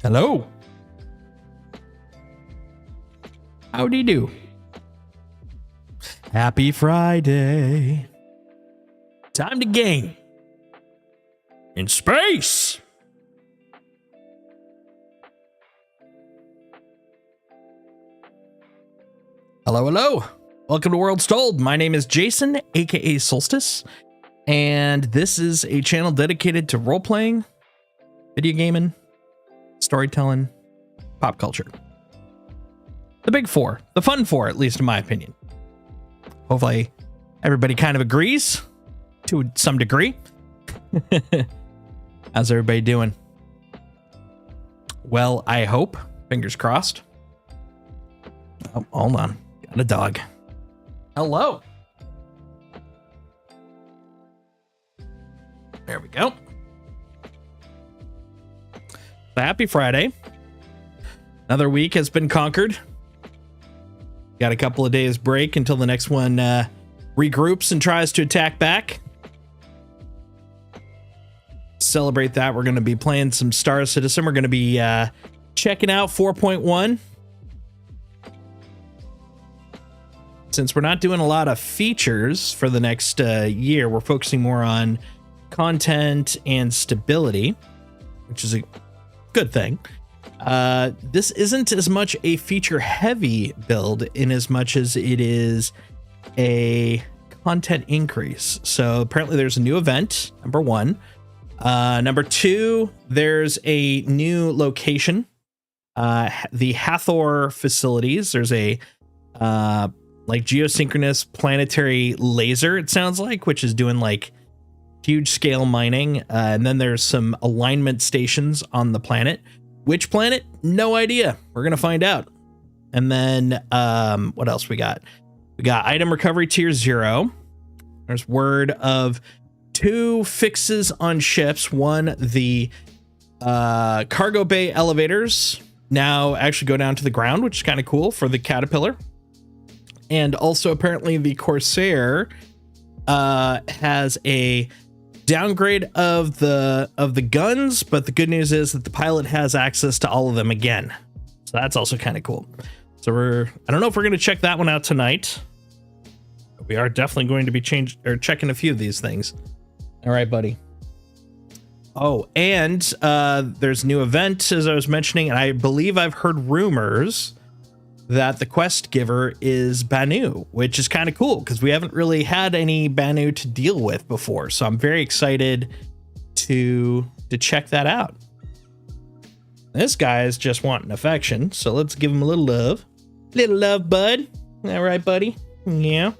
Hello. Howdy do. Happy Friday. Time to game. In space. Hello, hello. Welcome to Worlds Told. My name is Jason, aka Solstice, and this is a channel dedicated to role-playing, video gaming, storytelling, pop culture. The big four, the fun four, at least in my opinion. Hopefully everybody kind of agrees to some degree. How's everybody doing? Well, I hope. Fingers crossed. Oh, hold on. Got a dog. Hello. There we go. So happy Friday. Another week has been conquered. Got a couple of days break until the next one regroups and tries to attack back. To celebrate that, we're going to be playing some Star Citizen. We're going to be checking out 4.1. Since we're not doing a lot of features for the next year, we're focusing more on content and stability, which is a good thing. This isn't as much a feature-heavy build in as much as it is a content increase. So apparently there's a new event, number one. Number two, there's a new location, the Hathor facilities. There's a like geosynchronous planetary laser, it sounds like, which is doing like huge scale mining. And then there's some alignment stations on the planet. Which planet? No idea. We're going to find out. And then what else we got? We got item recovery tier 0. There's word of 2 fixes on ships. One, the cargo bay elevators now actually go down to the ground, which is kind of cool for the Caterpillar. And also apparently the Corsair has a downgrade of the guns, but the good news is that the pilot has access to all of them again. So that's also kind of cool. So I don't know if we're going to check that one out tonight. We are definitely going to be checking a few of these things. All right, buddy. Oh, and there's a new event, as I was mentioning, and I believe I've heard rumors that the quest giver is Banu, which is kind of cool because we haven't really had any Banu to deal with before. So I'm very excited to check that out. This guy is just wanting affection, so let's give him a little love. Little love, bud. All right, buddy. Yeah,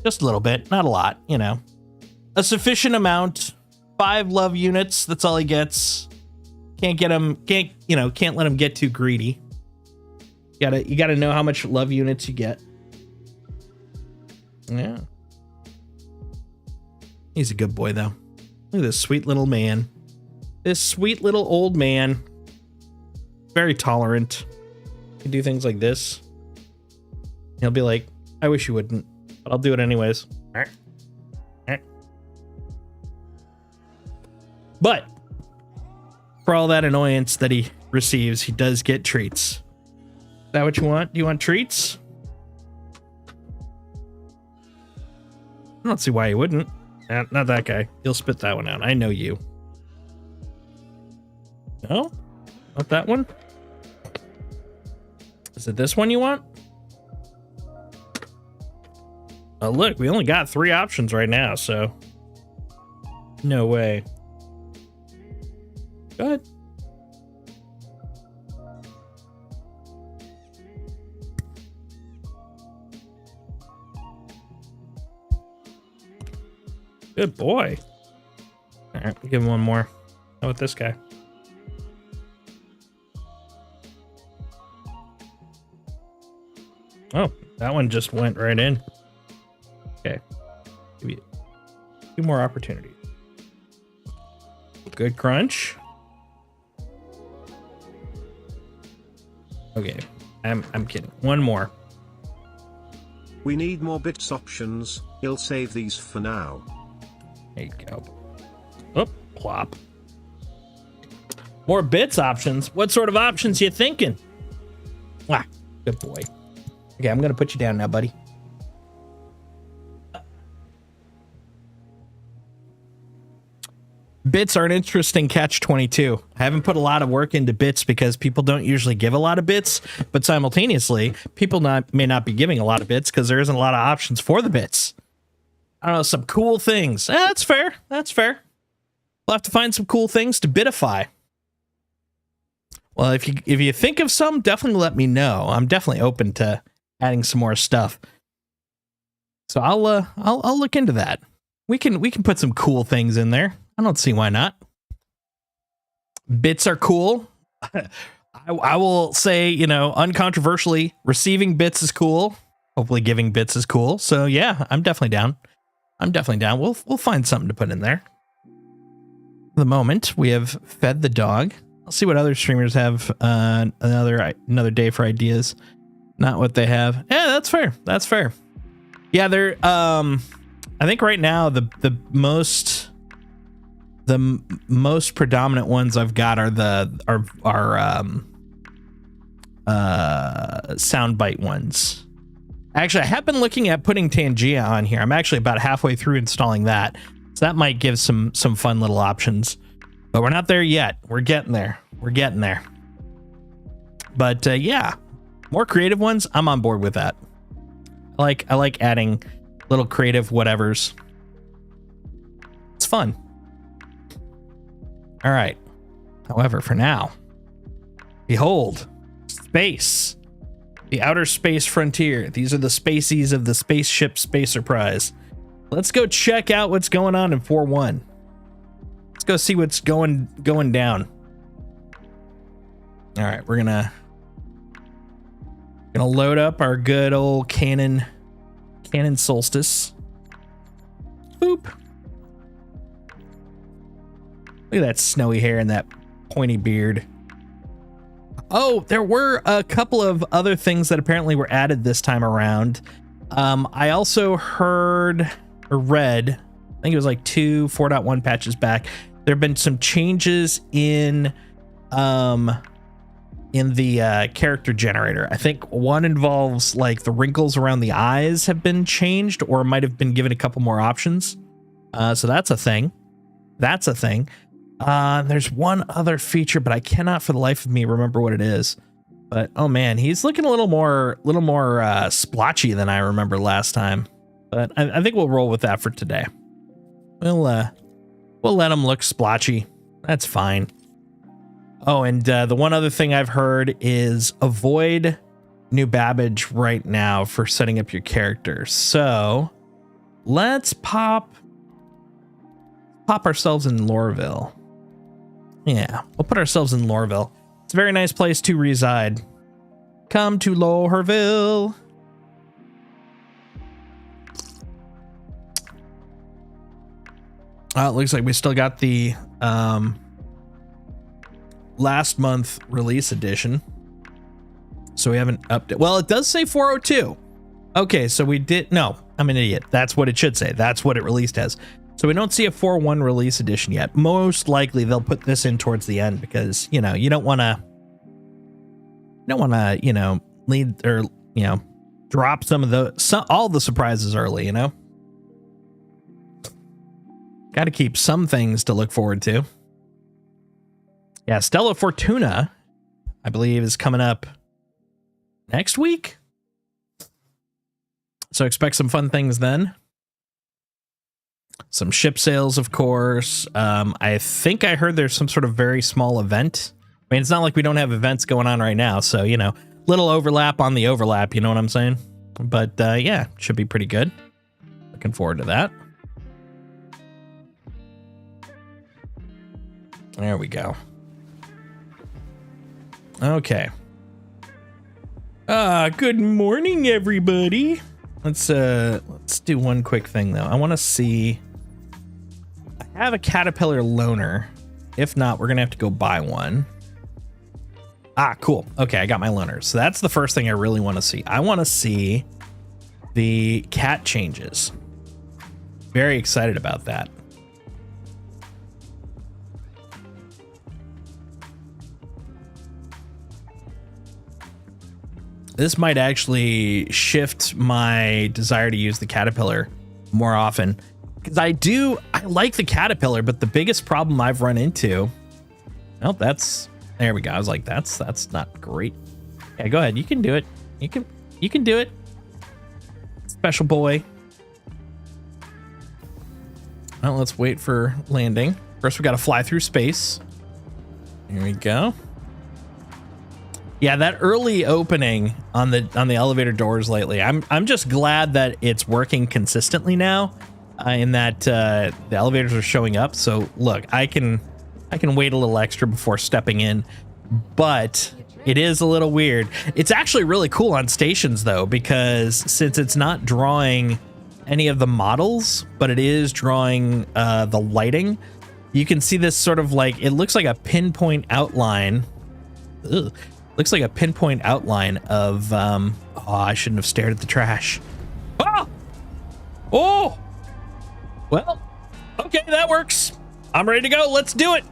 just a little bit, not a lot, you know. A sufficient amount. 5 love units. That's all he gets. Can't let him get too greedy. You gotta know how much love units you get. Yeah. He's a good boy, though. Look at this sweet little man. This sweet little old man. Very tolerant. Can do things like this. He'll be like, I wish you wouldn't, but I'll do it anyways. But for all that annoyance that he receives, he does get treats. Is that what you want? Do you want treats? I don't see why you wouldn't. Not that guy. You'll spit that one out. I know you. No? Not that one? Is it this one you want? Oh, look, we only got 3 options right now, so no way. Go ahead. Good boy. All right, we'll give him one more. How about this guy? Oh, that one just went right in. Okay. Give you 2 more opportunities. Good crunch. Okay, I'm kidding. One more. We need more bits options. He'll save these for now. There you go. Oh, plop. More bits options? What sort of options you thinking? Ah, good boy. Okay, I'm gonna put you down now, buddy. Bits are an interesting catch-22. I haven't put a lot of work into bits because people don't usually give a lot of bits, but simultaneously, people may not be giving a lot of bits because there isn't a lot of options for the bits. I don't know, some cool things. That's fair. That's fair. We'll have to find some cool things to bitify. Well, if you think of some, definitely let me know. I'm definitely open to adding some more stuff. So I'll look into that. We can put some cool things in there. I don't see why not. Bits are cool. I will say, you know, uncontroversially, receiving bits is cool. Hopefully giving bits is cool. So yeah, I'm definitely down. We'll find something to put in there. For the moment, we have fed the dog. I'll see what other streamers have another day for ideas. Not what they have. Yeah, that's fair. That's fair. Yeah, they're I think right now the most predominant ones I've got are soundbite ones. Actually, I have been looking at putting Tangia on here. I'm actually about halfway through installing that. So that might give some fun little options. But we're not there yet. We're getting there. But yeah, more creative ones. I'm on board with that. I like adding little creative whatevers. It's fun. All right. However, for now, behold, space. The outer space frontier. These are the spacies of the spaceship Spacer Prize. Let's go check out what's going on in 4.1. Let's go see what's going down. All right, we're gonna load up our good old Canon Solstice. Boop. Look at that snowy hair and that pointy beard. Oh, there were a couple of other things that apparently were added this time around. I also heard or read, I think it was like 4.1 patches back. There have been some changes in the character generator. I think one involves like the wrinkles around the eyes have been changed or might have been given a couple more options. So that's a thing. There's one other feature, but I cannot for the life of me remember what it is. But oh man, he's looking a little more splotchy than I remember last time. But I think we'll roll with that for today. We'll let him look splotchy. That's fine. Oh, and the one other thing I've heard is avoid New Babbage right now for setting up your character. So let's pop ourselves in Lorville. Yeah, we'll put ourselves in Lorville. It's a very nice place to reside. Come to Lorville. It looks like we still got the last month release edition. So we haven't updated. Well, it does say 402. Okay, so we did. No, I'm an idiot. That's what it should say. That's what it released as. So we don't see a 4.1 release edition yet. Most likely they'll put this in towards the end because, you know, you don't want to, you know, lead or, you know, drop all the surprises early, you know. Got to keep some things to look forward to. Yeah, Stella Fortuna, I believe, is coming up next week. So expect some fun things then. Some ship sales, of course. I think I heard there's some sort of very small event. I mean, it's not like we don't have events going on right now. So, you know, little overlap on the overlap. You know what I'm saying? But yeah, should be pretty good. Looking forward to that. There we go. Okay. Good morning, everybody. Let's do one quick thing though. I want to see. I have a caterpillar loaner. If not, we're gonna have to go buy one. Ah, cool. Okay, I got my loaner. So that's the first thing I really want to see. I want to see the cat changes. Very excited about that. This might actually shift my desire to use the caterpillar more often. Because I like the caterpillar, but the biggest problem I've run into, well, there we go. I was like, that's not great. Yeah, go ahead. You can do it. You can do it. Special boy. Well, let's wait for landing. First, we got to fly through space. Here we go. Yeah, that early opening on the elevator doors lately, I'm just glad that it's working consistently now. In that the elevators are showing up. So look, I can wait a little extra before stepping in, but it is a little weird. It's actually really cool on stations though, because since it's not drawing any of the models, but it is drawing the lighting, you can see this sort of like, it looks like a pinpoint outline. Ugh. Looks like a pinpoint outline of, oh, I shouldn't have stared at the trash. Oh! Oh! Well, okay, that works. I'm ready to go. Let's do it.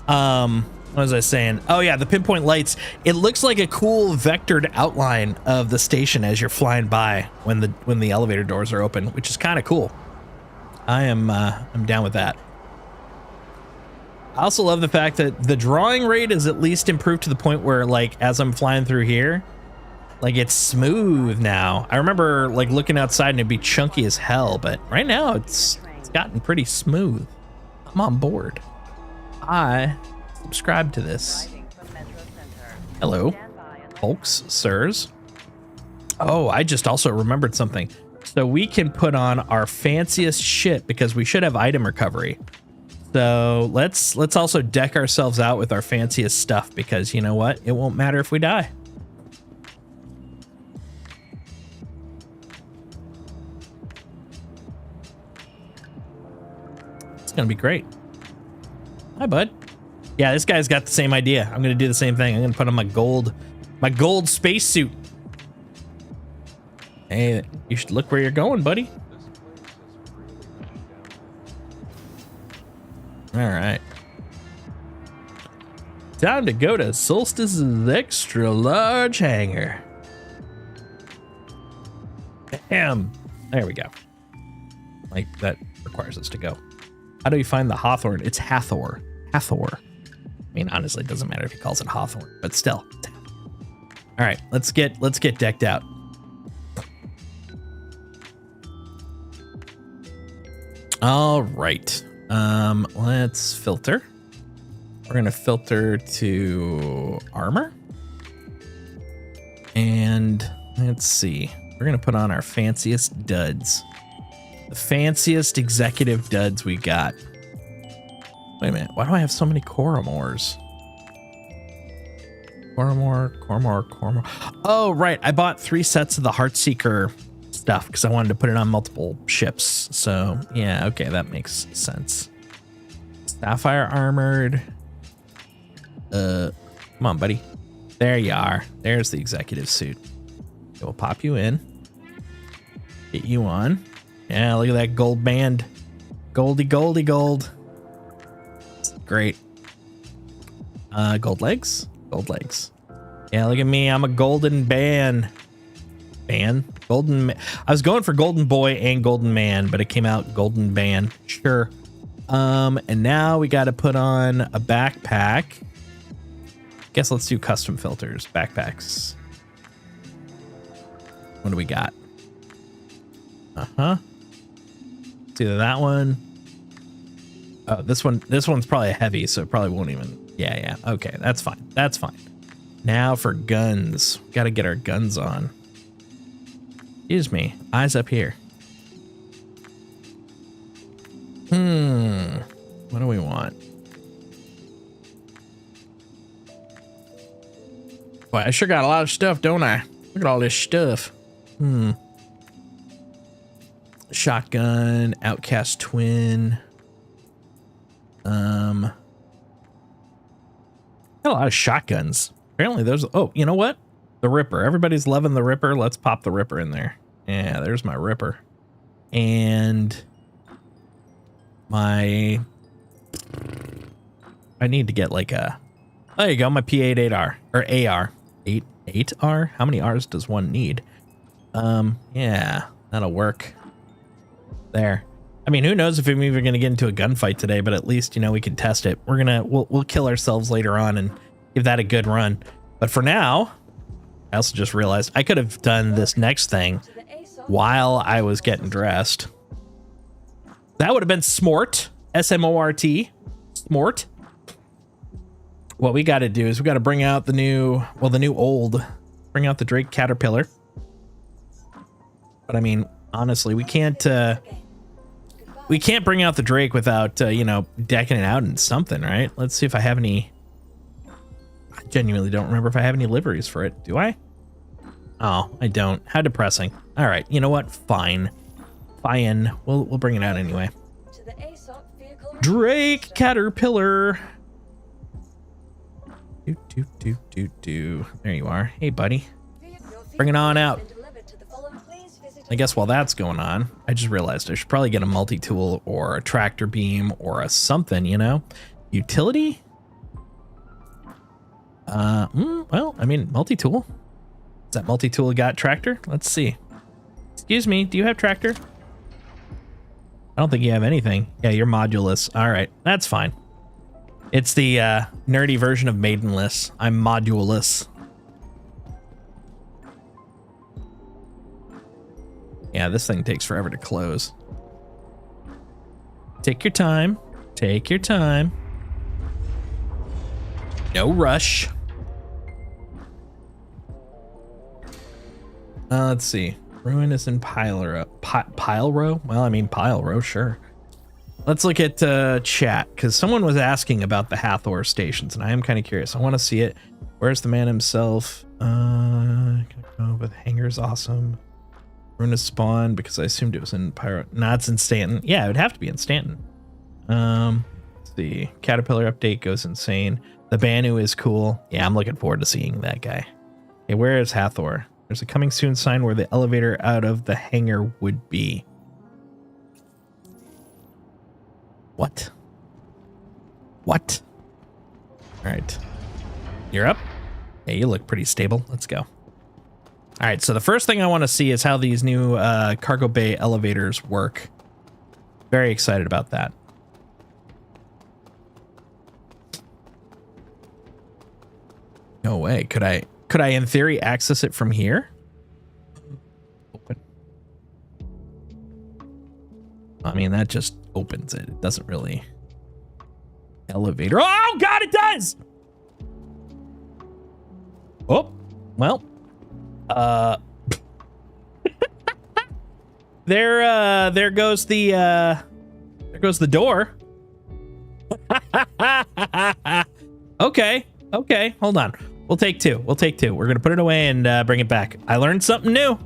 What was I saying? Oh yeah, the pinpoint lights. It looks like a cool vectored outline of the station as you're flying by when the elevator doors are open, which is kind of cool. I'm down with that. I also love the fact that the drawing rate is at least improved to the point where, like, as I'm flying through here, like, it's smooth now. I remember like looking outside and it'd be chunky as hell, but right now it's gotten pretty smooth. I'm on board. I subscribe to this. Hello, folks, sirs. Oh, I just also remembered something. So we can put on our fanciest shit because we should have item recovery. So let's also deck ourselves out with our fanciest stuff because you know what? It won't matter if we die. Gonna be great. Hi, bud. Yeah, this guy's got the same idea. I'm gonna do the same thing. I'm gonna put on my gold spacesuit. Hey, you should look where you're going, buddy. All right. Time to go to Solstice's extra large hangar. Damn. There we go. Like, that requires us to go. How do you find the Hawthorne? It's Hathor. Hathor. I mean, honestly, it doesn't matter if he calls it Hawthorne, but still. All right, let's get decked out. All right. Let's filter. We're gonna filter to armor. And let's see. We're gonna put on our fanciest duds. The fanciest executive duds we got. Wait a minute. Why do I have so many Coromors? Coromor. Oh, right. I bought 3 sets of the Heartseeker stuff because I wanted to put it on multiple ships. So, yeah, okay. That makes sense. Sapphire armored. Come on, buddy. There you are. There's the executive suit. We'll pop you in. Get you on. Yeah, look at that gold band. Gold. Great. Gold legs. Yeah, look at me. I'm a golden man. I was going for golden boy and golden man, but it came out golden band. Sure. And now we got to put on a backpack. Guess let's do custom filters. Backpacks. What do we got? It's either that one. Oh, this one's probably heavy, so it probably won't even. Yeah. Okay, that's fine. Now for guns. Got to get our guns on. Excuse me. Eyes up here. What do we want? Boy, I sure got a lot of stuff, don't I? Look at all this stuff. Shotgun, outcast twin. Got a lot of shotguns. Apparently there's, oh, you know what? The Ripper. Everybody's loving the Ripper. Let's pop the Ripper in there. Yeah, there's my Ripper. And I need to get like a, there you go, my P88R or AR. 8R? How many R's does one need? Yeah, that'll work. There. I mean, who knows if I'm even going to get into a gunfight today, but at least, you know, we can test it. We'll kill ourselves later on and give that a good run. But for now, I also just realized I could have done this next thing while I was getting dressed. That would have been smart. S-M-O-R-T. Smart. What we got to do is we got to bring out bring out the Drake Caterpillar. But I mean, honestly, we can't bring out the Drake without, you know, decking it out in something, right? Let's see if I have any. I genuinely don't remember if I have any liveries for it. Do I? Oh, I don't. How depressing. All right. You know what? Fine. Fine. We'll bring it out anyway. Drake Caterpillar. There you are. Hey, buddy. Bring it on out. I guess while that's going on, I just realized I should probably get a multi-tool or a tractor beam or a something, you know? Utility? Well, I mean, multi-tool. Is that multi-tool got tractor? Let's see. Excuse me, do you have tractor? I don't think you have anything. Yeah, you're modulus. All right, that's fine. It's the nerdy version of maidenless. I'm modulus. Yeah, this thing takes forever to close. Take your time. Take your time. No rush. Let's see. Ruinous and pile row? Well, I mean, pile row, sure. Let's look at chat, because someone was asking about the Hathor stations, and I am kind of curious. I want to see it. Where's the man himself? Gonna go with hangars, awesome. Ruinous spawn, because I assumed it was in Pyro. No, it's in Stanton. Yeah, it would have to be in Stanton. Let's see. Caterpillar update goes insane. The Banu is cool. Yeah, I'm looking forward to seeing that guy. Hey, where is Hathor? There's a coming soon sign where the elevator out of the hangar would be. What? What? All right. You're up? Yeah, you look pretty stable. Let's go. All right, so the first thing I want to see is how these new cargo bay elevators work. Very excited about that. No way. Could I in theory access it from here? Open. I mean, that just opens it. It doesn't really. Elevator. Oh God, it does. Oh, well. There goes the door. Okay, hold on. We'll take two. We're gonna put it away and bring it back. I learned something new.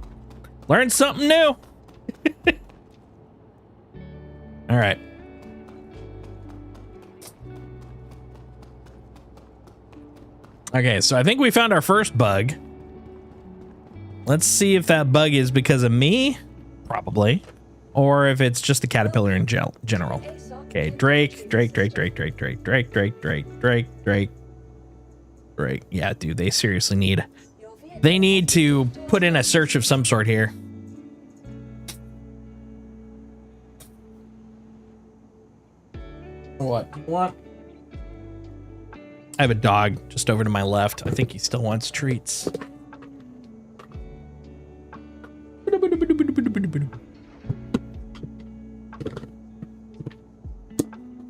All right. Okay, so I think we found our first bug. Let's see if that bug is because of me, probably, or if it's just the caterpillar in general. Okay, Drake. Yeah, dude, they seriously need to put in a search of some sort here. What? I have a dog just over to my left. I think he still wants treats.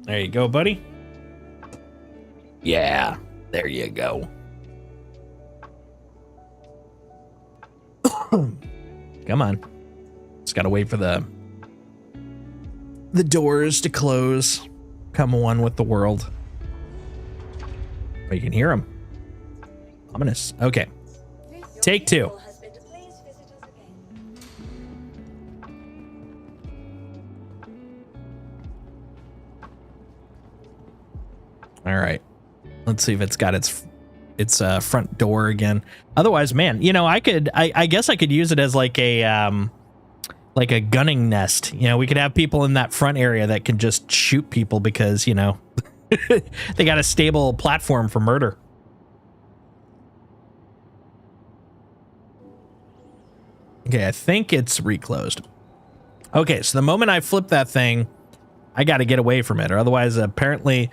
There you go, buddy. Yeah, there you go. Come on. Just gotta wait for the doors to close. Come one with the world. Oh, you can hear them. Ominous. Okay. Take two. All right. Let's see if it's got its front door again. Otherwise, man, you know, I guess I could use it as like a gunning nest. You know, we could have people in that front area that can just shoot people because, you know, they got a stable platform for murder. Okay, I think it's reclosed. Okay, so the moment I flip that thing, I got to get away from it, or otherwise apparently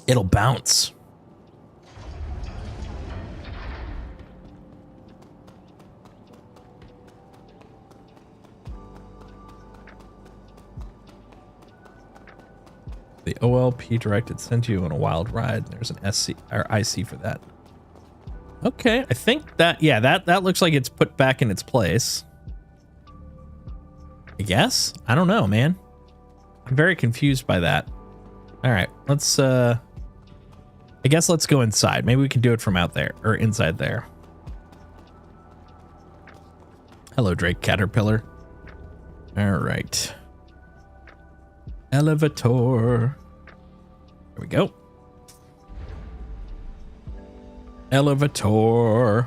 it'll bounce. The OLP directed sent you on a wild ride. There's an SC or IC for that. Okay, I think that, yeah, that looks like it's put back in its place. I guess? I don't know, man. I'm very confused by that. All right, let's, I guess let's go inside. Maybe we can do it from out there, or inside there. Hello, Drake Caterpillar. All right. Elevator. There we go. Elevator. All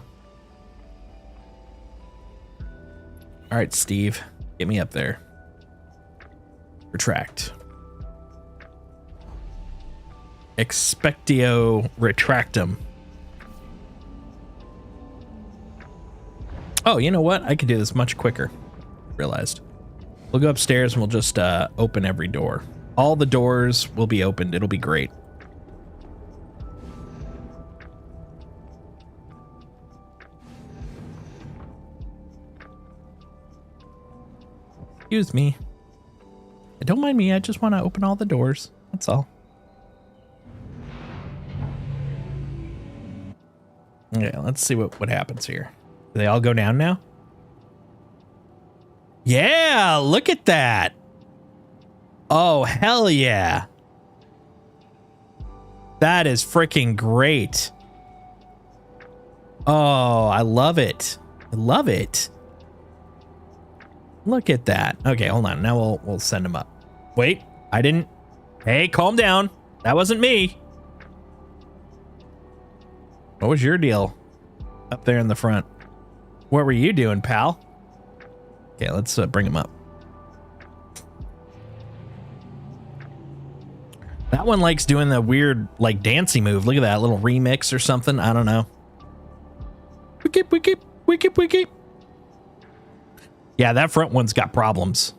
right, Steve, get me up there. Retract. Expectio retractum. Oh, you know what? I could do this much quicker. Realized. We'll go upstairs and we'll just open every door. All the doors will be opened. It'll be great. Excuse me. Don't mind me. I just want to open all the doors. That's all. Okay, let's see what happens here. Do they all go down now? Yeah, look at that. Oh, hell yeah. That is freaking great. Oh, I love it. I love it. Look at that. Okay, hold on. Now we'll send him up. Wait, I didn't. Hey, calm down. That wasn't me. What was your deal up there in the front? What were you doing, pal? Okay, let's bring him up. That one likes doing the weird, like, dancey move. Look at that little remix or something. I don't know. We keep. Yeah, that front one's got problems.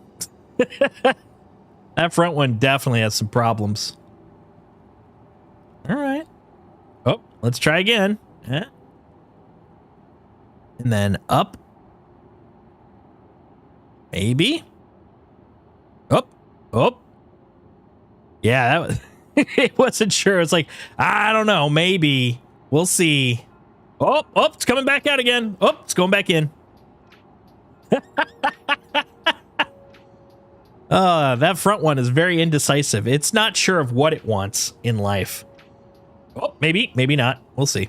That front one definitely has some problems. All right. Oh, let's try again. And then up. Maybe. Oh. Yeah, that was. It wasn't sure. It's like, I don't know. Maybe. We'll see. Oh, it's coming back out again. Oh, it's going back in. That front one is very indecisive. It's not sure of what it wants in life. Oh, maybe not. We'll see.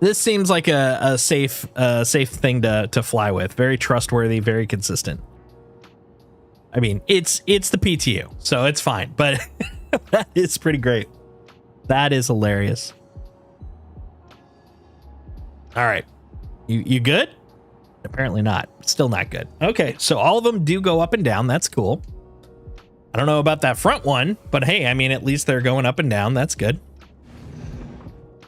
This seems like a safe thing to fly with. Very trustworthy, very consistent. I mean, it's the PTU, so it's fine, but that is pretty great. That is hilarious. All right. You good? Apparently not. Still not good. Okay, so all of them do go up and down. That's cool. I don't know about that front one, but hey, I mean, at least they're going up and down. That's good.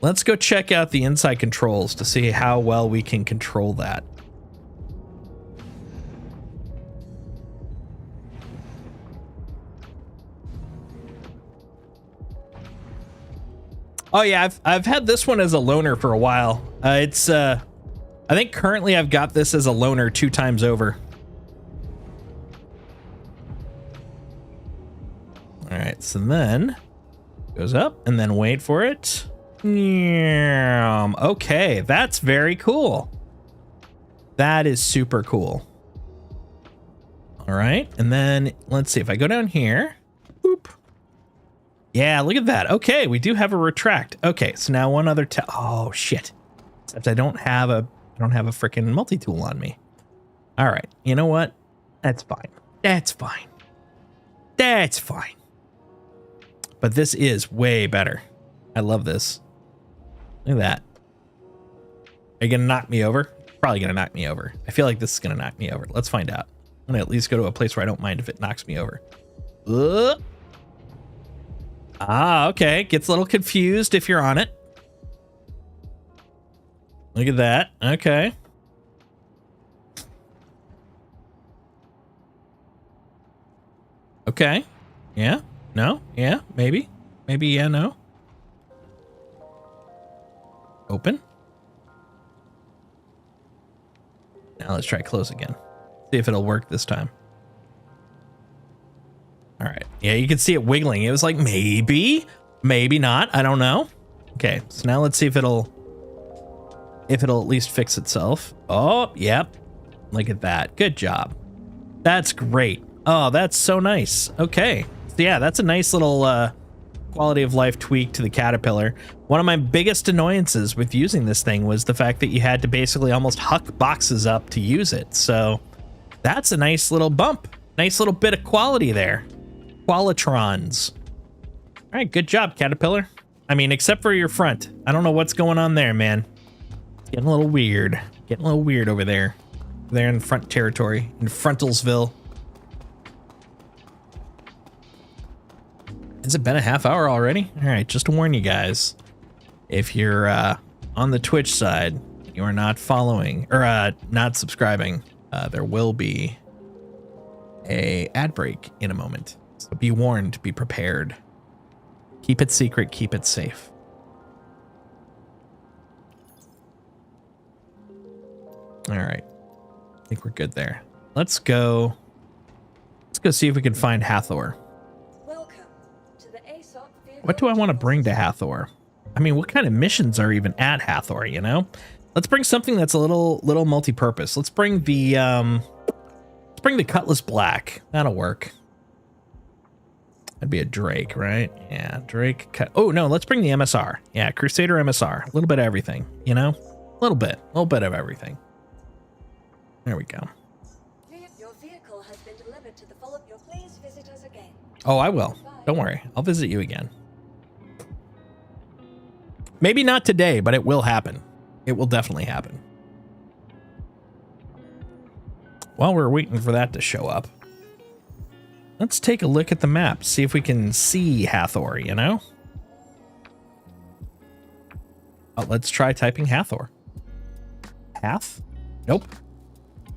Let's go check out the inside controls to see how well we can control that. Oh yeah, I've had this one as a loaner for a while. I think currently I've got this as a loaner 2 times over. All right, so then goes up and then wait for it. Okay, that's very cool. That is super cool. All right, and then let's see if I go down here. Boop. Yeah, look at that. Okay, we do have a retract. Okay, so now one other oh shit. Except I don't have a freaking multi-tool on me. All right, you know what? That's fine. That's fine. That's fine. But this is way better. I love this. Look at that. Are you gonna knock me over? Probably gonna knock me over. I feel like this is gonna knock me over. Let's find out. I'm gonna at least go to a place where I don't mind if it knocks me over. Okay. Gets a little confused if you're on it. Look at that. Okay. Okay. Yeah. No. Yeah. Maybe. Maybe. Yeah. No. Open. Now let's try close again. See if it'll work this time. All right. Yeah, you can see it wiggling. It was like maybe, maybe not. I don't know. Okay. So now let's see if it'll at least fix itself. Oh, yep. Look at that. Good job. That's great. Oh, that's so nice. Okay. So yeah, that's a nice little quality of life tweak to the caterpillar. One of my biggest annoyances with using this thing was the fact that you had to basically almost huck boxes up to use it. So that's a nice little bump. Nice little bit of quality there. Qualitrons. All right, good job, caterpillar. I mean, except for your front. I don't know what's going on there, man. It's getting a little weird. Getting a little weird over there. There in front territory, in Frontalsville. Has it been a half hour already? All right, just to warn you guys, if you're on the Twitch side, you are not following or not subscribing, there will be a ad break in a moment. So be warned, be prepared. Keep it secret, keep it safe. All right, I think we're good there. Let's go see if we can find Hathor. What do I want to bring to Hathor? I mean, what kind of missions are even at Hathor, you know? Let's bring something that's a little multi-purpose. Let's bring the Cutlass Black. That'll work. That'd be a Drake, right? Yeah, Drake. Oh no, let's bring the MSR. Yeah, Crusader MSR. A little bit of everything, you know? A little bit of everything. There we go. Your vehicle has been delivered to the follow-up. Please visit us again. Oh, I will. Don't worry. I'll visit you again. Maybe not today, but it will happen. It will definitely happen. While we're waiting for that to show up, let's take a look at the map, see if we can see Hathor, you know? Oh, let's try typing Hathor. Hath? Nope.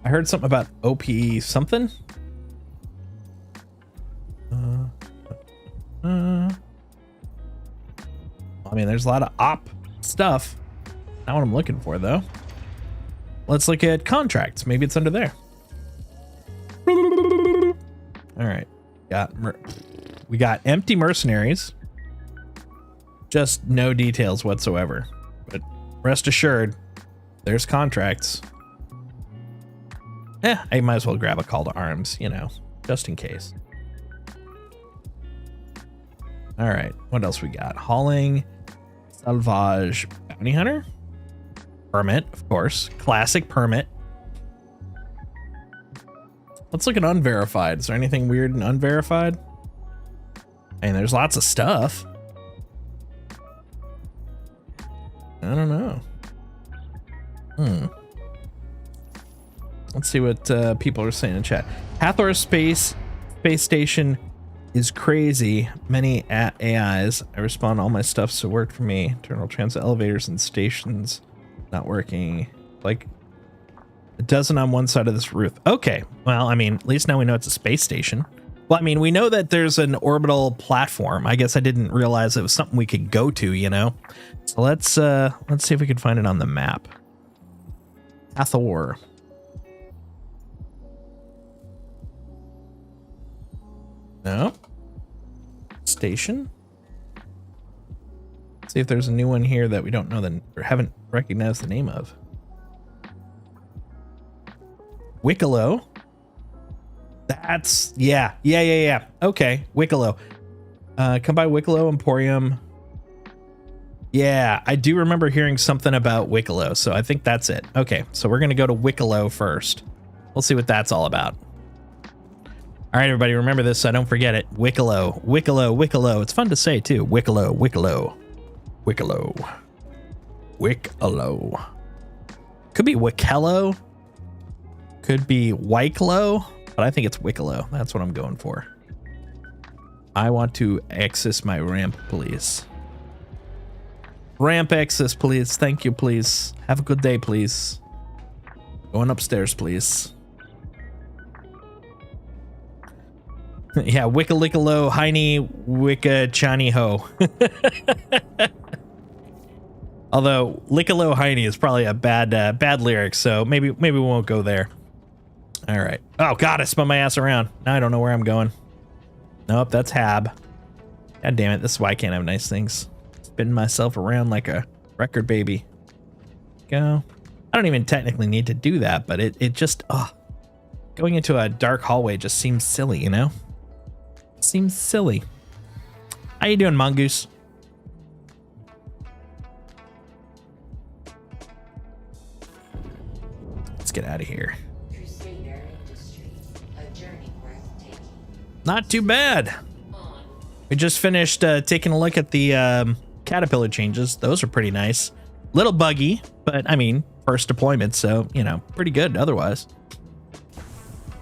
I heard something about OP something. I mean, there's a lot of op stuff. Not what I'm looking for, though. Let's look at contracts. Maybe it's under there. All right. We got empty mercenaries. Just no details whatsoever. But rest assured, there's contracts. I might as well grab a call to arms, you know, just in case. All right. What else we got? Hauling. Salvage bounty hunter. Permit, of course. Classic permit. Let's look at unverified. Is there anything weird in unverified? I mean, there's lots of stuff. I don't know. Let's see what people are saying in chat. Hathor space station is crazy. Many AIs. I respond all my stuff, so it worked for me. Internal transit elevators and stations not working. Like a dozen on one side of this roof. Okay, well, I mean, at least now we know it's a space station. Well, I mean, we know that there's an orbital platform. I guess I didn't realize it was something we could go to, you know. So let's see if we can find it on the map. Hathor. No. Station. Let's see if there's a new one here that we don't know or haven't recognized the name of. Wicklow. That's yeah. Okay, Wicklow. Come by Wicklow Emporium. Yeah, I do remember hearing something about Wicklow, so I think that's it. Okay, so we're gonna go to Wicklow first. We'll see what that's all about. All right, everybody, remember this so I don't forget it. Wicklow, Wicklow, Wicklow. It's fun to say too. Wicklow, Wicklow, Wicklow, Wicklow. Could be Wicklow. Could be Wicklow, but I think it's Wicklow. That's what I'm going for. I want to access my ramp, please. Ramp access, please. Thank you, please. Have a good day, please. Going upstairs, please. Yeah, wicka licka low, hiney wicka chani ho. Although licka low hiney is probably a bad lyric, so maybe we won't go there. All right. Oh God, I spun my ass around. Now I don't know where I'm going. Nope, that's Hab. God damn it, this is why I can't have nice things. Spinning myself around like a record baby. Go. I don't even technically need to do that, but it just, going into a dark hallway just seems silly, you know? Seems silly. How you doing, Mongoose? Let's get out of here. Not too bad. We just finished taking a look at the caterpillar changes. Those are pretty nice. Little buggy, but I mean, first deployment, so, you know, pretty good otherwise.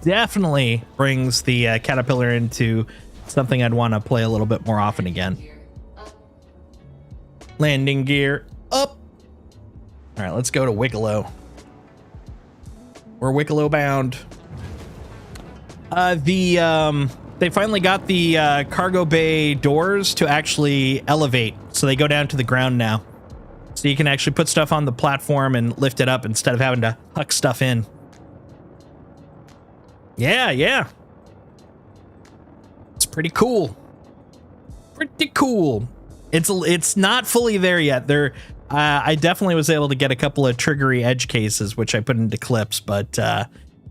Definitely brings the caterpillar into something I'd want to play a little bit more often again. Landing gear up. All right, let's go to Wicklow. We're Wicklow bound. They finally got the cargo bay doors to actually elevate, so they go down to the ground now. So you can actually put stuff on the platform and lift it up instead of having to huck stuff in. Yeah. It's pretty cool. Pretty cool. It's not fully there yet. I definitely was able to get a couple of triggery edge cases, which I put into clips, but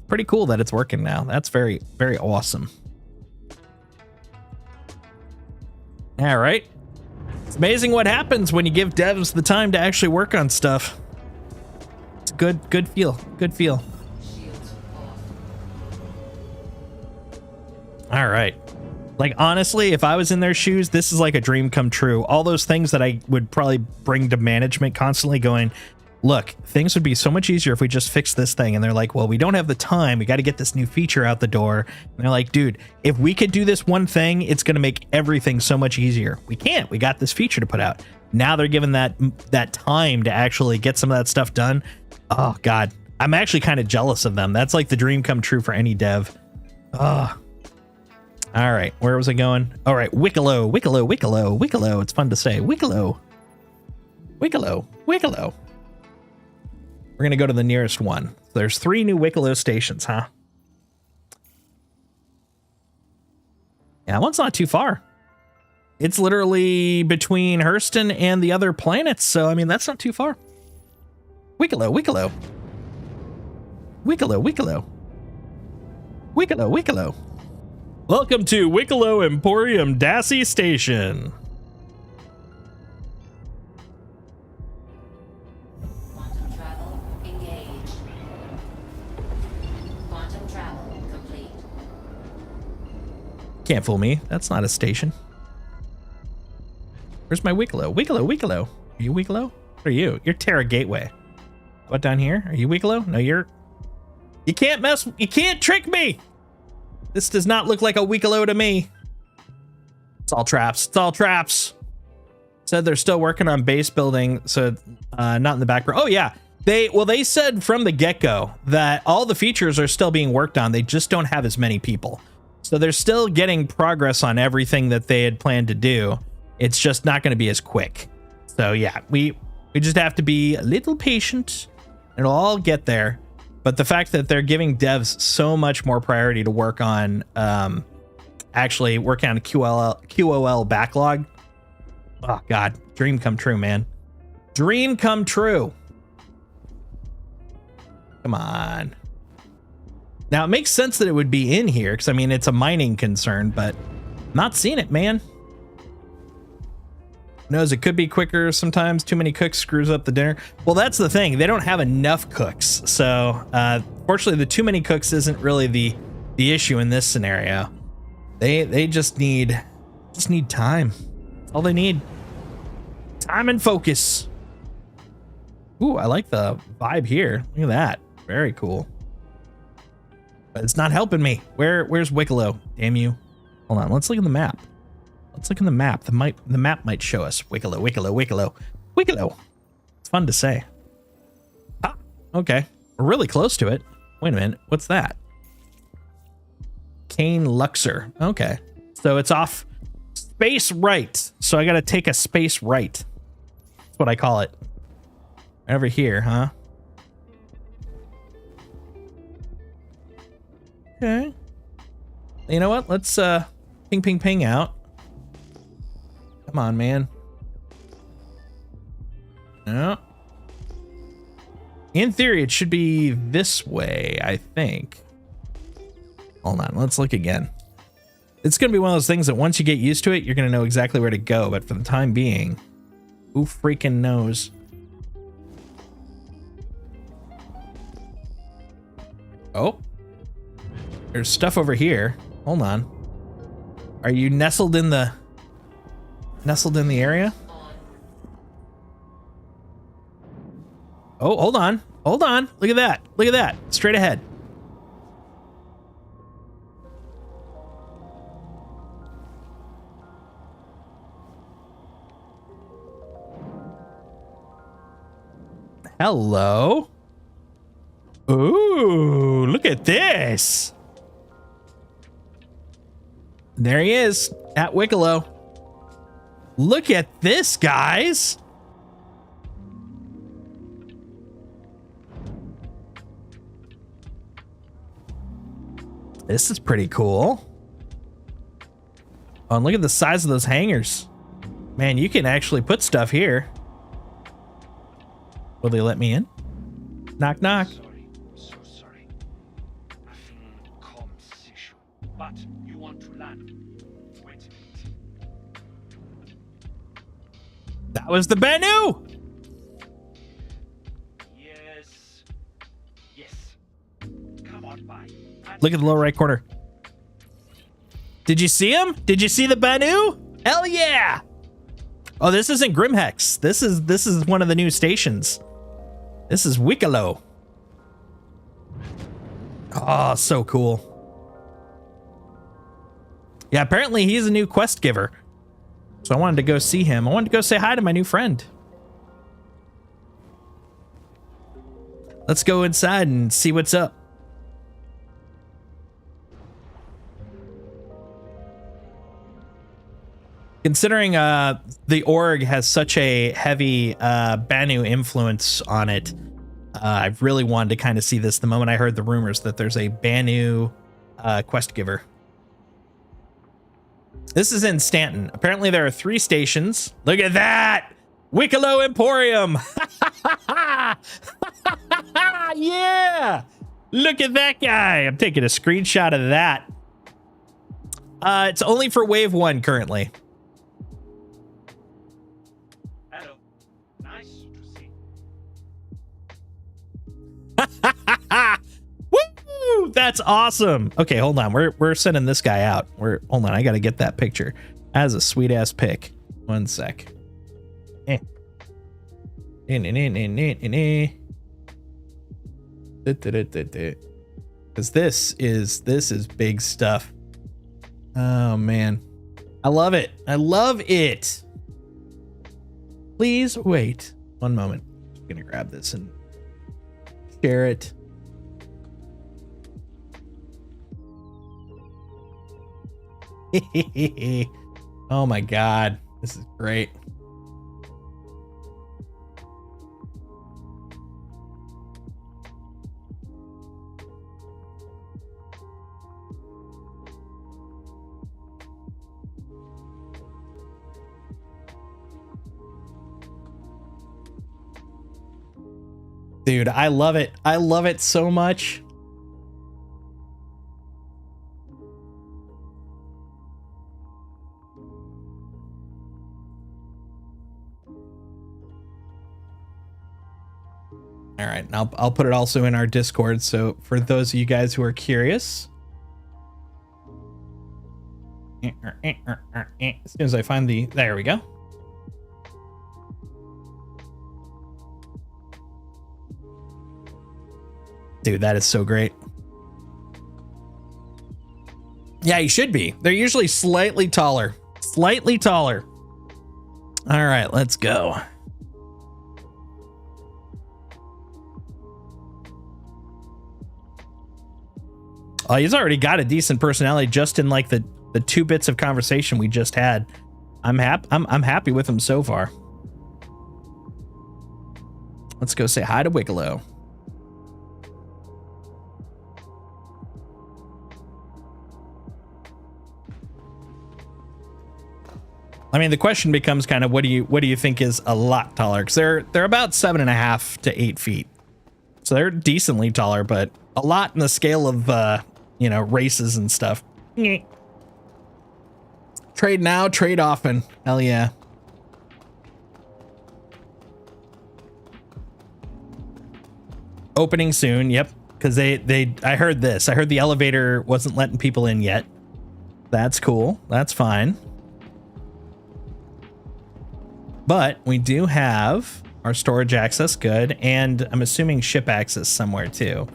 pretty cool that it's working now. That's very, very awesome. All right. It's amazing what happens when you give devs the time to actually work on stuff. It's a good feel. Good feel. All right. Like, honestly, if I was in their shoes, this is like a dream come true. All those things that I would probably bring to management constantly going, look, things would be so much easier if we just fixed this thing. And they're like, well, we don't have the time. We got to get this new feature out the door. And they're like, dude, if we could do this one thing, it's going to make everything so much easier. We can't. We got this feature to put out. Now they're given that time to actually get some of that stuff done. Oh, God. I'm actually kind of jealous of them. That's like the dream come true for any dev. Oh. All right. Where was I going? All right. Wicklow. It's fun to say. Wicklow. We're going to go to the nearest one. There's 3 new Wicklow stations, huh? Yeah, that one's not too far. It's literally between Hurston and the other planets. So, I mean, that's not too far. Wicklow. Welcome to Wicklow Emporium Dassey Station. Quantum travel engaged. Quantum travel complete. Can't fool me. That's not a station. Where's my Wicklow? Wicklow. Are you Wicklow? What are you? You're Terra Gateway. What, down here? Are you Wicklow? No, you can't trick me. This does not look like a Wicklow to me. It's all traps. Said they're still working on base building, so not in the background. Oh yeah, they said from the get-go that all the features are still being worked on. They just don't have as many people, so they're still getting progress on everything that they had planned to do. It's just not going to be as quick. So yeah, we just have to be a little patient. It'll all get there. But the fact that they're giving devs so much more priority to work on, actually working on a QOL backlog. Oh God, dream come true, man. Dream come true. Come on. Now it makes sense that it would be in here because I mean it's a mining concern, but not seeing it, man. Knows it could be quicker sometimes. Too many cooks screws up the dinner. Well, that's the thing. They don't have enough cooks. So, fortunately, the too many cooks isn't really the issue in this scenario. They just need time. That's all they need. Time and focus. Ooh, I like the vibe here. Look at that. Very cool. But it's not helping me. Where's Wicklow? Damn you. Hold on. Let's look at the map. The map might show us Wicklow. Wiggalo. It's fun to say. Ah, okay. We're really close to it. Wait a minute. What's that? Kane Luxor. Okay. So it's off space right. So I got to take a space right. That's what I call it. Over here, huh? Okay. You know what? Let's ping ping ping out. Come on, man. No. In theory, it should be this way, I think. Hold on, let's look again. It's going to be one of those things that once you get used to it, you're going to know exactly where to go. But for the time being, who freaking knows? Oh. There's stuff over here. Hold on. Are you nestled in the area? Oh, hold on. Hold on. Look at that. Look at that. Straight ahead. Hello. Ooh, look at this. There he is at Wicklow. Look at this, guys. This is pretty cool. Oh, and look at the size of those hangars. Man, you can actually put stuff here. Will they let me in? Knock, knock. Sorry, so sorry. Nothing comms issue. But you want to land. Wait a minute. That was the Banu. Yes. Yes. Come on by. Look at the lower right corner. Did you see him? Did you see the Banu? Hell yeah. Oh, this isn't Grimhex. This is one of the new stations. This is Wicklow. Oh, so cool. Yeah, apparently he's a new quest giver. So I wanted to go see him. I wanted to go say hi to my new friend. Let's go inside and see what's up. Considering the org has such a heavy Banu influence on it, I've really wanted to kind of see this the moment I heard the rumors that there's a Banu quest giver. This is in Stanton. Apparently there are 3 stations. Look at that! Wicklow Emporium! Yeah! Look at that guy! I'm taking a screenshot of that. It's only for Wave 1 currently. Hello. Nice to see. Woo! That's awesome. Okay, hold on. We're sending this guy out. Hold on. I gotta get that picture. That is a sweet ass pic. One sec. Because this is big stuff. Oh man, I love it. I love it. Please wait one moment. I'm gonna grab this and share it. Oh my God, this is great. Dude, I love it. I love it so much. All right, and I'll put it also in our Discord. So for those of you guys who are curious, as soon as I find there we go. Dude, that is so great. Yeah, you should be. They're usually slightly taller. Slightly taller. All right, let's go. Oh, he's already got a decent personality just in like the 2 bits of conversation we just had. I'm happy with him so far. Let's go say hi to Wiggalo. I mean, the question becomes kind of what do you think is a lot taller? Because they're about 7.5 to 8 feet, so they're decently taller, but a lot in the scale of you know, races and stuff. Trade now, trade often. Hell yeah. Opening soon. Yep, because I heard this. I heard the elevator wasn't letting people in yet. That's cool. That's fine. But we do have our storage access, good, and I'm assuming ship access somewhere too.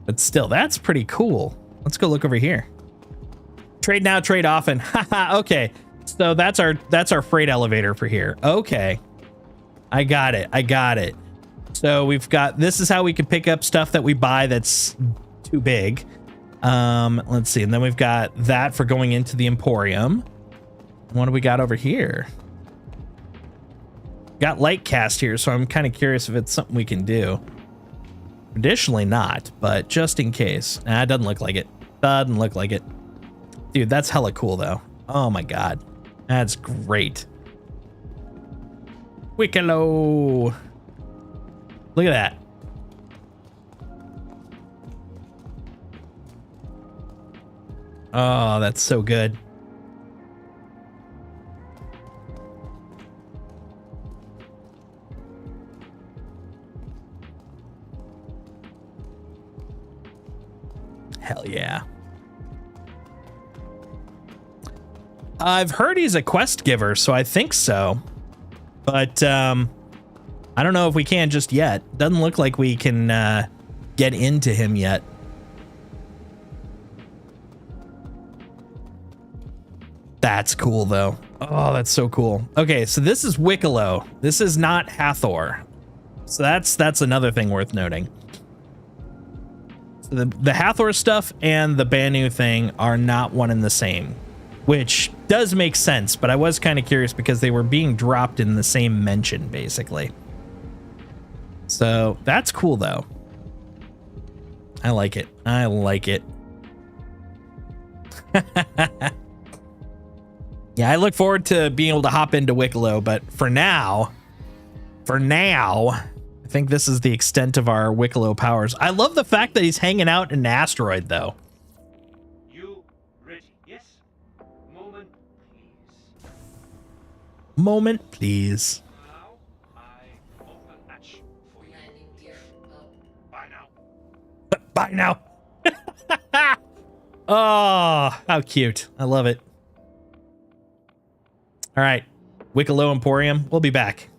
But still, that's pretty cool. Let's go look over here. Trade now, trade often. Haha, okay. So that's our freight elevator for here. Okay. I got it. So we've got, this is how we can pick up stuff that we buy that's too big. Let's see. And then we've got that for going into the Emporium. What do we got over here? Got light cast here, so I'm kind of curious if it's something we can do. Traditionally not, but just in case. Nah, it doesn't look like it. Doesn't look like it. Dude, that's hella cool though. Oh my god. That's great. Wickalo. Look at that. Oh, that's so good. Hell yeah. I've heard he's a quest giver, so I think so. But I don't know if we can just yet. Doesn't look like we can get into him yet. That's cool though. Oh, that's so cool. Okay, so this is Wickalo. This is not Hathor. So that's another thing worth noting. So the Hathor stuff and the Banu thing are not one and the same, which does make sense, but I was kind of curious because they were being dropped in the same mention, basically. So that's cool, though. I like it. I like it. Yeah, I look forward to being able to hop into Wickalo, but for now, I think this is the extent of our Wickalo powers. I love the fact that he's hanging out in an asteroid, though. You ready? Yes. Moment, please. Moment, please. Now I open hatch for you. Landing gear up. Bye now. Bye now. Oh, how cute. I love it. All right. Wickalo Emporium. We'll be back.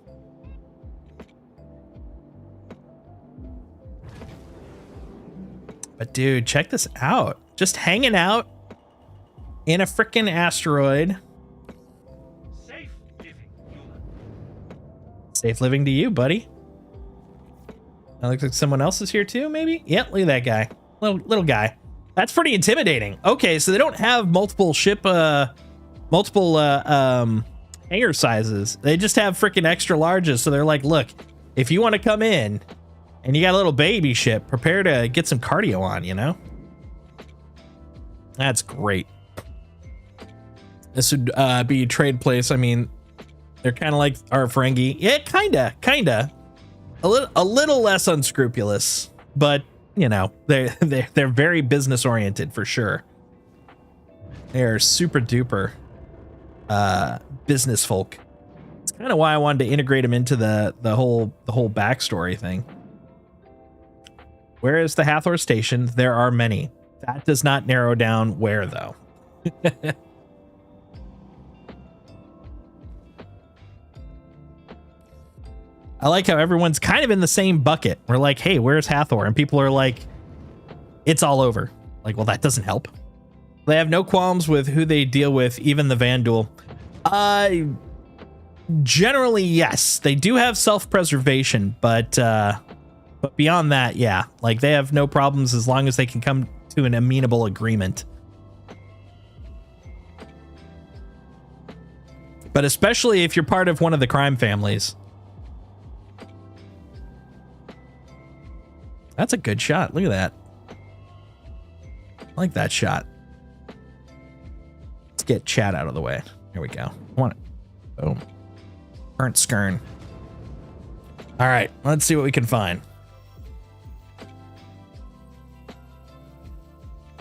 But dude, check this out. Just hanging out in a freaking asteroid. Safe living, human. Safe living to you, buddy. That looks like someone else is here too, maybe? Yep, look at that guy. Little guy. That's pretty intimidating. Okay, so they don't have multiple hangar sizes. They just have freaking extra larges. So they're like, look, if you want to come in and you got a little baby ship, prepare to get some cardio on, you know? That's great. This would be a trade place. I mean, they're kind of like our Ferengi. Yeah, kinda. A little less unscrupulous, but you know, they're very business oriented for sure. They're super duper business folk. It's kind of why I wanted to integrate them into the whole backstory thing. Where is the Hathor station? There are many. That does not narrow down where, though. I like how everyone's kind of in the same bucket. We're like, hey, where's Hathor? And people are like, it's all over. Like, well, that doesn't help. They have no qualms with who they deal with, even the Vandal. Generally, yes. They do have self-preservation, but beyond that, yeah. Like, they have no problems as long as they can come to an amenable agreement. But especially if you're part of one of the crime families. That's a good shot. Look at that. I like that shot. Let's get chat out of the way. Here we go. I want it. Boom. Burnt skern. All right, let's see what we can find.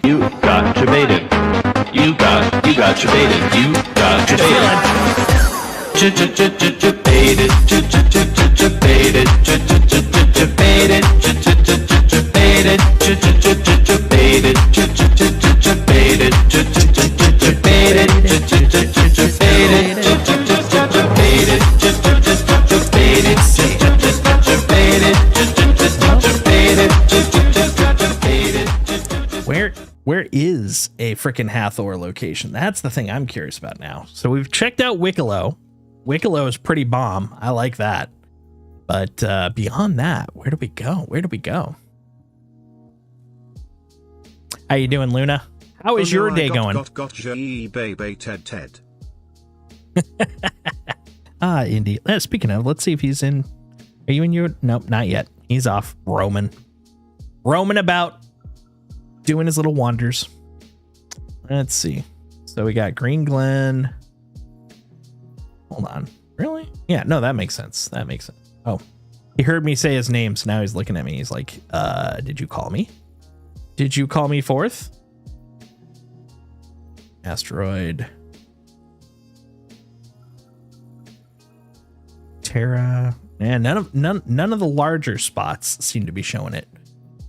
You got your baited. You got your baited. You got your baited. Baited. Where is a freaking Hathor location? That's the thing I'm curious about now. So we've checked out Wicklow. Wicklow is pretty bomb. I like that. But beyond that, where do we go? Where do we go? How you doing, Luna? How is your day going? Ted. Indy. Speaking of, let's see if he's in. Are you in your? Nope, not yet. He's off roaming about, doing his little wanders. Let's see. So we got Green Glen. Hold on. Really? Yeah, no, that makes sense. That makes sense. Oh, he heard me say his name, so now he's looking at me. He's like, did you call me? Did you call me forth? Asteroid. Terra. And none of the larger spots seem to be showing it.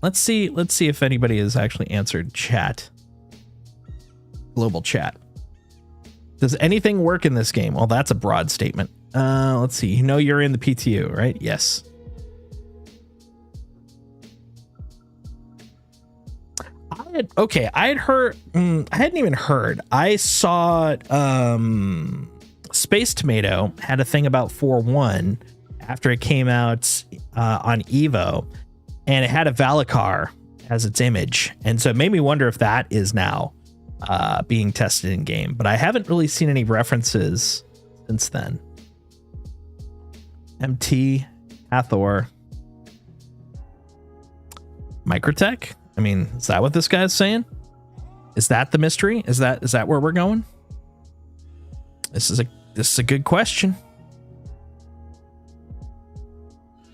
Let's see if anybody has actually answered chat. Global chat. Does anything work in this game? Well, that's a broad statement. Let's see. You know you're in the PTU, right? Yes. I had heard. I hadn't even heard. I saw Space Tomato had a thing about 4.1 after it came out on Evo, and it had a Valacar as its image, and so it made me wonder if that is now being tested in game. But I haven't really seen any references since then. MT, Hathor, Microtech. I mean, is that what this guy's saying? Is that the mystery? Is that where we're going? This is a good question.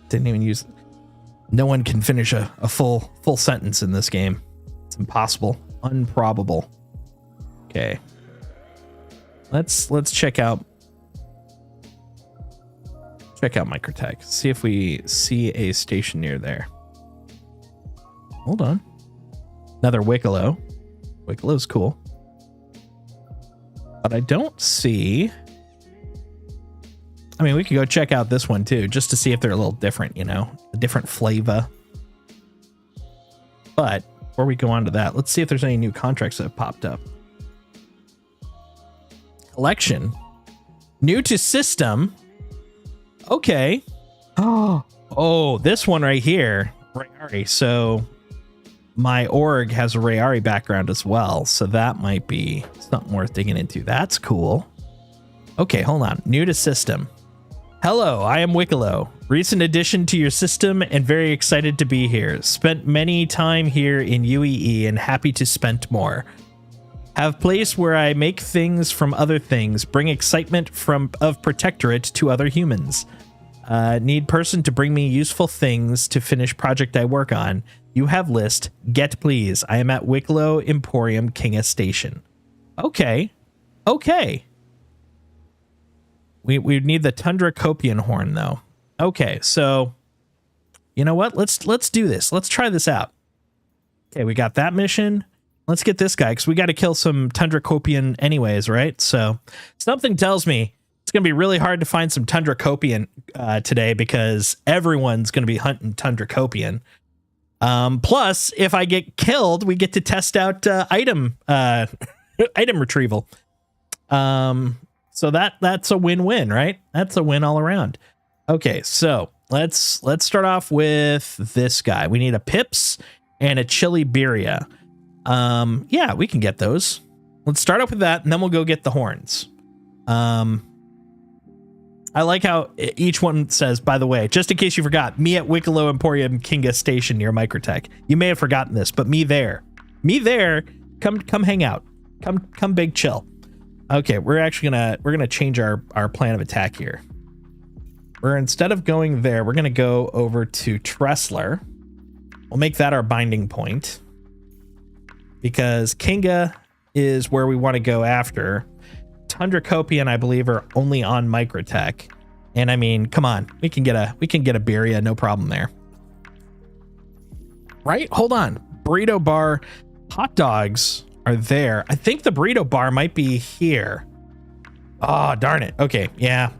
Didn't even use. No one can finish a full sentence in this game. It's impossible, improbable. Okay. Let's check out Microtech. See if we see a station near there. Hold on. Another Wicklow. Wicklow's cool. But I don't see. I mean, we could go check out this one too, just to see if they're a little different, you know, a different flavor. But before we go on to that, let's see if there's any new contracts that have popped up. Collection. New to system. Okay. Oh, this one right here. Rayari. So my org has a Rayari background as well. So that might be something worth digging into. That's cool. Okay, hold on. New to system. Hello, I am Wicklow. Recent addition to your system and very excited to be here. Spent many time here in UEE and happy to spend more. Have place where I make things from other things, bring excitement of Protectorate to other humans. Need person to bring me useful things to finish project I work on. You have list. Get please. I am at Wicklow Emporium Kinga Station. Okay. We need the Tundra Copian horn though. Okay, so you know what? Let's do this. Let's try this out. Okay, we got that mission. Let's get this guy because we got to kill some Tundra Copian anyways, right? So something tells me it's gonna be really hard to find some Tundra Copian today because everyone's gonna be hunting Tundra Copian. Plus, if I get killed, we get to test out item retrieval. So that's a win-win, right? That's a win all around. Okay, so let's start off with this guy. We need a Pips and a Chili Birria. Yeah, we can get those. Let's start up with that, and then we'll go get the horns. I like how each one says, by the way, just in case you forgot, me at Wicklow Emporium Kinga Station near Microtech. You may have forgotten this, but me there. Come hang out. Come big chill. Okay, we're gonna change our plan of attack here. Instead of going there, we're gonna go over to Tressler. We'll make that our binding point, because Kinga is where we want to go after. Tundra Copian, I believe, are only on Microtech. And I mean, come on, we can get a Beria, no problem there. Right? Hold on. Burrito bar, hot dogs are there. I think the burrito bar might be here. Oh, darn it. Okay, yeah.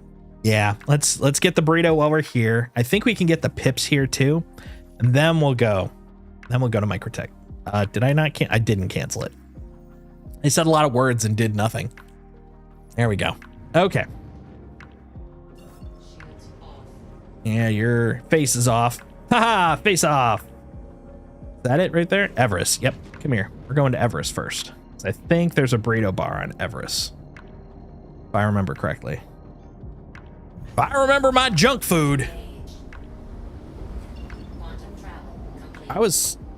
Let's get the burrito while we're here. I think we can get the pips here too. And then we'll go. to Microtech. Did I not I didn't cancel it. I said a lot of words and did nothing. There we go. Okay. Yeah, your face is off. Haha, face off. Is that it right there? Everest. Yep. Come here. We're going to Everest first. I think there's a burrito bar on Everest, if I remember correctly. If I remember my junk food.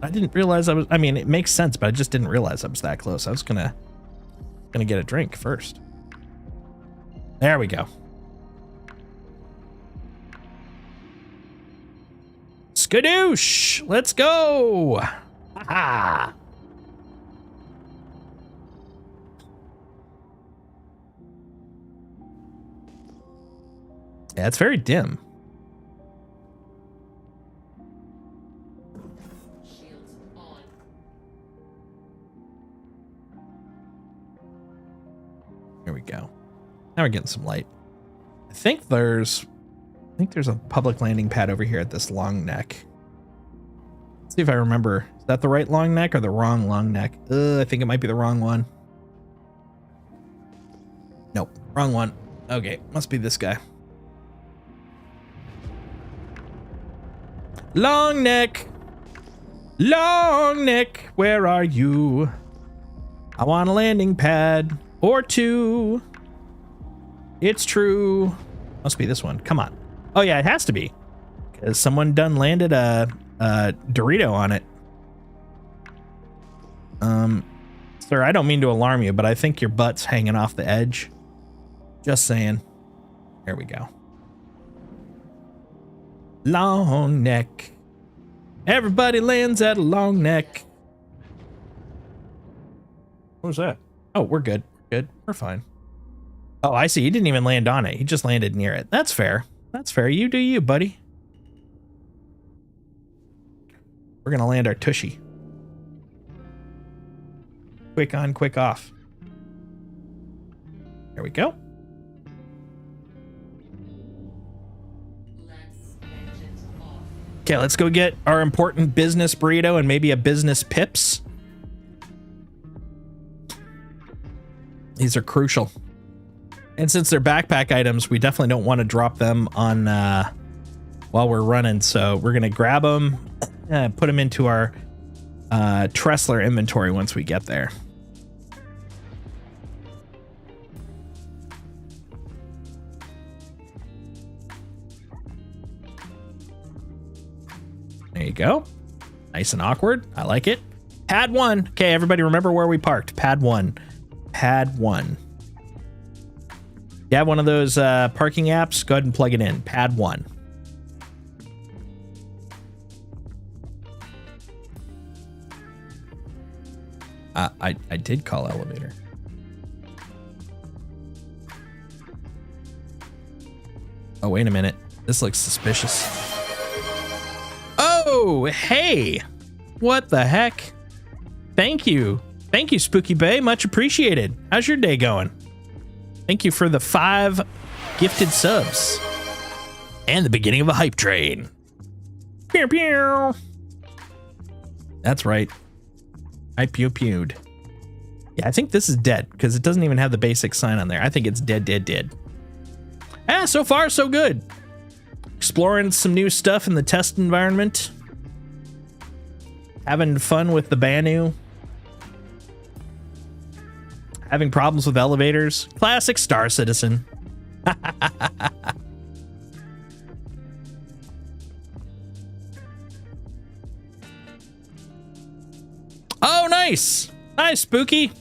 I didn't realize I mean, it makes sense, but I just didn't realize I was that close. I was gonna get a drink first. There we go. Skadoosh! Let's go! Ha! Yeah, it's very dim. Here we go. Now we're getting some light. I think there's a public landing pad over here at this long neck. Let's see if I remember. Is that the right long neck or the wrong long neck? I think it might be the wrong one. Nope, wrong one. Okay, must be this guy. Long neck. Long neck, where are you? I want a landing pad or two. It's true. Must be this one. Come on. Oh yeah, it has to be, because someone done landed a Dorito on it. Sir, I don't mean to alarm you, but I think your butt's hanging off the edge. Just saying. There we go. Long neck. Everybody lands at a long neck. What was that? Oh, we're good. Good. We're fine. Oh, I see. He didn't even land on it. He just landed near it. That's fair. That's fair. You do you, buddy. We're going to land our tushy. Quick on, quick off. There we go. Okay, let's go get our important business burrito and maybe a business pips. These are crucial. And since they're backpack items, we definitely don't want to drop them on while we're running. So we're going to grab them and put them into our Tressler inventory once we get there. There you go. Nice and awkward. I like it. Pad 1. Okay, everybody remember where we parked. Pad 1. Pad 1. You have one of those parking apps? Go ahead and plug it in. Pad 1. I did call elevator. Oh, wait a minute. This looks suspicious. Oh, hey. What the heck? Thank you. Thank you, Spooky Bay. Much appreciated. How's your day going? Thank you for the 5 gifted subs. And the beginning of a hype train. Pew pew. That's right. I pew pewed. Yeah, I think this is dead because it doesn't even have the basic sign on there. I think it's dead. Ah, so far so good. Exploring some new stuff in the test environment. Having fun with the Banu. Having problems with elevators? Classic Star Citizen. Oh, nice. Nice, Spooky.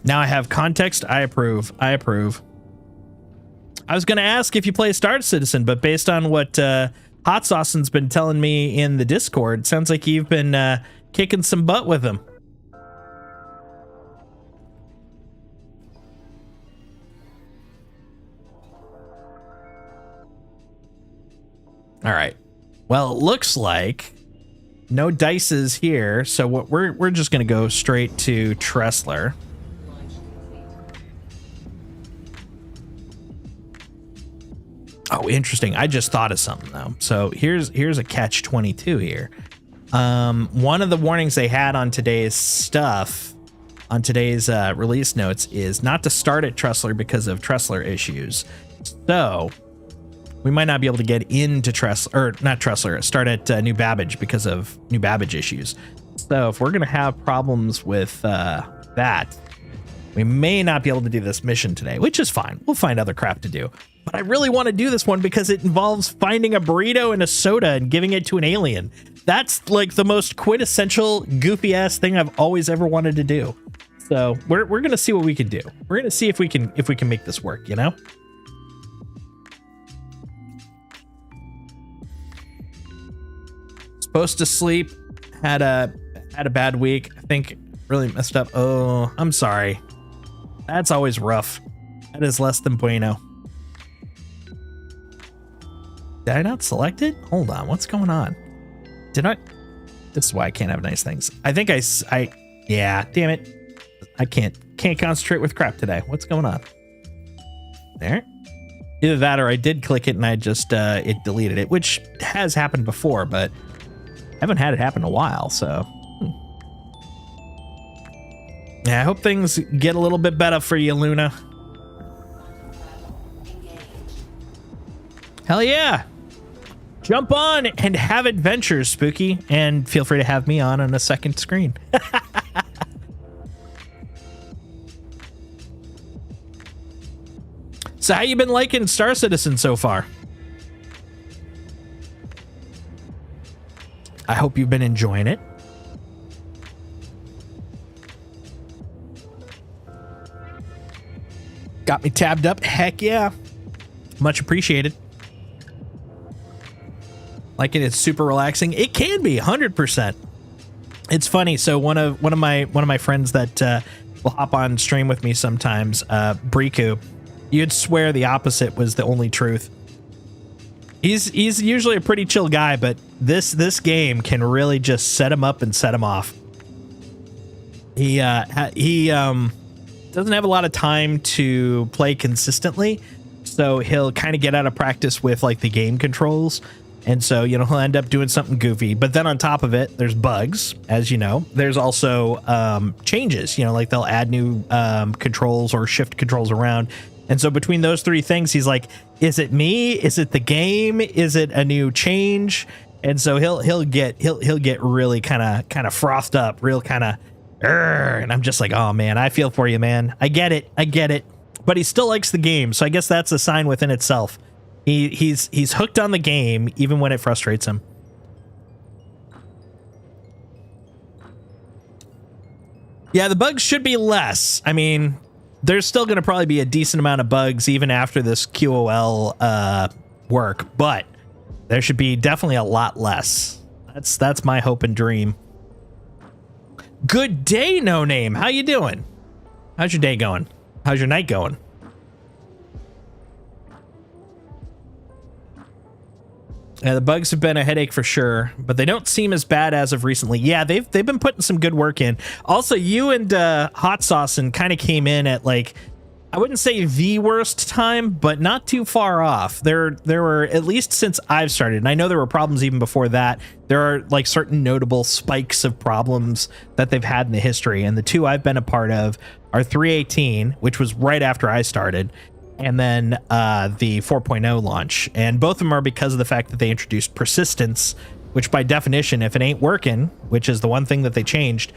Now I have context. I approve. I approve. I was going to ask if you play Star Citizen, but based on what Hot Saucin's been telling me in the Discord, sounds like you've been kicking some butt with him. All right. Well, it looks like no dices here, so what we're just going to go straight to Tressler. Oh, interesting. I just thought of something though. So here's a catch-22 here. One of the warnings they had on today's stuff, on today's release notes, is not to start at Tressler because of Tressler issues. So we might not be able to get into Tressler, or not Tressler, start at New Babbage because of New Babbage issues. So if we're going to have problems with that, we may not be able to do this mission today, which is fine. We'll find other crap to do. But I really want to do this one because it involves finding a burrito and a soda and giving it to an alien. That's like the most quintessential goofy ass thing I've always ever wanted to do. So we're going to see what we can do. We're going to see if we can make this work, you know? Supposed to sleep, had a bad week. I think really messed up. Oh, I'm sorry. That's always rough. That is less than bueno. Did I not select it? Hold on, what's going on? Did I? This is why I can't have nice things. I think yeah, damn it. I can't concentrate with crap today. What's going on? There. Either that or I did click it and I just, it deleted it, which has happened before, but I haven't had it happen in a while, so. Yeah, I hope things get a little bit better for you, Luna. Hell yeah. Jump on and have adventures, Spooky, and feel free to have me on a second screen. So how you been liking Star Citizen so far? I hope you've been enjoying it. Got me tabbed up? Heck yeah. Much appreciated. Like it's super relaxing. It can be 100%. It's funny. So one of my friends that will hop on stream with me sometimes, Briku, you'd swear the opposite was the only truth. He's usually a pretty chill guy, but this game can really just set him up and set him off. He doesn't have a lot of time to play consistently, so he'll kind of get out of practice with like the game controls. And so, you know, he'll end up doing something goofy. But then on top of it, there's bugs, as you know. There's also changes, you know, like they'll add new controls or shift controls around. And so between those three things, he's like, is it me? Is it the game? Is it a new change? And so he'll get really kind of frothed up, real kind of, and I'm just like, oh man, I feel for you, man. I get it. But he still likes the game. So I guess that's a sign within itself. He's hooked on the game even when it frustrates him. Yeah, the bugs should be less. I mean, there's still going to probably be a decent amount of bugs even after this QOL work, but there should be definitely a lot less. That's my hope and dream. Good day, No Name. How you doing? How's your day going? How's your night going? Yeah, the bugs have been a headache for sure, but they don't seem as bad as of recently. Yeah, they've been putting some good work in. Also, you and Hot Saucin kind of came in at like, I wouldn't say the worst time, but not too far off. There were, at least since I've started, and I know there were problems even before that, there are like certain notable spikes of problems that they've had in the history. And the two I've been a part of are 3.18, which was right after I started, and then the 4.0 launch. And both of them are because of the fact that they introduced persistence, which by definition, if it ain't working, which is the one thing that they changed,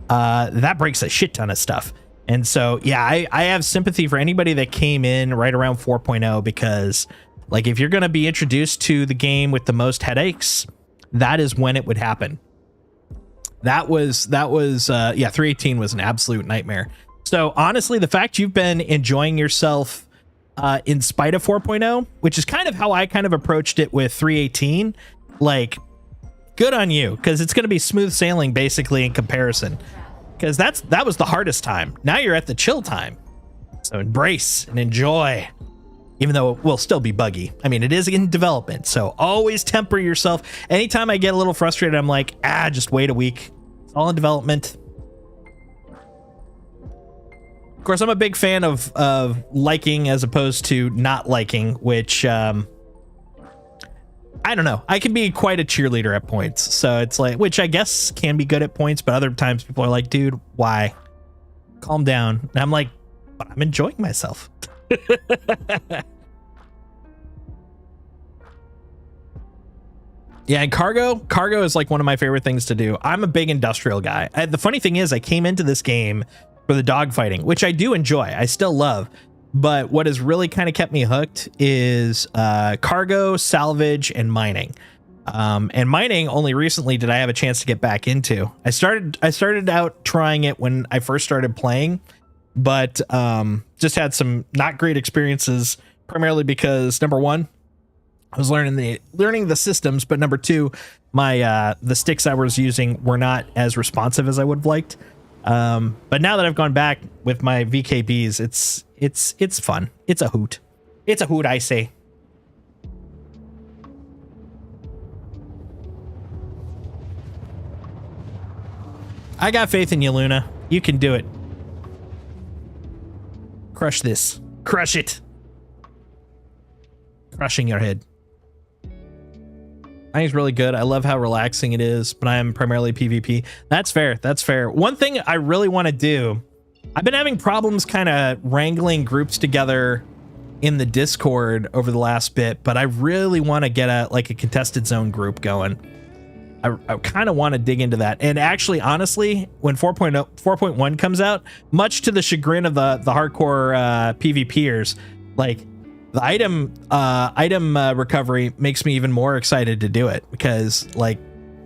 that breaks a shit ton of stuff. And so, yeah, I have sympathy for anybody that came in right around 4.0, because like if you're going to be introduced to the game with the most headaches, that is when it would happen. That was 318 was an absolute nightmare. So honestly, the fact you've been enjoying yourself in spite of 4.0, which is kind of how I kind of approached it with 318, like good on you, because it's going to be smooth sailing basically in comparison, because that was the hardest time. Now you're at the chill time, so embrace and enjoy, even though it will still be buggy. I mean, it is in development, so always temper yourself. Anytime I get a little frustrated, I'm like, just wait a week. It's all in development. Of course, I'm a big fan of liking as opposed to not liking, which I don't know. I can be quite a cheerleader at points. So it's like, which I guess can be good at points, but other times people are like, dude, why? Calm down. And I'm like, but I'm enjoying myself. Yeah, and cargo is like one of my favorite things to do. I'm a big industrial guy. The funny thing is, I came into this game for the dogfighting, which I do enjoy. I still love. But what has really kind of kept me hooked is cargo, salvage, and mining. And mining, only recently did I have a chance to get back into. I started out trying it when I first started playing, but just had some not great experiences, primarily because number one, I was learning the systems, but number two, my the sticks I was using were not as responsive as I would have liked. But now that I've gone back with my VKBs, it's fun. It's a hoot. It's a hoot, I say. I got faith in you, Luna. You can do it. Crush this. Crush it. Crushing your head. I think it's really good. I love how relaxing it is, but I am primarily PvP. That's fair. That's fair. One thing I really want to do, I've been having problems kind of wrangling groups together in the Discord over the last bit, but I really want to get a contested zone group going. I kind of want to dig into that. And actually, honestly, when 4.1 comes out, much to the chagrin of the hardcore PvPers, like the item recovery makes me even more excited to do it, because like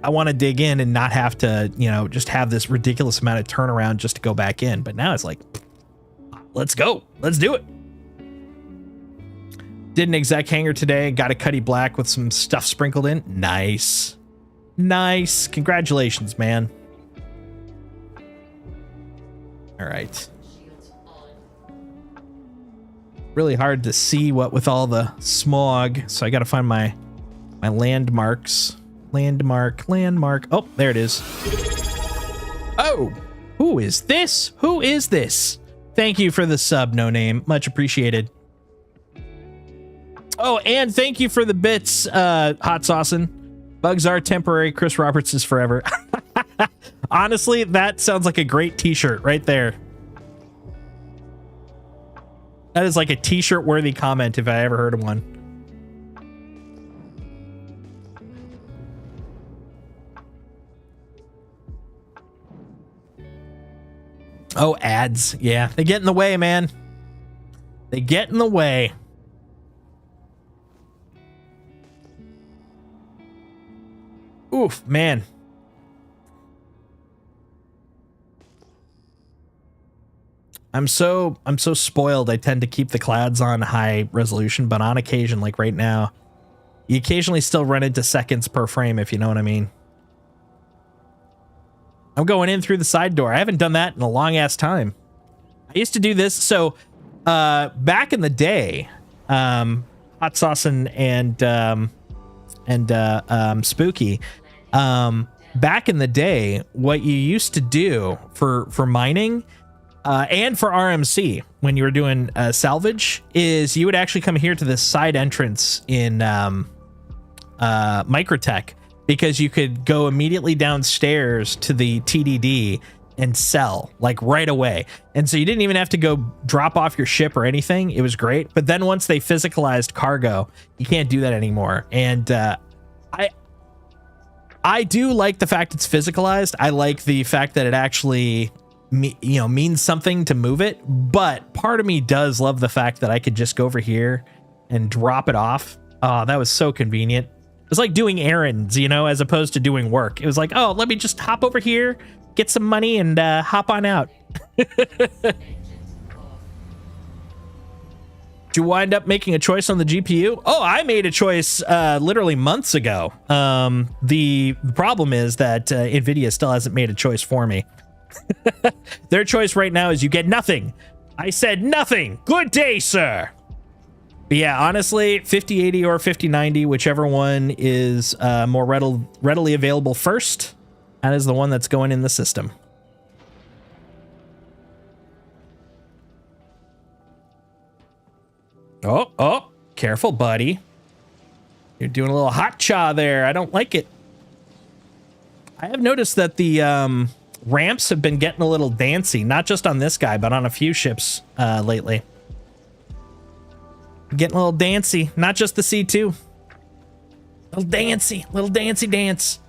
I want to dig in and not have to, just have this ridiculous amount of turnaround just to go back in. But now it's like, let's go. Let's do it. Did an exec hanger today. Got a Cuddy Black with some stuff sprinkled in. Nice. Nice. Congratulations, man. All right. Really hard to see what with all the smog, so I got to find my landmarks. Landmark. Oh, there it is. Oh, who is this? Who is this? Thank you for the sub, no name. Much appreciated. Oh, and thank you for the bits, Hot Saucin'. Bugs are temporary. Chris Roberts is forever. Honestly, that sounds like a great t-shirt right there. That is like a t-shirt worthy comment if I ever heard of one. Oh, ads. Yeah, they get in the way, man. They get in the way. Oof, man. I'm so spoiled. I tend to keep the clouds on high resolution, but on occasion, like right now, you occasionally still run into seconds per frame, if you know what I mean. I'm going in through the side door. I haven't done that in a long ass time. I used to do this. So back in the day, Hot Saucin' and Spooky, back in the day, what you used to do for mining and for RMC when you were doing salvage is you would actually come here to this side entrance in Microtech, because you could go immediately downstairs to the TDD and sell like right away. And so you didn't even have to go drop off your ship or anything. It was great. But then once they physicalized cargo, you can't do that anymore. And I do like the fact it's physicalized. I like the fact that it actually means something to move it, but part of me does love the fact that I could just go over here and drop it off. Oh, that was so convenient. It's like doing errands, as opposed to doing work. It was like, oh, let me just hop over here, get some money, and hop on out. Did you wind up making a choice on the GPU? Oh, I made a choice literally months ago. The problem is that NVIDIA still hasn't made a choice for me. Their choice right now is you get nothing. I said nothing. Good day, sir. But yeah, honestly, 5080 or 5090, whichever one is more readily available first, that is the one that's going in the system. Oh, careful, buddy. You're doing a little hot cha there. I don't like it. I have noticed that the ramps have been getting a little dancy, not just on this guy, but on a few ships lately. Getting a little dancy, not just the C2. Little dancey dance.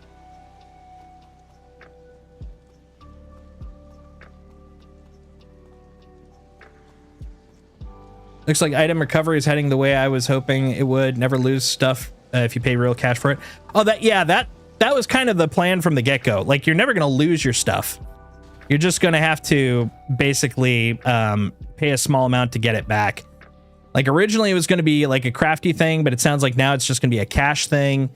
Looks like item recovery is heading the way I was hoping it would. Never lose stuff if you pay real cash for it. Oh, that was kind of the plan from the get-go. Like, you're never going to lose your stuff. You're just going to have to basically pay a small amount to get it back. Like, originally it was going to be like a crafty thing, but it sounds like now it's just going to be a cash thing.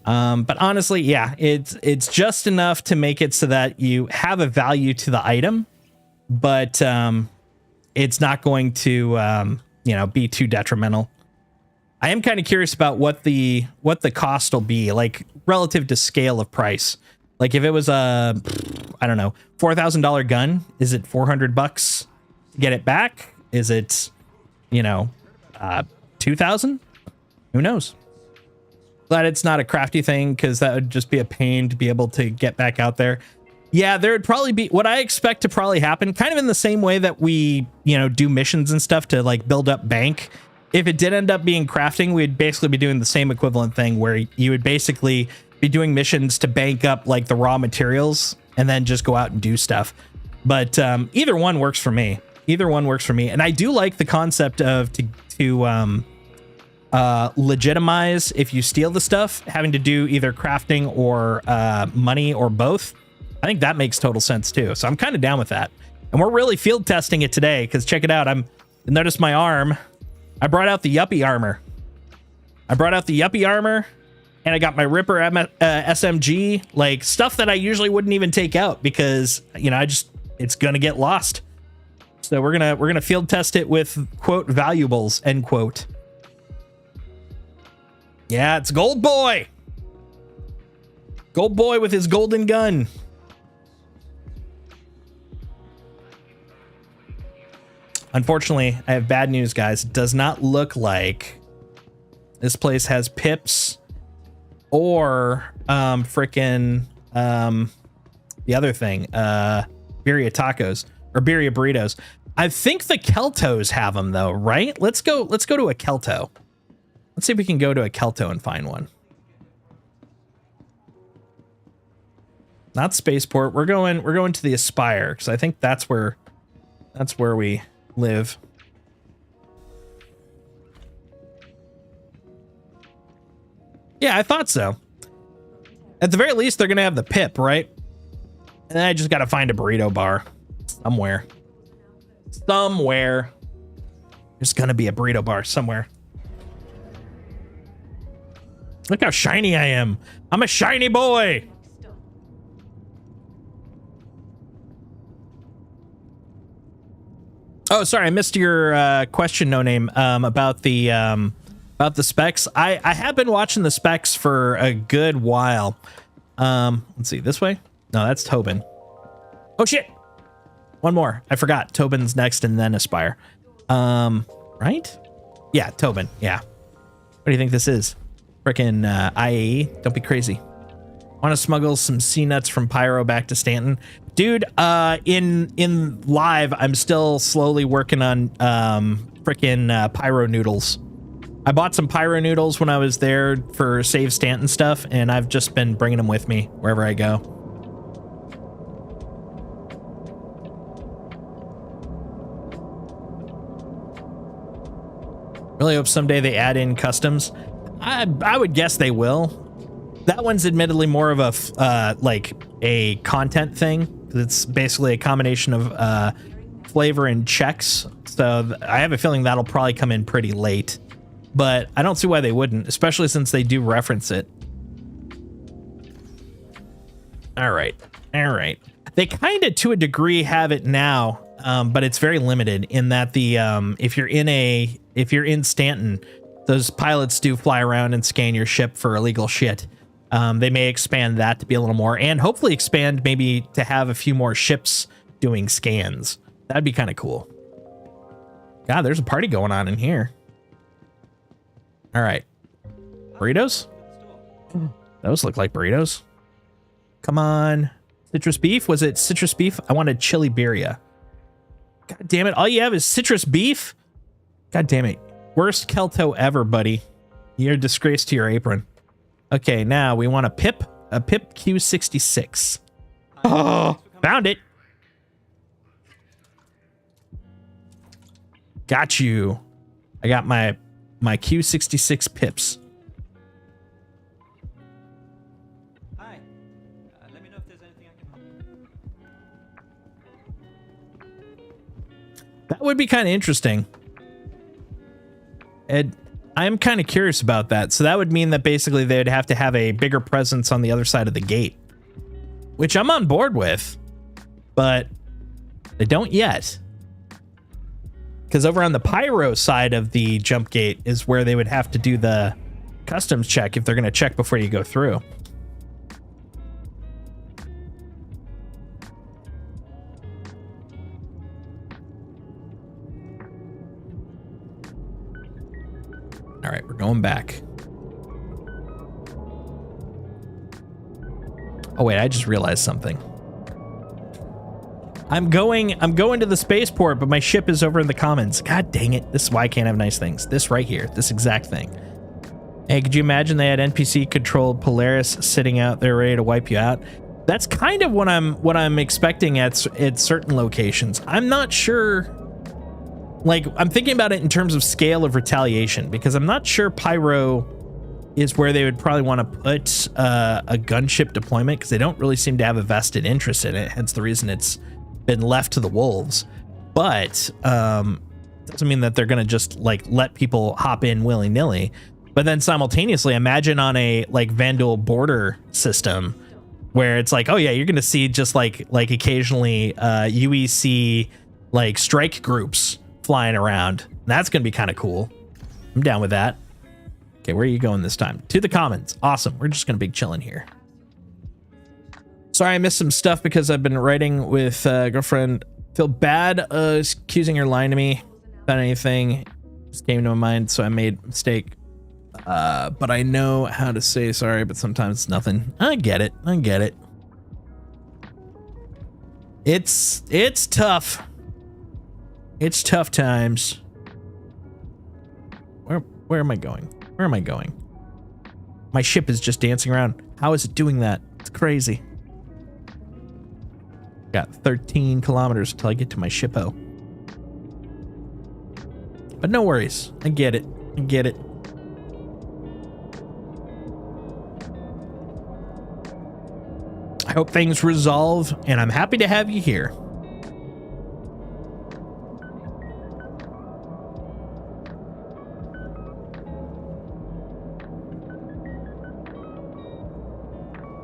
But honestly, yeah, it's just enough to make it so that you have a value to the item, but it's not going to be too detrimental. I am kind of curious about what the cost will be, like relative to scale of price. Like if it was a, I don't know, $4,000 gun, is it $400 to get it back? Is it, 2,000? Who knows? Glad it's not a crafty thing, because that would just be a pain to be able to get back out there. Yeah, there would probably be what I expect to probably happen, kind of in the same way that we, do missions and stuff to like build up bank. If it did end up being crafting, we'd basically be doing the same equivalent thing where you would basically be doing missions to bank up like the raw materials and then just go out and do stuff. But either one works for me. And I do like the concept of to legitimize if you steal the stuff, having to do either crafting or money or both. I think that makes total sense too. So I'm kind of down with that. And we're really field testing it today, because check it out. Notice my arm. I brought out the Yuppie armor. And I got my Ripper SMG, like stuff that I usually wouldn't even take out because, it's going to get lost. So we're going to field test it with quote valuables, end quote. Yeah, it's Gold Boy. Gold Boy with his golden gun. Unfortunately, I have bad news, guys. It does not look like this place has pips or frickin' the other thing, birria tacos or birria burritos. I think the Keltos have them though, right? Let's go to a Kelto. Let's see if we can go to a Kelto and find one. Not Spaceport. We're going to the Aspire, because I think that's where we live. Yeah, I thought so. At the very least, they're gonna have the pip, right? And then I just gotta find a burrito bar somewhere. There's gonna be a burrito bar somewhere. Look how shiny I am. I'm a shiny boy. Oh, sorry, I missed your question, No Name, about the specs. I have been watching the specs for a good while. Let's see, this way? No, that's Tobin. Oh shit! One more. I forgot. Tobin's next and then Aspire. Right? Yeah, Tobin. Yeah. What do you think this is? Frickin' IAE? Don't be crazy. Want to smuggle some sea nuts from Pyro back to Stanton? Dude, in live, I'm still slowly working on frickin' Pyro noodles. I bought some pyro noodles when I was there for Save Stanton stuff, and I've just been bringing them with me wherever I go. Really hope someday they add in customs. I would guess they will. That one's admittedly more of a like a content thing. It's basically a combination of flavor and checks. So I have a feeling that'll probably come in pretty late. But I don't see why they wouldn't, especially since they do reference it. All right. They kind of, to a degree, have it now, but it's very limited in that the if you're in Stanton, those pilots do fly around and scan your ship for illegal shit. They may expand that to be a little more, and hopefully expand maybe to have a few more ships doing scans. That'd be kind of cool. God, there's a party going on in here. All right. Burritos? Those look like burritos. Come on. Citrus beef? Was it citrus beef? I wanted chili birria. God damn it. All you have is citrus beef? God damn it. Worst Kelto ever, buddy. You're a disgrace to your apron. Okay, now we want a pip Q66. Oh, found it. Got you. I got my Q66 pips. Hi. Let me know if there's anything I can help. That would be kind of interesting. Ed, I'm kind of curious about that. So that would mean that basically they'd have to have a bigger presence on the other side of the gate, which I'm on board with, but they don't yet. Because over on the pyro side of the jump gate is where they would have to do the customs check if they're going to check before you go through. All right, we're going back. Oh wait, I just realized something. I'm going to the spaceport, but my ship is over in the commons. God dang it. This is why I can't have nice things. This right here, this exact thing. Hey, could you imagine they had NPC controlled Polaris sitting out there ready to wipe you out? That's kind of what I'm expecting at certain locations. I'm not sure. Like, I'm thinking about it in terms of scale of retaliation, because I'm not sure Pyro is where they would probably want to put a gunship deployment, because they don't really seem to have a vested interest in it. Hence the reason it's been left to the wolves. But doesn't mean that they're going to just like let people hop in willy-nilly. But then simultaneously, imagine on a like Vandal border system where it's like, oh yeah, you're going to see just like occasionally UEC like strike groups flying around. That's going to be kind of cool. I'm down with that. Okay, where are you going this time? To the commons. Awesome. We're just going to be chilling here. Sorry, I missed some stuff because I've been writing with girlfriend. Feel bad accusing her lying to me about anything. Just came to my mind, so I made a mistake. But I know how to say sorry, but sometimes it's nothing. I get it. It's tough. It's tough times. Where am I going? Where am I going? My ship is just dancing around. How is it doing that? It's crazy. Got 13 kilometers until I get to my shippo. But no worries. I get it. I hope things resolve, and I'm happy to have you here.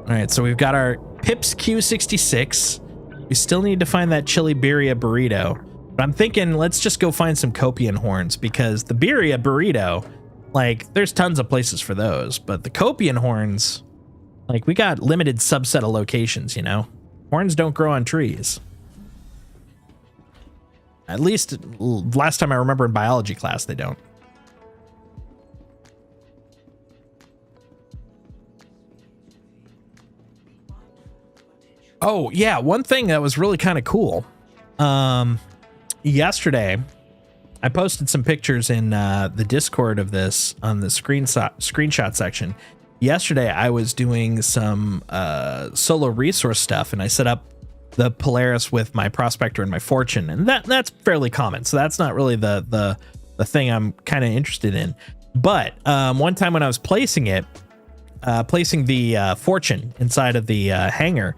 All right, so we've got our Pips Q66. We still need to find that chili birria burrito. But I'm thinking let's just go find some Copian horns, because the birria burrito, like, there's tons of places for those. But the Copian horns, like, we got limited subset of locations, you know? Horns don't grow on trees. At least last time I remember in biology class, they don't. Oh, yeah. One thing that was really kind of cool. Yesterday, I posted some pictures in the Discord of this on the screenshot section. Yesterday, I was doing some solo resource stuff, and I set up the Polaris with my Prospector and my Fortune, and that's fairly common. So that's not really the thing I'm kind of interested in. But one time when I was placing the Fortune inside of the hangar,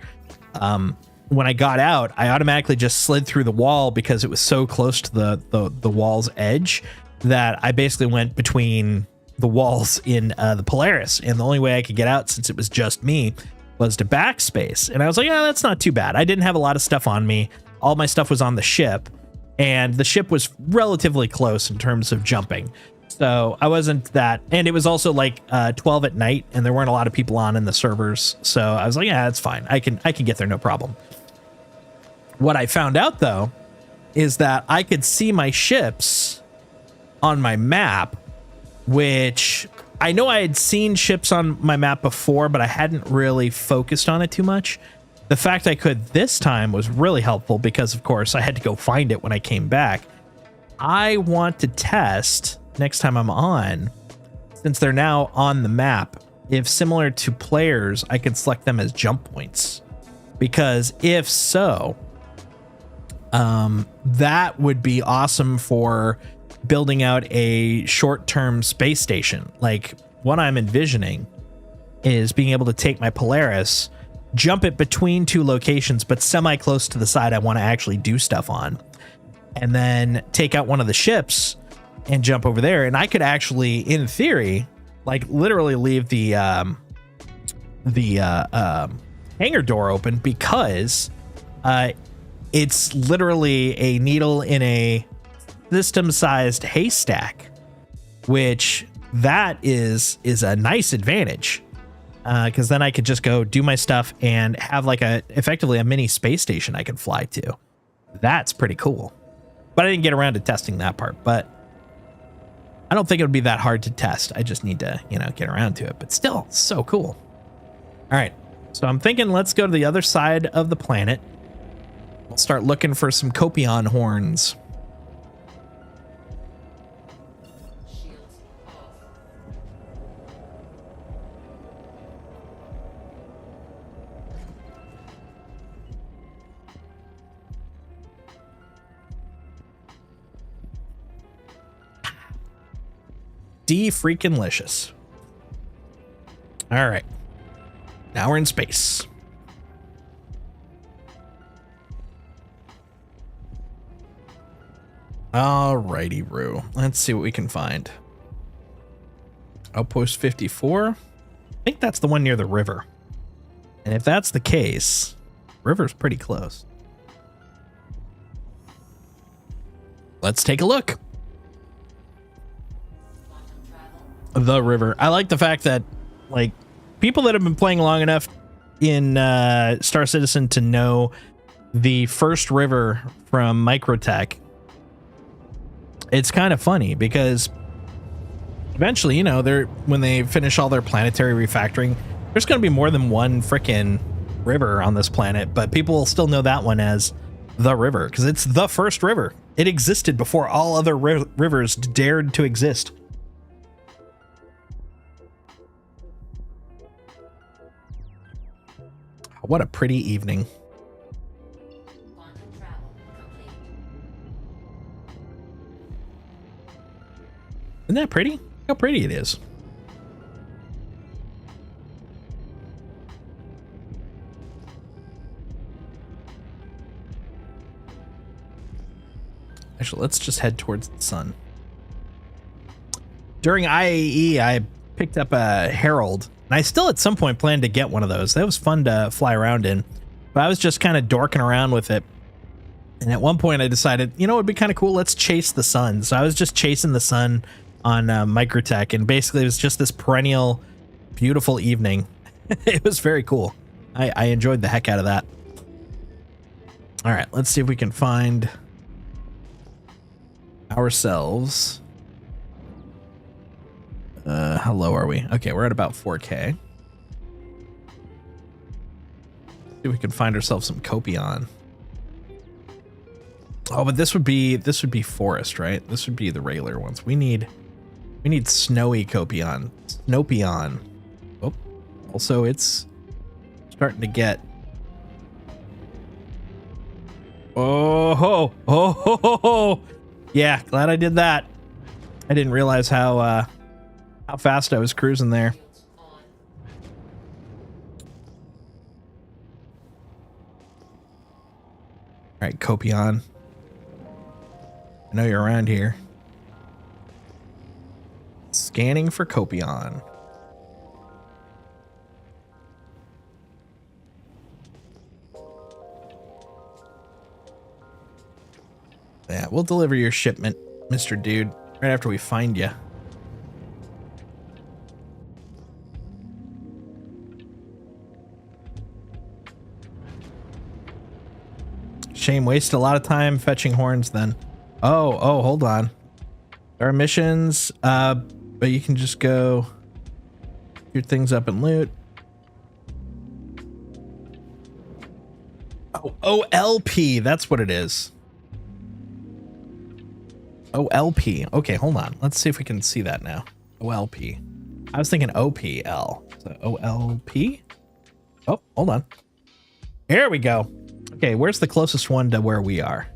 when I got out, I automatically just slid through the wall because it was so close to the wall's edge that I basically went between the walls in the Polaris. And the only way I could get out, since it was just me, was to backspace. And I was like, yeah, that's not too bad. I didn't have a lot of stuff on me. All my stuff was on the ship, and the ship was relatively close in terms of jumping. So I wasn't that, and it was also like 12 at night, and there weren't a lot of people on in the servers. So I was like, yeah, that's fine. I can get there, no problem. What I found out though is that I could see my ships on my map, which I know I had seen ships on my map before, but I hadn't really focused on it too much. The fact I could this time was really helpful because, of course, I had to go find it when I came back. I want to test next time I'm on, since they're now on the map, if similar to players, I can select them as jump points. Because if so, that would be awesome for building out a short-term space station. Like, what I'm envisioning is being able to take my Polaris, jump it between two locations, but semi-close to the side I want to actually do stuff on, and then take out one of the ships and jump over there. And I could actually, in theory, like literally leave the hangar door open, because it's literally a needle in a system-sized haystack, which that is a nice advantage, because then I could just go do my stuff and have like effectively a mini space station I can fly to. That's pretty cool. But I didn't get around to testing that part, but I don't think it would be that hard to test. I just need to, get around to it, but still so cool. All right. So I'm thinking let's go to the other side of the planet. We'll start looking for some Copion horns. Freaking licious. All right. Now we're in space. Alrighty, Roo. Let's see what we can find. Outpost 54. I think that's the one near the river. And if that's the case, river's pretty close. Let's take a look. The river. I like the fact that, like, people that have been playing long enough in Star Citizen to know the first river from Microtech, it's kind of funny because eventually, when they finish all their planetary refactoring, there's going to be more than one frickin' river on this planet, but people will still know that one as the river because it's the first river. It existed before all other rivers dared to exist. What a pretty evening. Quantum travel complete. Isn't that pretty? How pretty it is. Actually, let's just head towards the sun. During IAE, I picked up a Herald. And I still at some point plan to get one of those. That was fun to fly around in. But I was just kind of dorking around with it. And at one point I decided, it would be kind of cool. Let's chase the sun. So I was just chasing the sun on Microtech. And basically it was just this perennial, beautiful evening. It was very cool. I enjoyed the heck out of that. All right, let's see if we can find ourselves. How low are we? Okay, we're at about 4K. See if we can find ourselves some Copion. Oh, but this would be forest, right? This would be the regular ones. We need snowy Copion. Snopion. Oh, also it's starting to get. Oh ho, oh ho, ho, ho. Yeah, glad I did that. I didn't realize how fast I was cruising there. All right, Copion. I know you're around here. Scanning for Copion. Yeah, we'll deliver your shipment, Mr. Dude, right after we find you. Shame, waste a lot of time fetching horns then. Oh, hold on. There are missions, but you can just go shoot things up and loot. Oh, OLP, that's what it is. OLP. Okay, hold on. Let's see if we can see that now. OLP. I was thinking OPL. So OLP? Oh, hold on. Here we go. Okay, where's the closest one to where we are?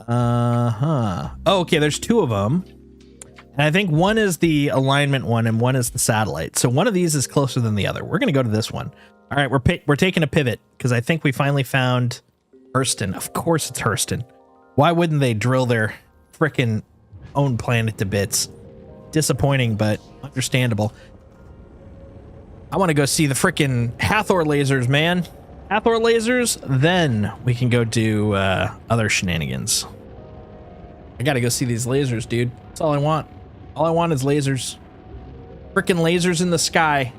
Oh, okay, there's two of them. And I think one is the alignment one and one is the satellite. So one of these is closer than the other. We're going to go to this one. All right, we're taking a pivot because I think we finally found Hurston. Of course it's Hurston. Why wouldn't they drill their frickin' own planet to bits? Disappointing, but understandable. I want to go see the frickin' Hathor lasers, man. Hathor lasers, then we can go do other shenanigans. I gotta go see these lasers, dude. That's all I want. All I want is lasers. Frickin' lasers in the sky.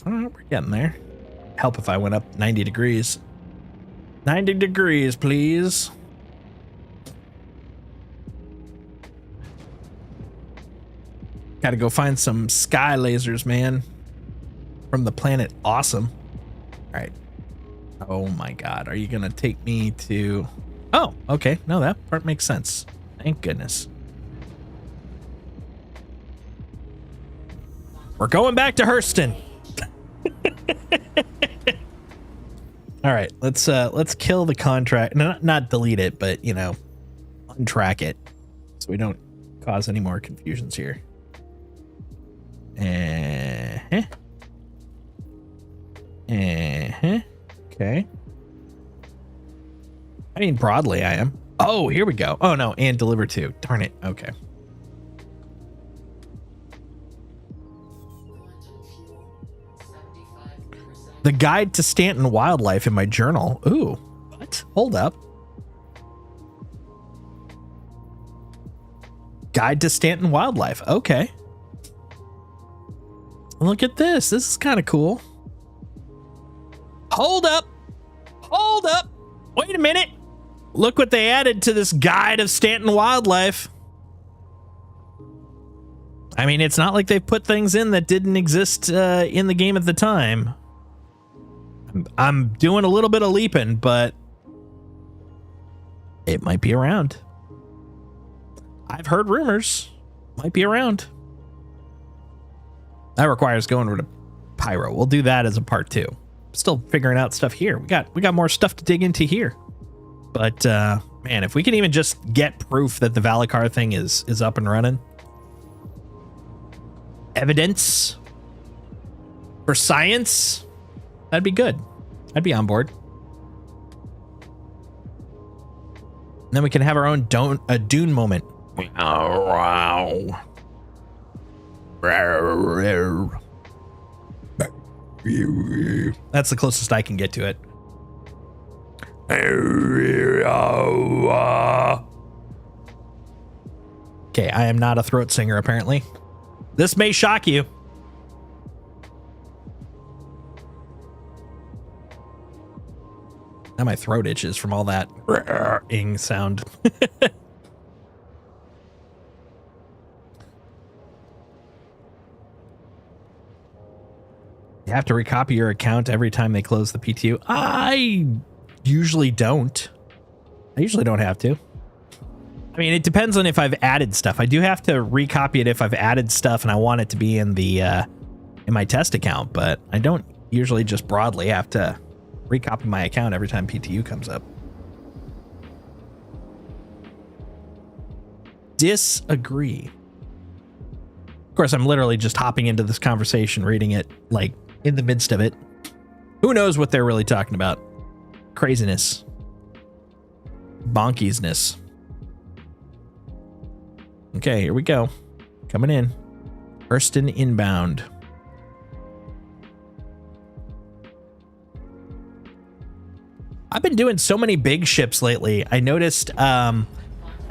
All right, we're getting there. Help if I went up 90 degrees. 90 degrees, please. Gotta go find some sky lasers, man. From the planet Awesome. All right. Oh my God. Are you gonna take me to... Oh, okay. No, that part makes sense. Thank goodness. We're going back to Hurston. All right, let's kill the contract. No, not delete it, but you know, untrack it so we don't cause any more confusions here. Okay. I mean, broadly, I am. Oh, here we go. Oh no, and deliver to. Darn it. Okay. The guide to Stanton wildlife in my journal. Ooh, what? Hold up. Guide to Stanton wildlife. Okay. Look at this. This is kind of cool. Hold up. Hold up. Wait a minute. Look what they added to this guide of Stanton wildlife. I mean, it's not like they've put things in that didn't exist in the game at the time. I'm doing a little bit of leaping, but it might be around. I've heard rumors. Might be around. That requires going to Pyro. We'll do that as a part 2. Still figuring out stuff here. We got more stuff to dig into here. But man, if we can even just get proof that the Valacar thing is up and running. Evidence for science. That'd be good. I'd be on board. And then we can have our own Dune moment. That's the closest I can get to it. Okay, I am not a throat singer, apparently. This may shock you. Now my throat itches from all that ing sound. You have to recopy your account every time they close the PTU. I usually don't. I usually don't have to. I mean, it depends on if I've added stuff. I do have to recopy it if I've added stuff and I want it to be in the in my test account, but I don't usually just broadly have to recopy my account every time PTU comes up. Disagree. Of course, I'm literally just hopping into this conversation, reading it like in the midst of it. Who knows what they're really talking about? Craziness. Bonkiesness. Okay, here we go. Coming in. Hurston inbound. I've been doing so many big ships lately. I noticed I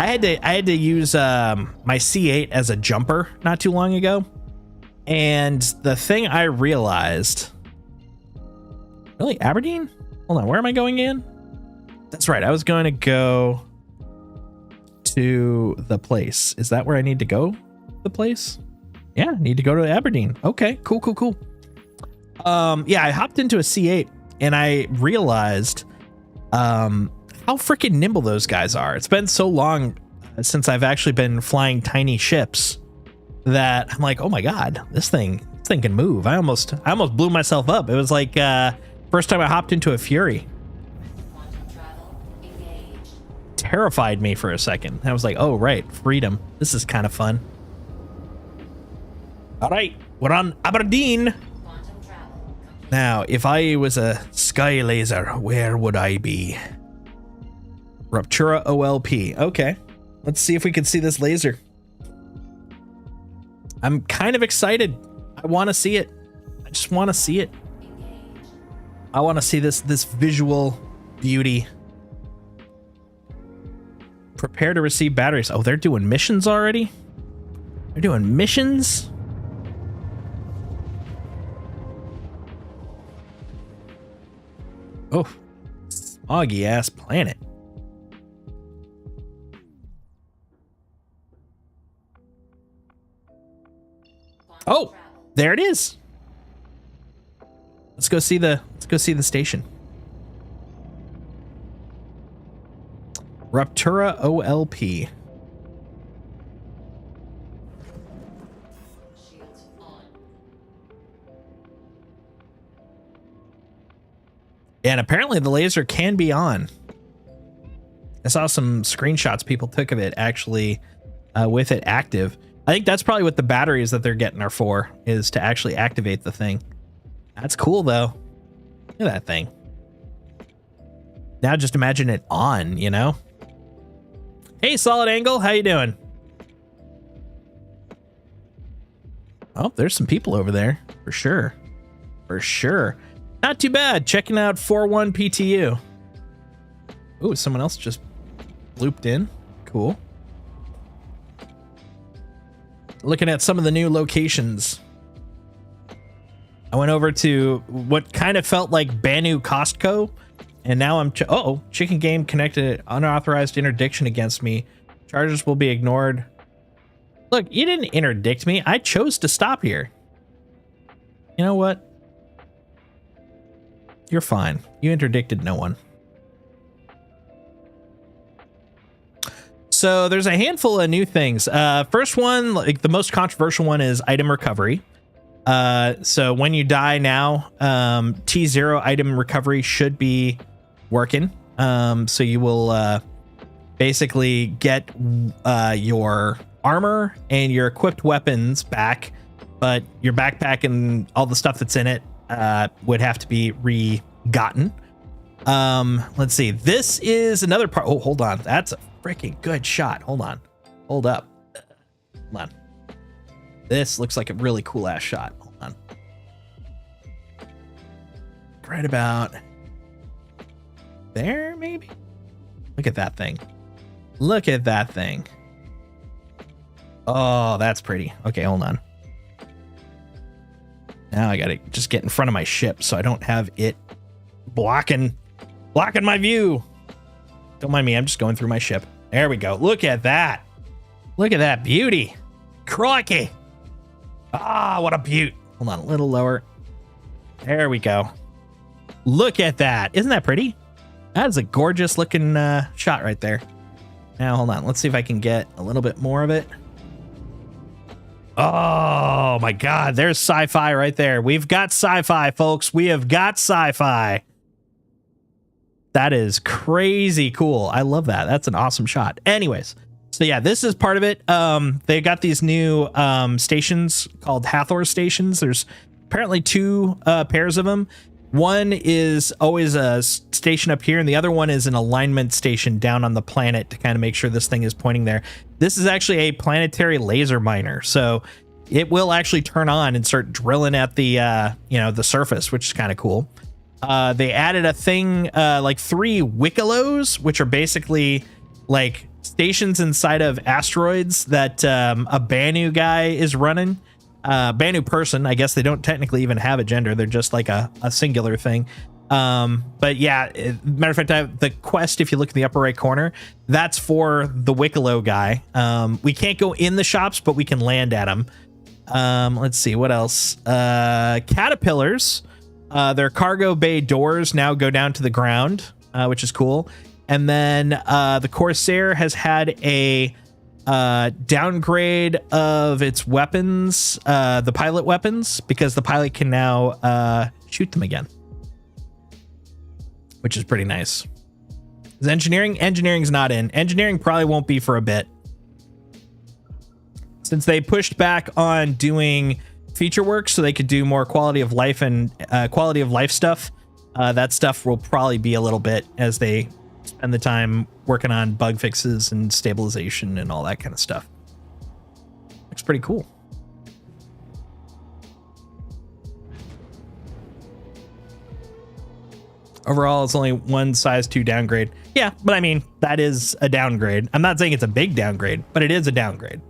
had to use my C8 as a jumper not too long ago. And the thing I realized, really, Aberdeen? Hold on, where am I going in? That's right, I was going to go to the place. Is that where I need to go? The place? Yeah, I need to go to Aberdeen. Okay, cool. Yeah, I hopped into a C8 and I realized how freaking nimble those guys are. It's been so long since I've actually been flying tiny ships that I'm like, oh my god, this thing can move. I almost blew myself up. It was like first time I hopped into a Fury. Quantum travel engaged. Terrified me for a second. I was like, oh right, freedom. This is kind of fun. All right, we're on Aberdeen. Quantum travel complete. Now, if I was a sky laser, where would I be? Ruptura OLP. Okay, let's see if we can see this laser. I'm kind of excited. I want to see it. I just want to see it. Engaged. I want to see this visual beauty. Prepare to receive batteries. Oh, they're doing missions already? They're doing missions? Oh, smoggy ass planet. Quantum Oh, travel. there it is. Let's go see the station. Ruptura OLP. Shields on. And apparently the laser can be on. I saw some screenshots people took of it actually with it active. I think that's probably what the batteries that they're getting are for, is to actually activate the thing. That's cool though. Look at that thing. Now just imagine it on, you know? Hey, Solid Angle, how you doing? Oh, there's some people over there, for sure. For sure. Not too bad. Checking out 4-1 PTU. Ooh, someone else just looped in. Cool. Looking at some of the new locations. I went over to what kind of felt like Banu Costco, and now I'm chicken game connected, unauthorized interdiction against me. Charges will be ignored. Look, you didn't interdict me. I chose to stop here. You know what? You're fine. You interdicted no one. So there's a handful of new things. First one, like the most controversial one, is item recovery. So when you die now, T0 item recovery should be working. So you will basically get your armor and your equipped weapons back, but your backpack and all the stuff that's in it would have to be re-gotten. Let's see. This is another part. Oh, hold on. That's a freaking good shot. Hold on. Hold up. Hold on. This looks like a really cool ass shot. Hold on. Right about there, maybe? Look at that thing. Look at that thing. Oh, that's pretty. Okay, hold on. Now I gotta just get in front of my ship so I don't have it blocking my view. Don't mind me, I'm just going through my ship. There we go. Look at that. Look at that beauty. Crikey. Ah, what a beaut. Hold on, a little lower. There we go. Look at that. Isn't that pretty? That is a gorgeous looking shot right there. Now, hold on. Let's see if I can get a little bit more of it. Oh my God. There's sci-fi right there. We've got sci-fi, folks. We have got sci-fi. That is crazy cool. I love that. That's an awesome shot. Anyways, so yeah, this is part of it. They got these new stations called Hathor stations. There's apparently 2 pairs of them. One is always a station up here, and the other one is an alignment station down on the planet to kind of make sure this thing is pointing there. This is actually a planetary laser miner, so it will actually turn on and start drilling at the the surface, which is kind of cool. They added a thing like 3 Wickelos, which are basically like stations inside of asteroids that a Banu guy is running. Banu person, I guess they don't technically even have a gender. They're just like a singular thing. But yeah, matter of fact, the quest, if you look in the upper right corner, that's for the Wickelo guy. We can't go in the shops, but we can land at them. Let's see what else. Caterpillars. Their cargo bay doors now go down to the ground, which is cool. And then the Corsair has had a downgrade of its weapons, the pilot weapons, because the pilot can now shoot them again, which is pretty nice. Is engineering's not in. Engineering probably won't be for a bit, since they pushed back on doing feature work so they could do more quality of life and quality of life stuff. That stuff will probably be a little bit as they spend the time working on bug fixes and stabilization and all that kind of stuff. Looks pretty cool. Overall, it's only one size 2 downgrade. Yeah, but I mean, that is a downgrade. I'm not saying it's a big downgrade, but it is a downgrade.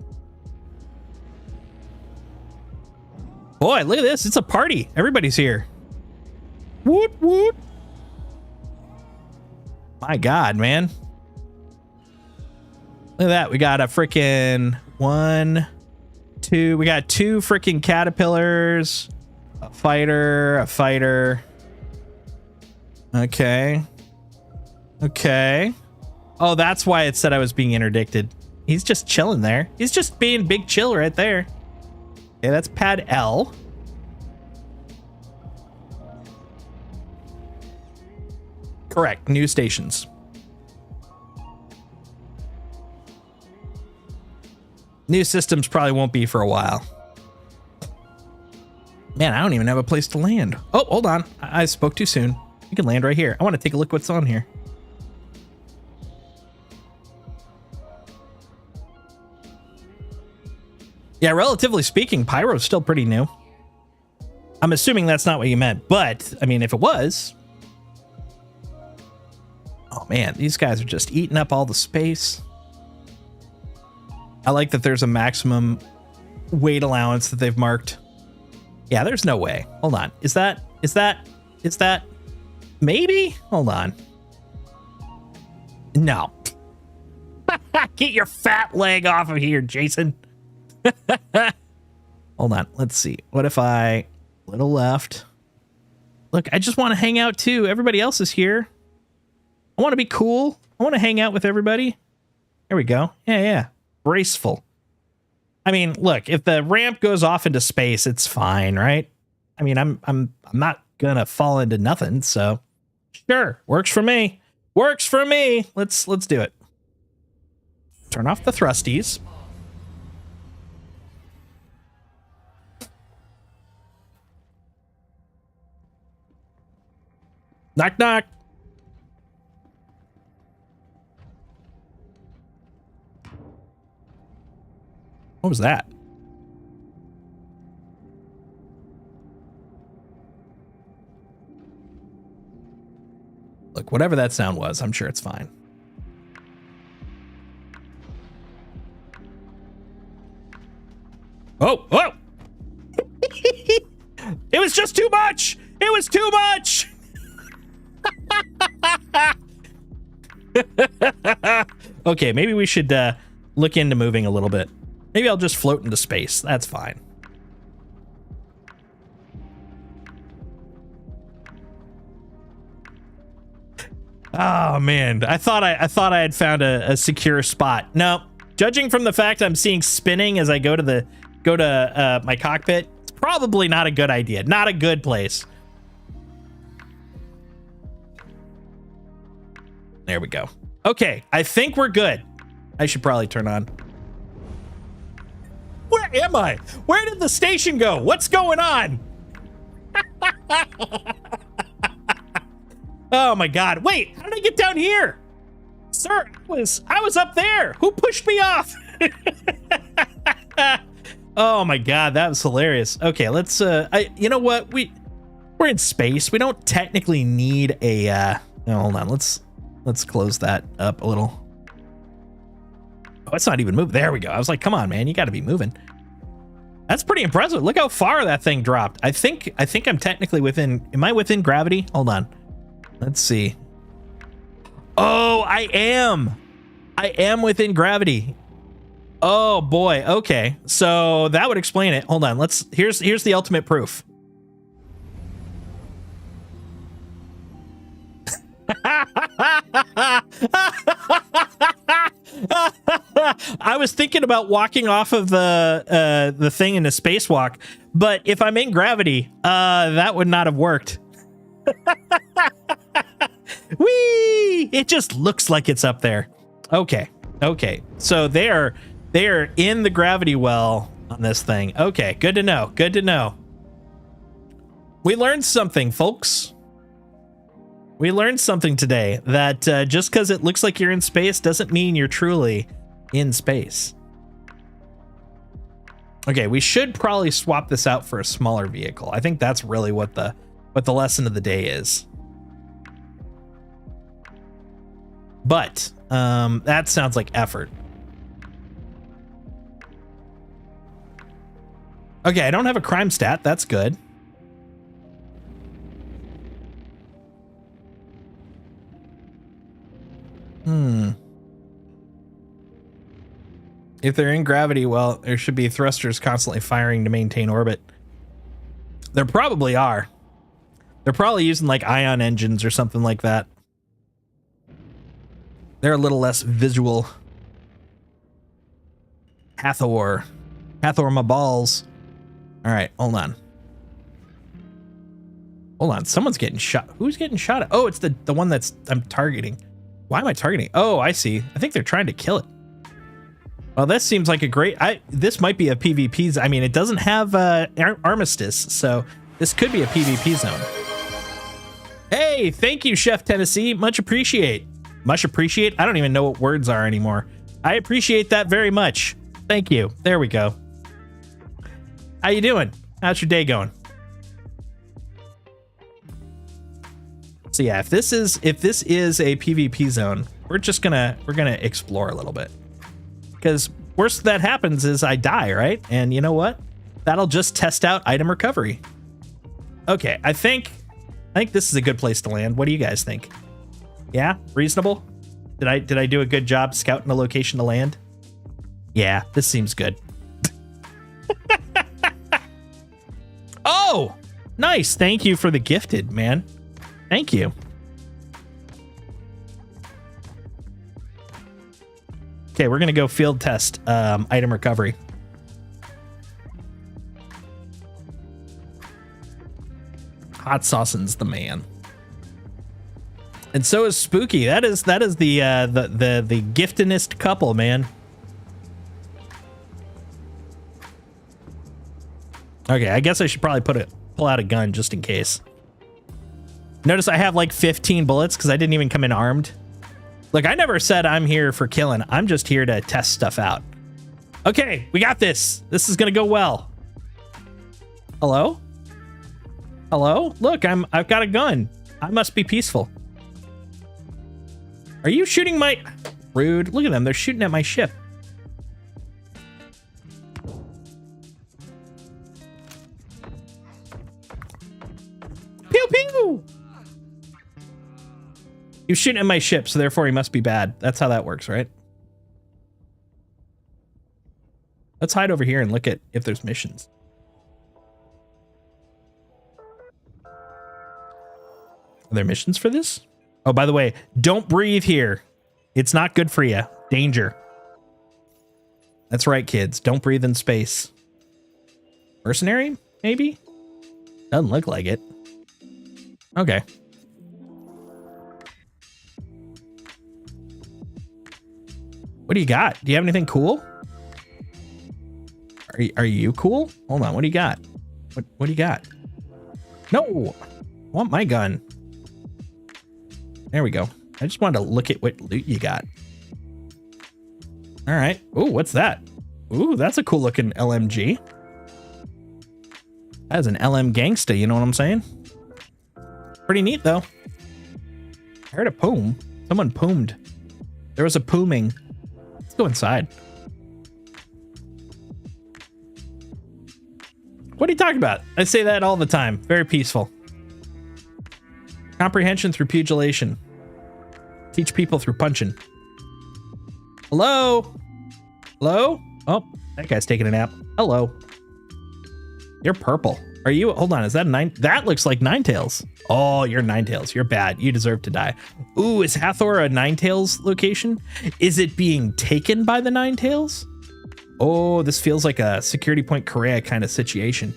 Boy, look at this. It's a party. Everybody's here. Woot, woot. My God, man. Look at that. We got a freaking 1, 2. We got 2 freaking caterpillars. A fighter. Okay. Oh, that's why it said I was being interdicted. He's just chilling there. He's just being big chill right there. Okay, that's pad L. Correct. New stations. New systems probably won't be for a while. Man, I don't even have a place to land. Oh, hold on. I spoke too soon. You can land right here. I want to take a look what's on here. Yeah, relatively speaking, Pyro's still pretty new. I'm assuming that's not what you meant, but I mean, if it was. Oh man, these guys are just eating up all the space. I like that there's a maximum weight allowance that they've marked. Yeah, there's no way. Hold on. Is that maybe? Hold on. No. Get your fat leg off of here, Jason. Hold on. Let's see. What if I little left? Look, I just want to hang out too. Everybody else is here. I want to be cool. I want to hang out with everybody. There we go. Yeah. Graceful. I mean, look, if the ramp goes off into space, it's fine, right? I mean, I'm not gonna fall into nothing, so sure, works for me. Works for me. Let's do it. Turn off the thrusties. Knock knock. What was that? Look, whatever that sound was, I'm sure it's fine. Oh! It was just too much! It was too much! Okay, maybe we should look into moving a little bit. Maybe I'll just float into space. That's fine. Oh man, I thought I had found a secure spot. No, judging from the fact I'm seeing spinning as I go to my cockpit, it's probably not a good idea. Not a good place. There we go. Okay, I think we're good. I should probably turn on. Where am I? Where did the station go? What's going on? Oh my God. Wait, how did I get down here? Sir, I was up there. Who pushed me off? Oh my God, that was hilarious. Okay, let's you know what? We're in space. We don't technically need a no, hold on. Let's close that up a little. Oh, it's not even moving. There we go. I was like, come on, man, you got to be moving. That's pretty impressive. Look how far that thing dropped. I think I'm technically within. Am I within gravity? Hold on. Let's see. Oh, I am within gravity. Oh boy. Okay. So that would explain it. Hold on. Here's the ultimate proof. I was thinking about walking off of the thing in a spacewalk, but if I'm in gravity, that would not have worked. Whee! It just looks like it's up there. Okay. So they are in the gravity well on this thing. Okay, good to know. Good to know. We learned something, folks. We learned something today, that just because it looks like you're in space doesn't mean you're truly in space. Okay, we should probably swap this out for a smaller vehicle. I think that's really what the lesson of the day is. But that sounds like effort. Okay, I don't have a crime stat. That's good. If they're in gravity, well, there should be thrusters constantly firing to maintain orbit. There probably are. They're probably using like ion engines or something like that. They're a little less visual. Hathor my balls. All right, hold on. Someone's getting shot. Who's getting shot at? Oh, it's the one I'm targeting. Why am I targeting? Oh, I see. I think they're trying to kill it. Well, this seems like a great... this might be a PvP... I mean, it doesn't have armistice, so this could be a PvP zone. Hey, thank you, Chef Tennessee. Much appreciate. Much appreciate? I don't even know what words are anymore. I appreciate that very much. Thank you. There we go. How you doing? How's your day going? So yeah, if this is a PvP zone, we're gonna explore a little bit. Because worst that happens is I die, right? And you know what? That'll just test out item recovery. Okay, I think this is a good place to land. What do you guys think? Yeah, reasonable? Did I do a good job scouting a location to land? Yeah, this seems good. Oh, nice. Thank you for the gifted, man. Thank you. Okay, we're gonna go field test item recovery. Hot Saucin's the man, and so is Spooky. That is the giftinest couple, man. Okay, I guess I should probably pull out a gun just in case. Notice I have like 15 bullets because I didn't even come in armed. Look, I never said I'm here for killing. I'm just here to test stuff out. Okay, we got this. This is gonna go well. Hello? Hello? Look, I've got a gun. I must be peaceful. Are you shooting my... Rude. Look at them. They're shooting at my ship. Pew pew! He was shooting at my ship, so therefore he must be bad. That's how that works, right? Let's hide over here and look at if there's missions. Are there missions for this? Oh, by the way, don't breathe here. It's not good for you. Danger. That's right, kids. Don't breathe in space. Mercenary, maybe? Doesn't look like it. Okay. What do you got? Do you have anything cool? Are you cool? Hold on. What do you got? What do you got? No. I want my gun. There we go. I just wanted to look at what loot you got. All right. Ooh, what's that? Ooh, that's a cool looking LMG. That is an LM gangsta, you know what I'm saying? Pretty neat though. I heard a poom. Someone poomed. There was a pooming. Let's go inside. What are you talking about? I say that all the time. Very peaceful. Comprehension through pugilation. Teach people through punching. Hello? Hello? Oh, that guy's taking a nap. Hello. You're purple. Are you? Hold on. Is that nine? That looks like Ninetales. Oh, you're Ninetales. You're bad. You deserve to die. Ooh, is Hathor a Ninetales location? Is it being taken by the Ninetales? Oh, this feels like a Security Point Korea kind of situation.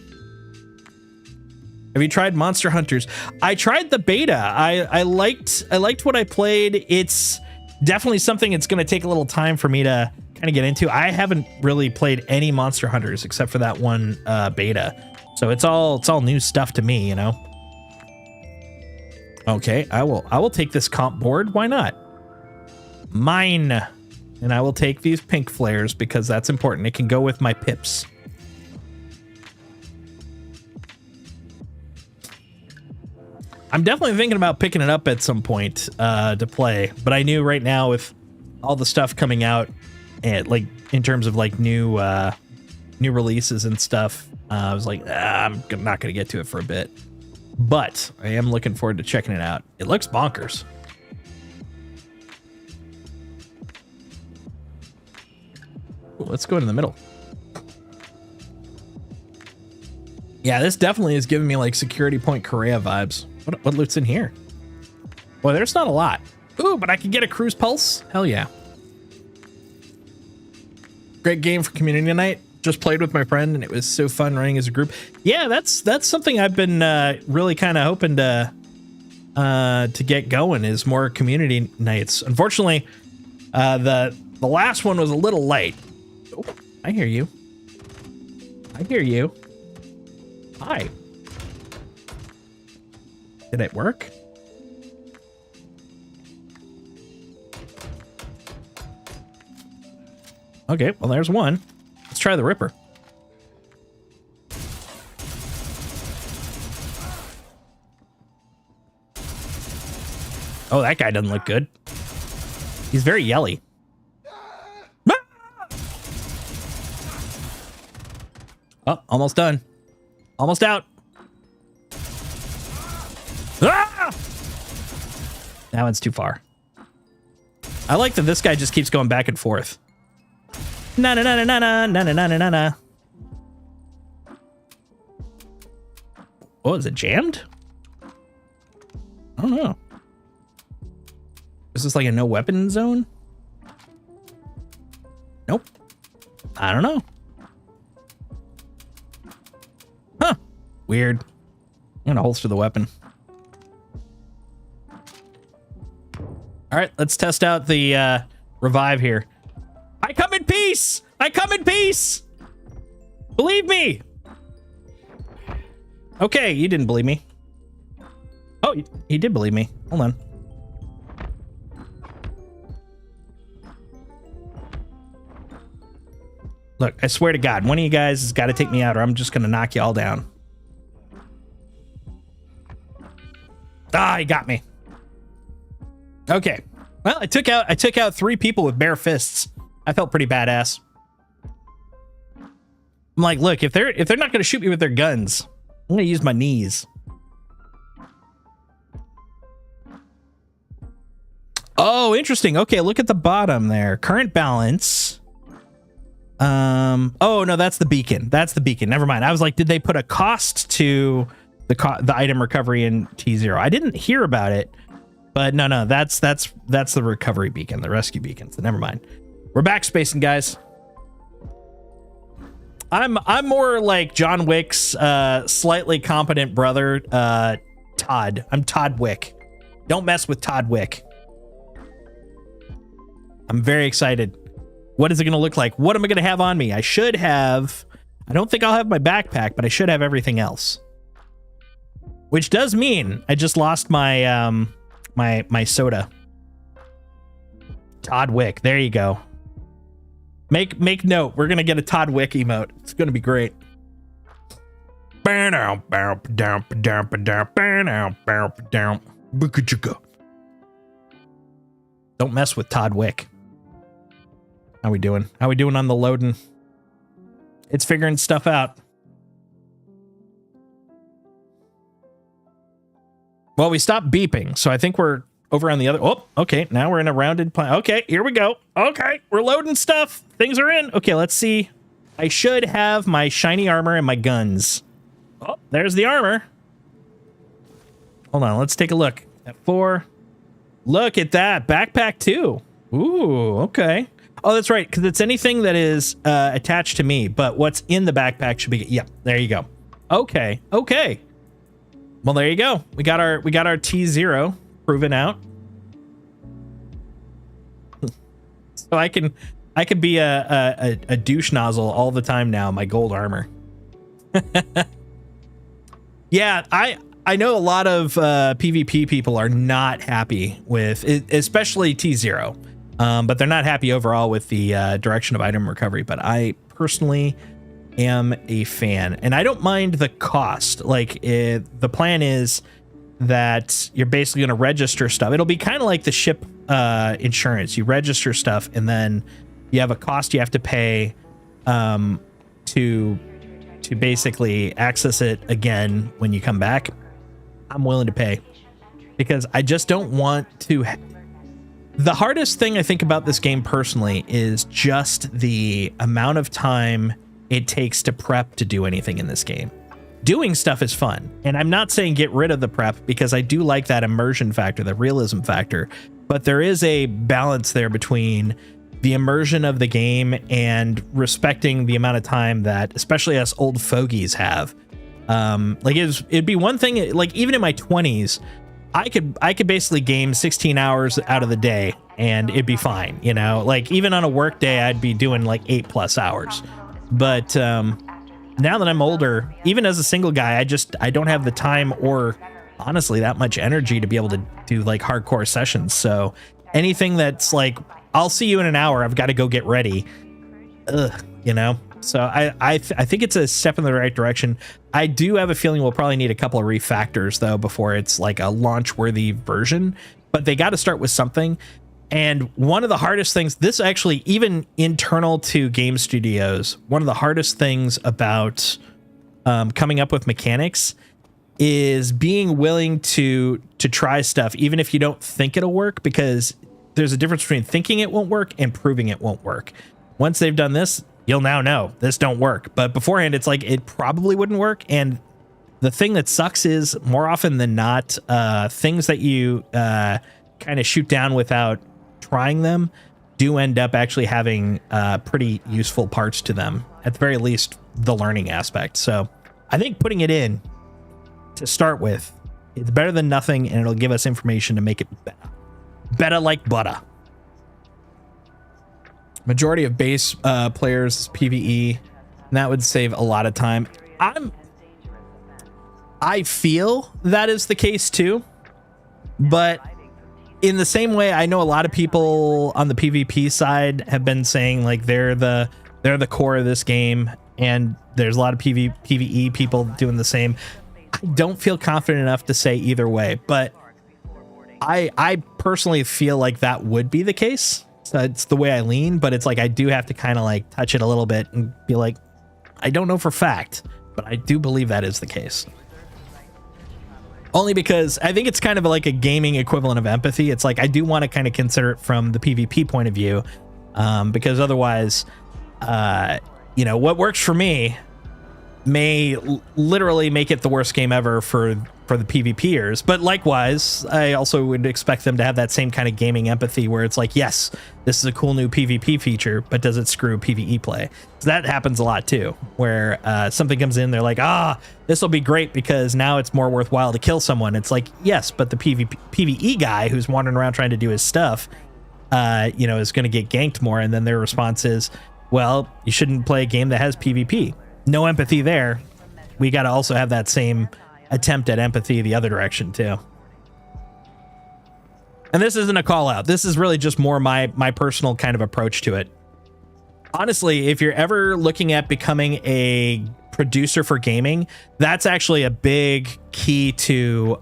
Have you tried Monster Hunters? I tried the beta. I liked what I played. It's definitely something it's going to take a little time for me to kind of get into. I haven't really played any Monster Hunters except for that one beta. So it's all new stuff to me, you know. Okay, I will take this comp board. Why not? Mine. And I will take these pink flares because that's important. It can go with my pips. I'm definitely thinking about picking it up at some point to play, but I knew right now with all the stuff coming out, and like in terms of like new releases and stuff, I was like, I'm not gonna get to it for a bit, but I am looking forward to checking it out. It looks bonkers. Ooh, let's go in the middle. Yeah, this definitely is giving me like Security Point Korea vibes. What loot's in here? Well, there's not a lot. Ooh, but I can get a cruise pulse. Hell yeah. Great game for community night. Just played with my friend and it was so fun running as a group. Yeah, that's something I've been really kind of hoping to get going is more community nights. Unfortunately, the last one was a little light. Oh, I hear you. I hear you. Hi. Did it work? Okay, well, there's one. Let's try the Ripper. Oh, that guy doesn't look good. He's very yelly. Oh, almost done. Almost out. Ah! That one's too far. I like that this guy just keeps going back and forth. Na na na na na na na na na na. Oh, is it jammed? I don't know. Is this like a no weapon zone? Nope. I don't know. Huh. Weird. I'm gonna holster the weapon. All right, let's test out the revive here. I come in peace! I come in peace! Believe me! Okay, you didn't believe me. Oh, he did believe me. Hold on. Look, I swear to God, one of you guys has got to take me out or I'm just going to knock you all down. Ah, he got me. Okay. Well, I took out 3 people with bare fists. I felt pretty badass. I'm like, look, if they're not going to shoot me with their guns, I'm going to use my knees. Oh, interesting. Okay, look at the bottom there. Current balance. Oh no, that's the beacon. That's the beacon. Never mind. I was like, did they put a cost to the item recovery in T0? I didn't hear about it. But no, that's the recovery beacon, the rescue beacon. So never mind. We're backspacing, guys. I'm more like John Wick's slightly competent brother, Todd. I'm Todd Wick. Don't mess with Todd Wick. I'm very excited. What is it going to look like? What am I going to have on me? I don't think I'll have my backpack, but I should have everything else. Which does mean I just lost my my soda. Todd Wick. There you go. Make note. We're going to get a Todd Wick emote. It's going to be great. Don't mess with Todd Wick. How we doing? How we doing on the loading? It's figuring stuff out. Well, we stopped beeping, so I think we're over on the other. Oh, okay. Now we're in a rounded plan. Okay, here we go. Okay, we're loading stuff. Things are in. Okay, let's see. I should have my shiny armor and my guns. Oh, there's the armor. Hold on, let's take a look. F4. Look at that. Backpack 2. Ooh, okay. Oh, that's right, because it's anything that is attached to me, but what's in the backpack should be... Yep, there you go. Okay, okay. Well, there you go. We got our T0 proven out. So I can be a douche nozzle all the time now, my gold armor. Yeah, I know a lot of PvP people are not happy with it, especially T0. But they're not happy overall with the direction of item recovery. But I personally am a fan, and I don't mind the cost. Like the plan is that you're basically going to register stuff. It'll be kind of like the ship insurance. You register stuff, and then you have a cost you have to pay to basically access it again when you come back. I'm willing to pay because I just don't want to. The hardest thing I think about this game personally is just the amount of time it takes to prep to do anything in this game. Doing stuff is fun, and I'm not saying get rid of the prep because I do like that immersion factor, the realism factor, but there is a balance there between the immersion of the game and respecting the amount of time that especially us old fogies have. Like it'd be one thing, like even in my 20s, I could basically game 16 hours out of the day and it'd be fine, you know, like even on a work day, I'd be doing like 8+ hours. But now that I'm older, even as a single guy, I don't have the time or honestly that much energy to be able to do like hardcore sessions. So anything that's like, I'll see you in an hour, I've got to go get ready. You know? So I think it's a step in the right direction. I do have a feeling we'll probably need a couple of refactors though before it's like a launch worthy version, but they got to start with something. And one of the hardest things, this actually even internal to game studios, one of the hardest things about coming up with mechanics is being willing to try stuff even if you don't think it'll work, because there's a difference between thinking it won't work and proving it won't work. Once they've done this, you'll now know this don't work. But beforehand, it's like it probably wouldn't work. And the thing that sucks is more often than not, things that you kind of shoot down without trying them do end up actually having pretty useful parts to them, at the very least the learning aspect. So I think putting it in to start with, it's better than nothing, and it'll give us information to make it better like butter. Majority of base players is PvE, and that would save a lot of time. I feel that is the case too, but in the same way, I know a lot of people on the PvP side have been saying like they're the core of this game, and there's a lot of PvE people doing the same. I don't feel confident enough to say either way, but I personally feel like that would be the case. So it's the way I lean, but it's like I do have to kind of like touch it a little bit and be like, I don't know for fact, but I do believe that is the case. Only because I think it's kind of like a gaming equivalent of empathy. It's like I do want to kind of consider it from the PvP point of view, because otherwise, you know, what works for me may literally make it the worst game ever for for the PvPers. But likewise, I also would expect them to have that same kind of gaming empathy where it's like, yes, this is a cool new PvP feature, but does it screw PvE play? So that happens a lot too, where something comes in, they're like, this will be great because now it's more worthwhile to kill someone. It's like, yes, but the PvE guy who's wandering around trying to do his stuff, is going to get ganked more. And then their response is, well, you shouldn't play a game that has PvP. No empathy there. We got to also have that same attempt at empathy the other direction too. And this isn't a call out. This is really just more my personal kind of approach to it. Honestly, if you're ever looking at becoming a producer for gaming, that's actually a big key to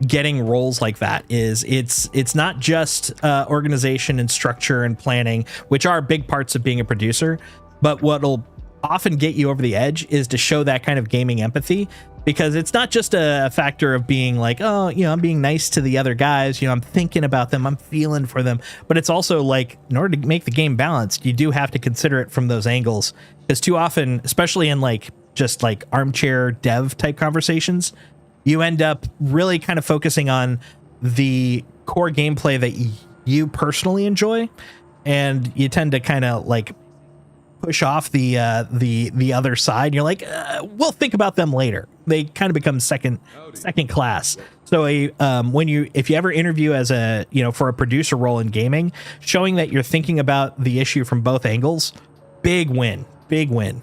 getting roles like that. It's not just organization and structure and planning, which are big parts of being a producer, but what'll often get you over the edge is to show that kind of gaming empathy, because it's not just a factor of being like, I'm being nice to the other guys, I'm thinking about them, I'm feeling for them, but it's also like, in order to make the game balanced, you do have to consider it from those angles, because too often, especially in like just like armchair dev type conversations, you end up really kind of focusing on the core gameplay that you personally enjoy, and you tend to kind of like push off the other side. You're like, we'll think about them later. They kind of become second class. So if you ever interview as for a producer role in gaming, showing that you're thinking about the issue from both angles, big win. Welcome.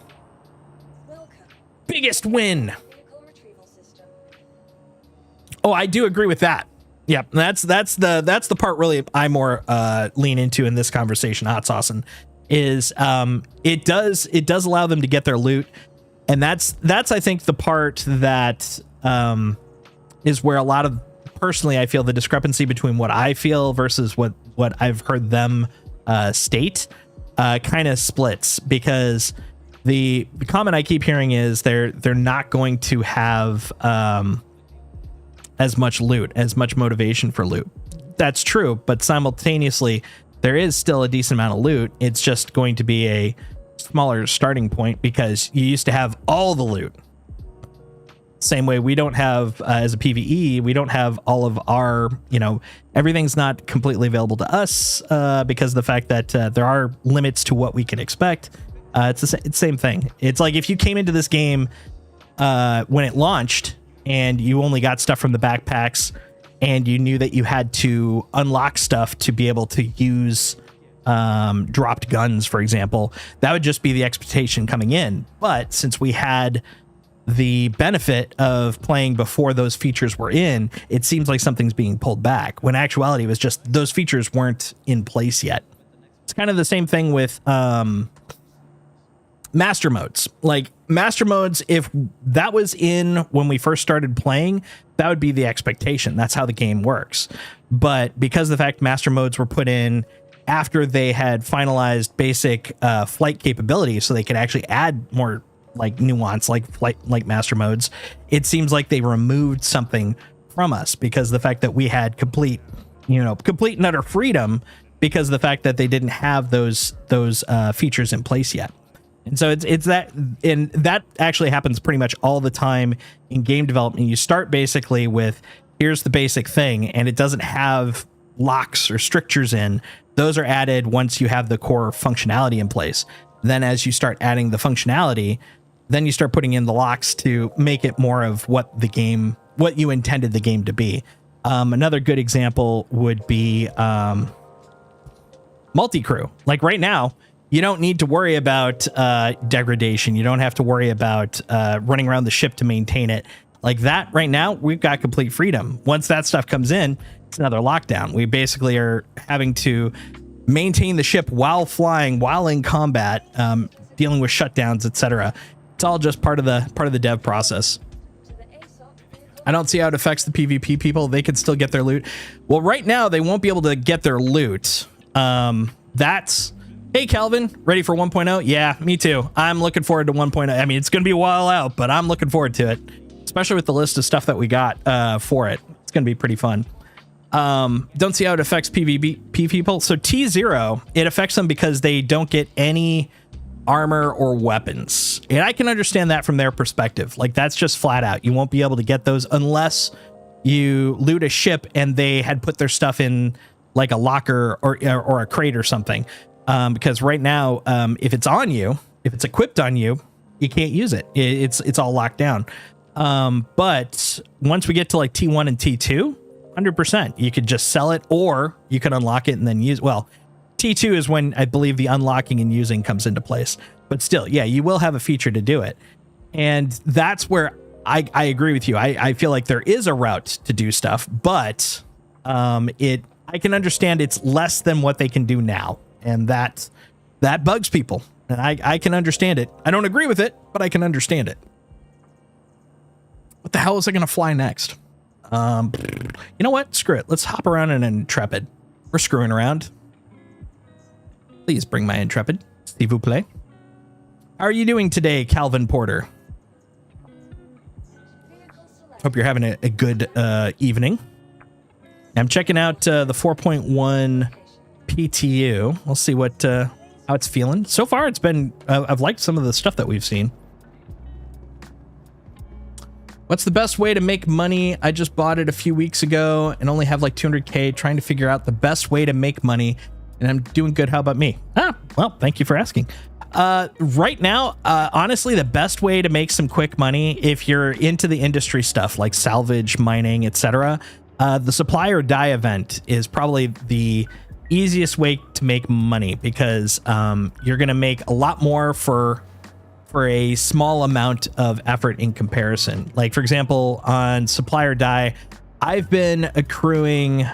Biggest win. Vehicle retrieval system. Oh, I do agree with that. Yep, that's the part really I more lean into in this conversation, hot saucing, is it does allow them to get their loot, and that's I think the part that is where a lot of, personally, I feel the discrepancy between what I feel versus what I've heard them state kind of splits, because the comment I keep hearing is they're not going to have as much loot, as much motivation for loot. That's true, but simultaneously there is still a decent amount of loot. It's just going to be a smaller starting point, because you used to have all the loot. Same way we don't have, as a PvE, we don't have all of our, everything's not completely available to us because of the fact that there are limits to what we can expect. It's the same thing. It's like if you came into this game when it launched and you only got stuff from the backpacks, and you knew that you had to unlock stuff to be able to use dropped guns, for example, that would just be the expectation coming in. But since we had the benefit of playing before those features were in, it seems like something's being pulled back, when actuality was just those features weren't in place yet. It's kind of the same thing with master modes. Like master modes, if that was in when we first started playing, that would be the expectation. That's how the game works. But because of the fact master modes were put in after they had finalized basic flight capabilities, so they could actually add more like nuance, like flight, like master modes, it seems like they removed something from us, because of the fact that we had complete and utter freedom, because of the fact that they didn't have those features in place yet. And so it's that, and that actually happens pretty much all the time in game development. You start basically with, here's the basic thing, and it doesn't have locks or strictures in. Those are added once you have the core functionality in place. Then as you start adding the functionality, then you start putting in the locks to make it more of what you intended the game to be. Another good example would be multi-crew. Like right now, you don't need to worry about degradation. You don't have to worry about running around the ship to maintain it. Like that right now, we've got complete freedom. Once that stuff comes in, it's another lockdown. We basically are having to maintain the ship while flying, while in combat, dealing with shutdowns, etc. It's all just part of the dev process. I don't see how it affects the PvP people. They could still get their loot. Well, right now they won't be able to get their loot. Hey, Calvin, ready for 1.0? Yeah, me too. I'm looking forward to 1.0. I mean, it's going to be a while out, but I'm looking forward to it, especially with the list of stuff that we got for it. It's going to be pretty fun. Don't see how it affects PvP people. So T0, it affects them because they don't get any armor or weapons. And I can understand that from their perspective. Like, that's just flat out. You won't be able to get those unless you loot a ship and they had put their stuff in like a locker or a crate or something. Because right now, if it's on you, if it's equipped on you, you can't use it. It's all locked down. But once we get to like T1 and T2, 100%, you could just sell it, or you could unlock it and then use. Well, T2 is when I believe the unlocking and using comes into place. But still, yeah, you will have a feature to do it. And that's where I agree with you. I feel like there is a route to do stuff, but I can understand it's less than what they can do now. And that bugs people. And I can understand it. I don't agree with it, but I can understand it. What the hell is I going to fly next? You know what? Screw it. Let's hop around in an Intrepid. We're screwing around. Please bring my Intrepid. S'il vous plaît. How are you doing today, Calvin Porter? Hope you're having a good evening. I'm checking out the 4.1 PTU. We'll see what how it's feeling. So far, it's been... I've liked some of the stuff that we've seen. What's the best way to make money? I just bought it a few weeks ago and only have like 200K, trying to figure out the best way to make money. And I'm doing good. How about me? Well, thank you for asking. Right now, honestly, the best way to make some quick money, if you're into the industry stuff like salvage, mining, etc., the supply or die event is probably the easiest way to make money, because you're going to make a lot more for a small amount of effort in comparison. Like, for example, on supply or die, I've been accruing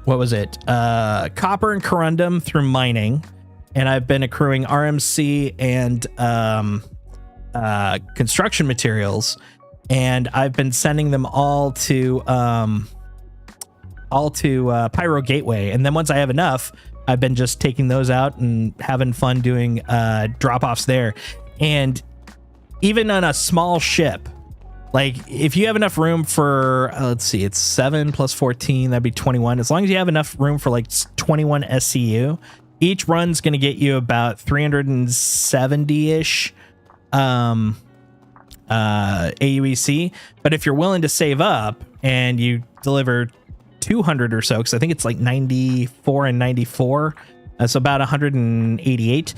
what was it? Copper and corundum through mining. And I've been accruing RMC and construction materials, and I've been sending them all to Pyro Gateway. And then once I have enough, I've been just taking those out and having fun doing drop-offs there. And even on a small ship, like if you have enough room for, let's see, it's 7 plus 14, that'd be 21. As long as you have enough room for like 21 SCU, each run's going to get you about 370-ish AUEC. But if you're willing to save up and you deliver 200 or so, because I think it's like 94 and 94, that's about 188,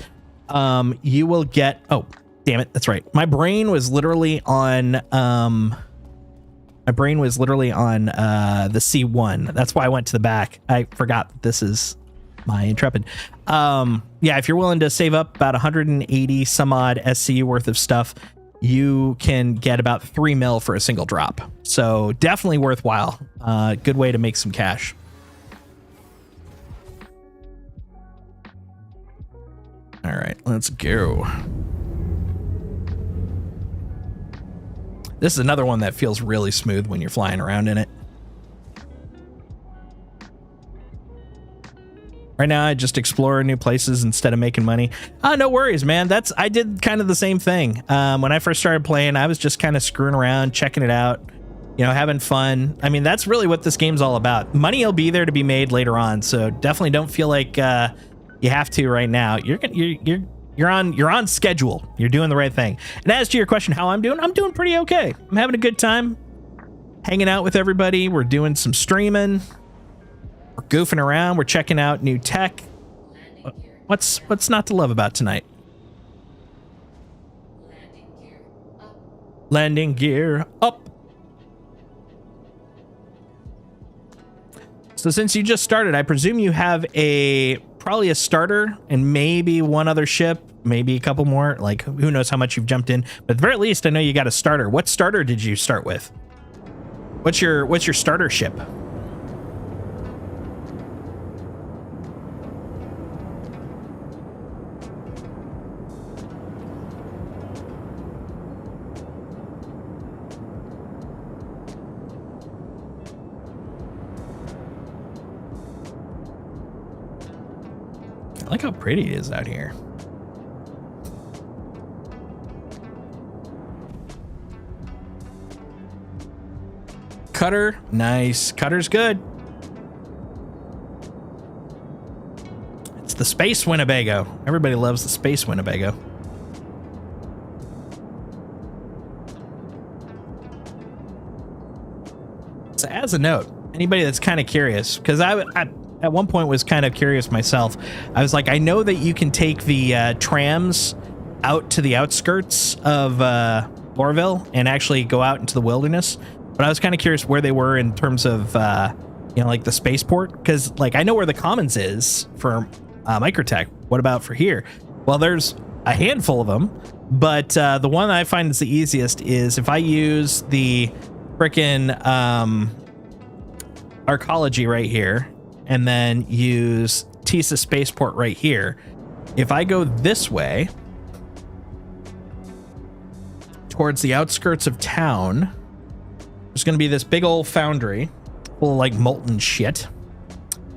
you will get... Oh, damn it, that's right. My brain was literally on... the C1. That's why I went to the back. I forgot that this is my Intrepid. Yeah, if you're willing to save up about 180 some odd SCU worth of stuff, you can get about 3 mil for a single drop. So definitely worthwhile. Good way to make some cash. All right, let's go. This is another one that feels really smooth when you're flying around in it. Right now, I just explore new places instead of making money. No worries, man. I did kind of the same thing. When I first started playing, I was just kind of screwing around, checking it out, having fun. I mean, that's really what this game's all about. Money will be there to be made later on, so definitely don't feel like you have to right now. You're on schedule. You're doing the right thing. And as to your question, how I'm doing pretty okay. I'm having a good time, hanging out with everybody. We're doing some streaming. We're goofing around. We're checking out new tech. What's not to love about tonight? Landing gear up. So since you just started, I presume you have probably a starter and maybe one other ship, maybe a couple more. Like, who knows how much you've jumped in, but at the very least, I know you got a starter. What starter did you start with? What's your starter ship? I like how pretty it is out here. Cutter, nice. Cutter's good. It's the space Winnebago. Everybody loves the space Winnebago. So as a note, anybody that's kind of curious, because I at one point was kind of curious myself. I was like, I know that you can take the trams out to the outskirts of Lorville and actually go out into the wilderness, but I was kind of curious where they were in terms of you know, like the spaceport, because like I know where the Commons is for Microtech. What about for here? Well, there's a handful of them, but the one I find is the easiest is if I use the frickin' Arcology right here, and then use Tisa Spaceport right here. If I go this way towards the outskirts of town, there's going to be this big old foundry full of like molten shit.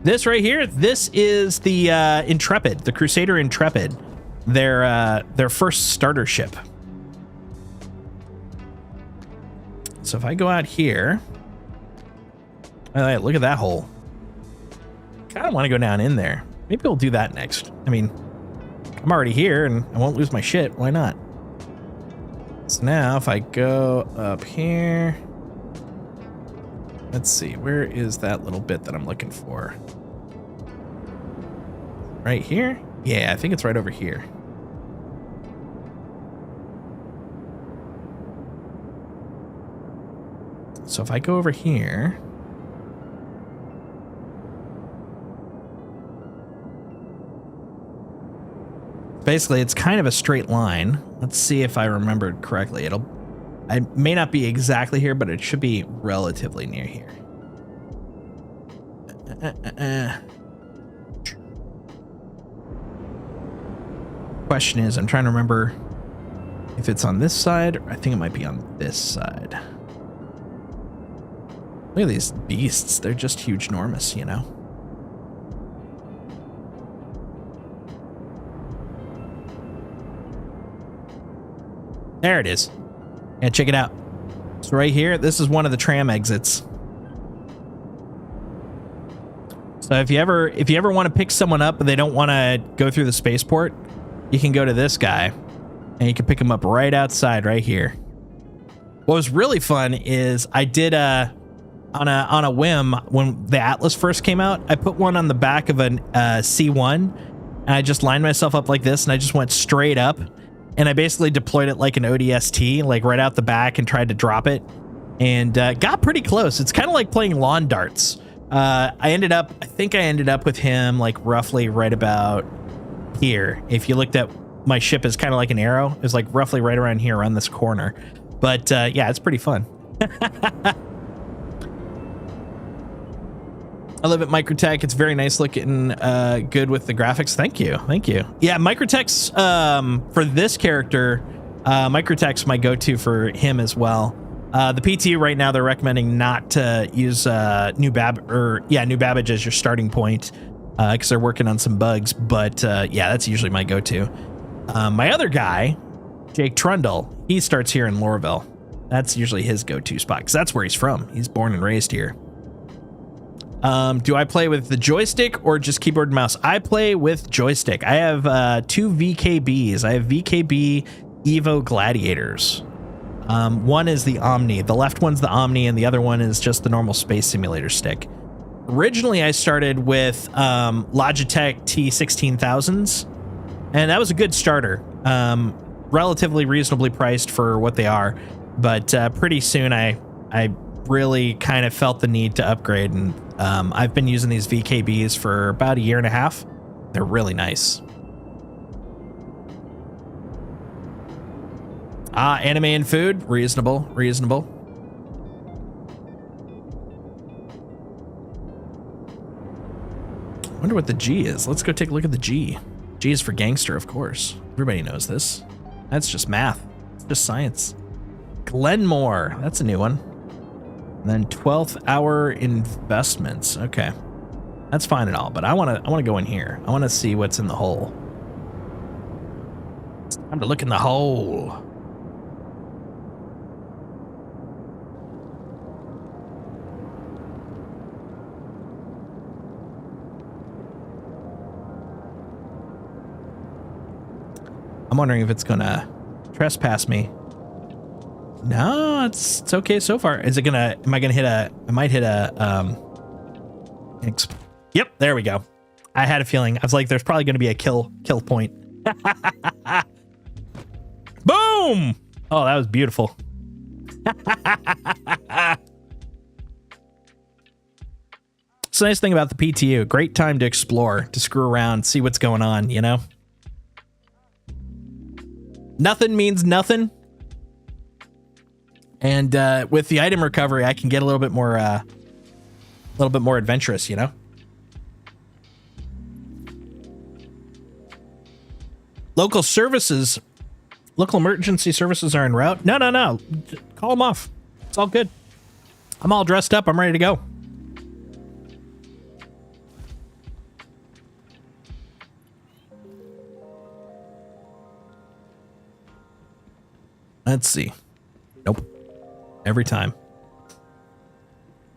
This right here, this is the Intrepid, the Crusader Intrepid, their first starter ship. So if I go out here, look at that hole. Kind of want to go down in there. Maybe we'll do that next. I mean, I'm already here and I won't lose my shit. Why not? So now if I go up here, let's see, where is that little bit that I'm looking for? Right here? Yeah, I think it's right over here. So if I go over here, basically it's kind of a straight line. Let's see if I remembered correctly. I may not be exactly here, but it should be relatively near here. Question is, I'm trying to remember if it's on this side, or I think it might be on this side. Look at these beasts. They're just huge, enormous, you know? There it is. Yeah, check it out. So right here, this is one of the tram exits. So if you ever want to pick someone up but they don't want to go through the spaceport, you can go to this guy and you can pick him up right outside right here. What was really fun is I did on a whim when the Atlas first came out, I put one on the back of an C1 and I just lined myself up like this and I just went straight up and I basically deployed it like an ODST, like right out the back, and tried to drop it and got pretty close. It's kind of like playing lawn darts. I think I ended up with him like roughly right about here. If you looked at my ship as kind of like an arrow, it was like roughly right around here around this corner. But yeah, it's pretty fun. I live at Microtech. It's very nice looking, good with the graphics. Thank you. Thank you. Yeah, Microtech's, for this character, Microtech's my go-to for him as well. The PT right now, they're recommending not to use New Babbage as your starting point, because they're working on some bugs. But yeah, that's usually my go-to. My other guy, Jake Trundle, he starts here in Lorville. That's usually his go-to spot, because that's where he's from. He's born and raised here. Do I play with the joystick or just keyboard and mouse? I play with joystick. I have two VKBs. I have VKB Evo Gladiators. One is the Omni. The left one's the Omni, and the other one is just the normal Space Simulator stick. Originally, I started with Logitech T16000s, and that was a good starter. Relatively reasonably priced for what they are, but pretty soon I really kind of felt the need to upgrade, and I've been using these VKBs for about a year and a half. They're really nice. Anime and food, reasonable. Wonder what the G is. Let's go take a look at the G. G is for gangster, of course. Everybody knows this. That's just math. It's just science. Glenmore, that's a new one. And then 12th hour investments. Okay, that's fine and all, but I want to go in here. I want to see what's in the hole. It's time to look in the hole. I'm wondering if it's gonna trespass me. No, it's okay so far. Is it gonna, am I gonna hit a, I might hit a, yep, there we go. I had a feeling. I was like, there's probably gonna be a kill point. Boom! Oh, that was beautiful. It's a nice thing about the PTU. Great time to explore, to screw around, see what's going on, you know? Nothing means nothing. And with the item recovery, I can get a little bit more adventurous, you know? Local services, local emergency services are en route. No. Call them off. It's all good. I'm all dressed up. I'm ready to go. Let's see. Nope. Every time.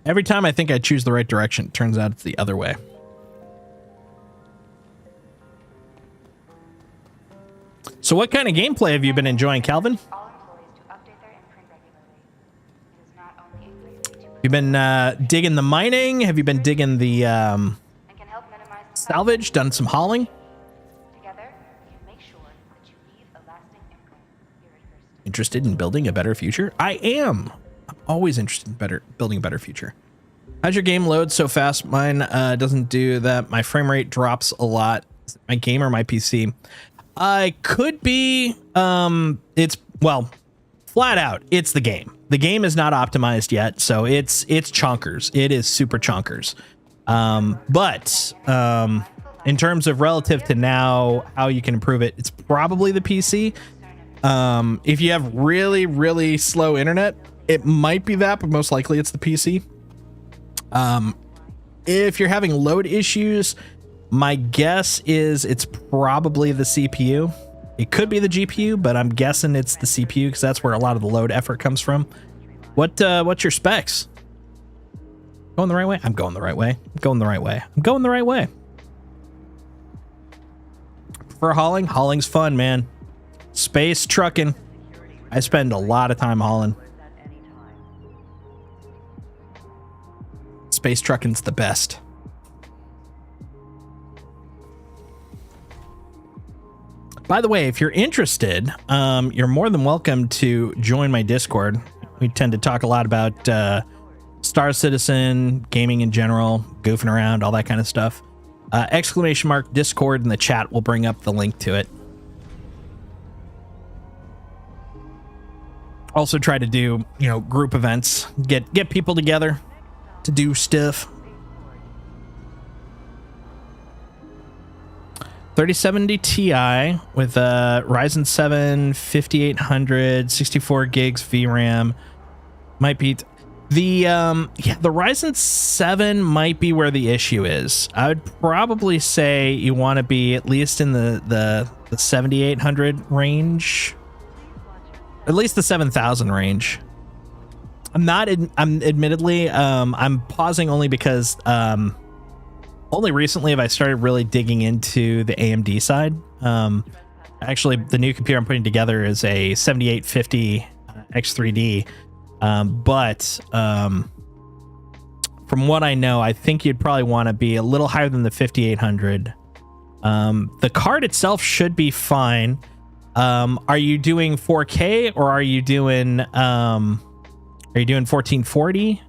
Every time I think I choose the right direction, it turns out it's the other way. So what kind of gameplay have you been enjoying, Calvin? You've been digging the mining? Have you been digging the salvage? Done some hauling? Interested in building a better future? I am. I'm always interested in building a better future. How's your game load so fast? Mine doesn't do that. My frame rate drops a lot. Is it my game or my PC? I could be. It's, well, flat out, it's the game. The game is not optimized yet, so it's chonkers. It is super chonkers. But in terms of relative to now, how you can improve it, it's probably the PC. If you have really, really slow internet, it might be that, but most likely it's the PC. If you're having load issues, my guess is it's probably the CPU. It could be the GPU, but I'm guessing it's the CPU because that's where a lot of the load effort comes from. What's your specs? Going the right way? I'm going the right way. I'm going the right way. I'm going the right way. For hauling? Hauling's fun, man. Space trucking. I spend a lot of time hauling. Space trucking's the best. By the way, if you're interested, you're more than welcome to join my Discord. We tend to talk a lot about Star Citizen, gaming in general, goofing around, all that kind of stuff. ! Discord in the chat will bring up the link to it. Also try to do, you know, group events, get people together to do stuff. 3070 Ti with a Ryzen 7 5800, 64 gigs VRAM. Might be the the Ryzen 7 might be where the issue is. I would probably say you want to be at least in the 7800 range. At least the 7000 range. I'm admittedly I'm pausing only because only recently have I started really digging into the AMD side. Actually, the new computer I'm putting together is a 7850 X3D. But from what I know, I think you'd probably want to be a little higher than the 5800. The card itself should be fine. Are you doing 4K or are you doing 1440?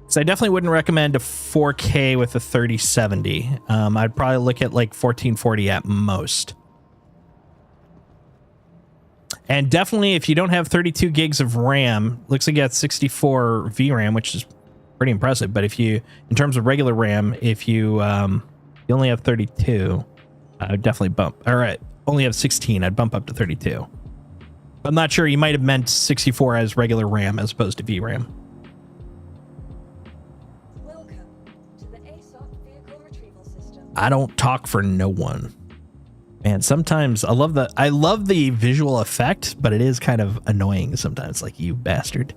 So I definitely wouldn't recommend a 4K with a 3070. I'd probably look at like 1440 at most. And definitely if you don't have 32 gigs of RAM, looks like you got 64 VRAM, which is pretty impressive. But if you, in terms of regular RAM, if you you only have 32, I would definitely bump. All right, only have 16, I'd bump up to 32. I'm not sure, you might have meant 64 as regular RAM as opposed to VRAM. I don't talk for no one. Man, sometimes I love the visual effect, but it is kind of annoying sometimes. Like, you bastard.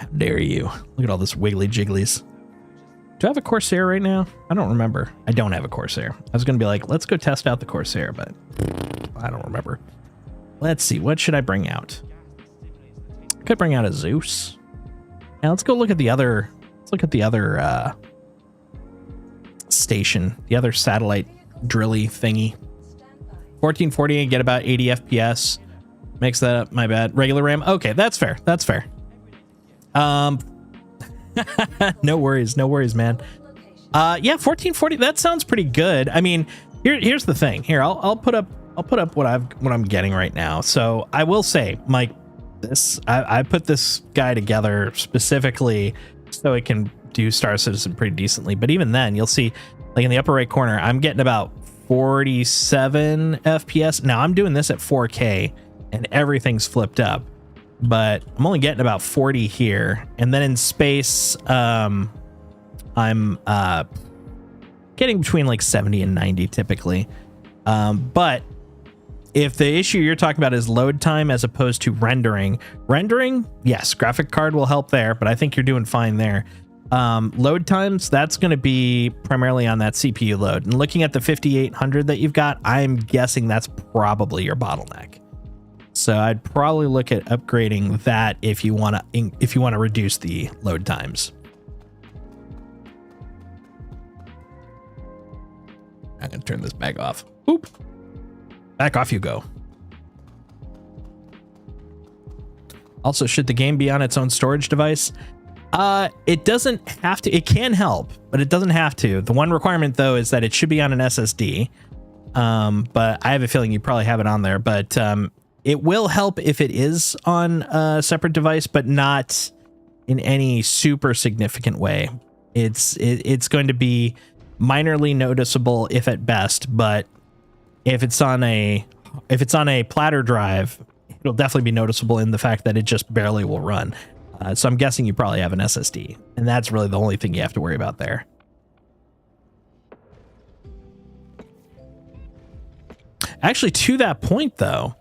How dare you? Look at all this wiggly jigglies. Do I have a Corsair right now? I don't remember. I don't have a Corsair. I was going to be like, let's go test out the Corsair, but I don't remember. let's see. What should I bring out? I could bring out a Zeus. Now let's go look at the other. Let's look at the other station, the other satellite drilly thingy. 1440 and get about 80 FPS. Makes that up. My bad. Regular RAM. Okay, that's fair. That's fair. No worries, man. Yeah, 1440. That sounds pretty good. I mean, here's the thing. Here, I'll put up what I'm getting right now. So I will say, Mike, I put this guy together specifically so it can do Star Citizen pretty decently. But even then, you'll see, like in the upper right corner, I'm getting about 47 FPS. Now I'm doing this at 4K and everything's flipped up, but I'm only getting about 40 here. And then in space, I'm getting between like 70 and 90 typically. But if the issue you're talking about is load time as opposed to rendering, yes, graphic card will help there, but I think you're doing fine there. Load times, that's going to be primarily on that CPU load. And looking at the 5800 that you've got, I'm guessing that's probably your bottleneck. So I'd probably look at upgrading that if you want to reduce the load times. I'm going to turn this back off. Oop. Back off you go. Also, should the game be on its own storage device? It doesn't have to. It can help, but it doesn't have to. The one requirement, though, is that it should be on an SSD. But I have a feeling you probably have it on there. But it will help if it is on a separate device, but not in any super significant way. It's going to be minorly noticeable, if at best. But if it's on a platter drive, it'll definitely be noticeable in the fact that it just barely will run. So I'm guessing you probably have an SSD, and that's really the only thing you have to worry about there. Actually, to that point, though,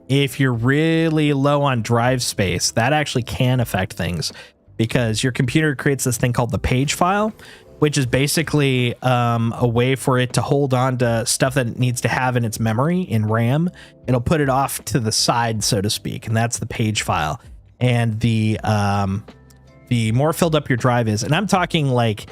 if you're really low on drive space, that actually can affect things, because your computer creates this thing called the page file, which is basically a way for it to hold on to stuff that it needs to have in its memory in RAM. It'll put it off to the side, so to speak, and that's the page file. And the more filled up your drive is, and I'm talking like,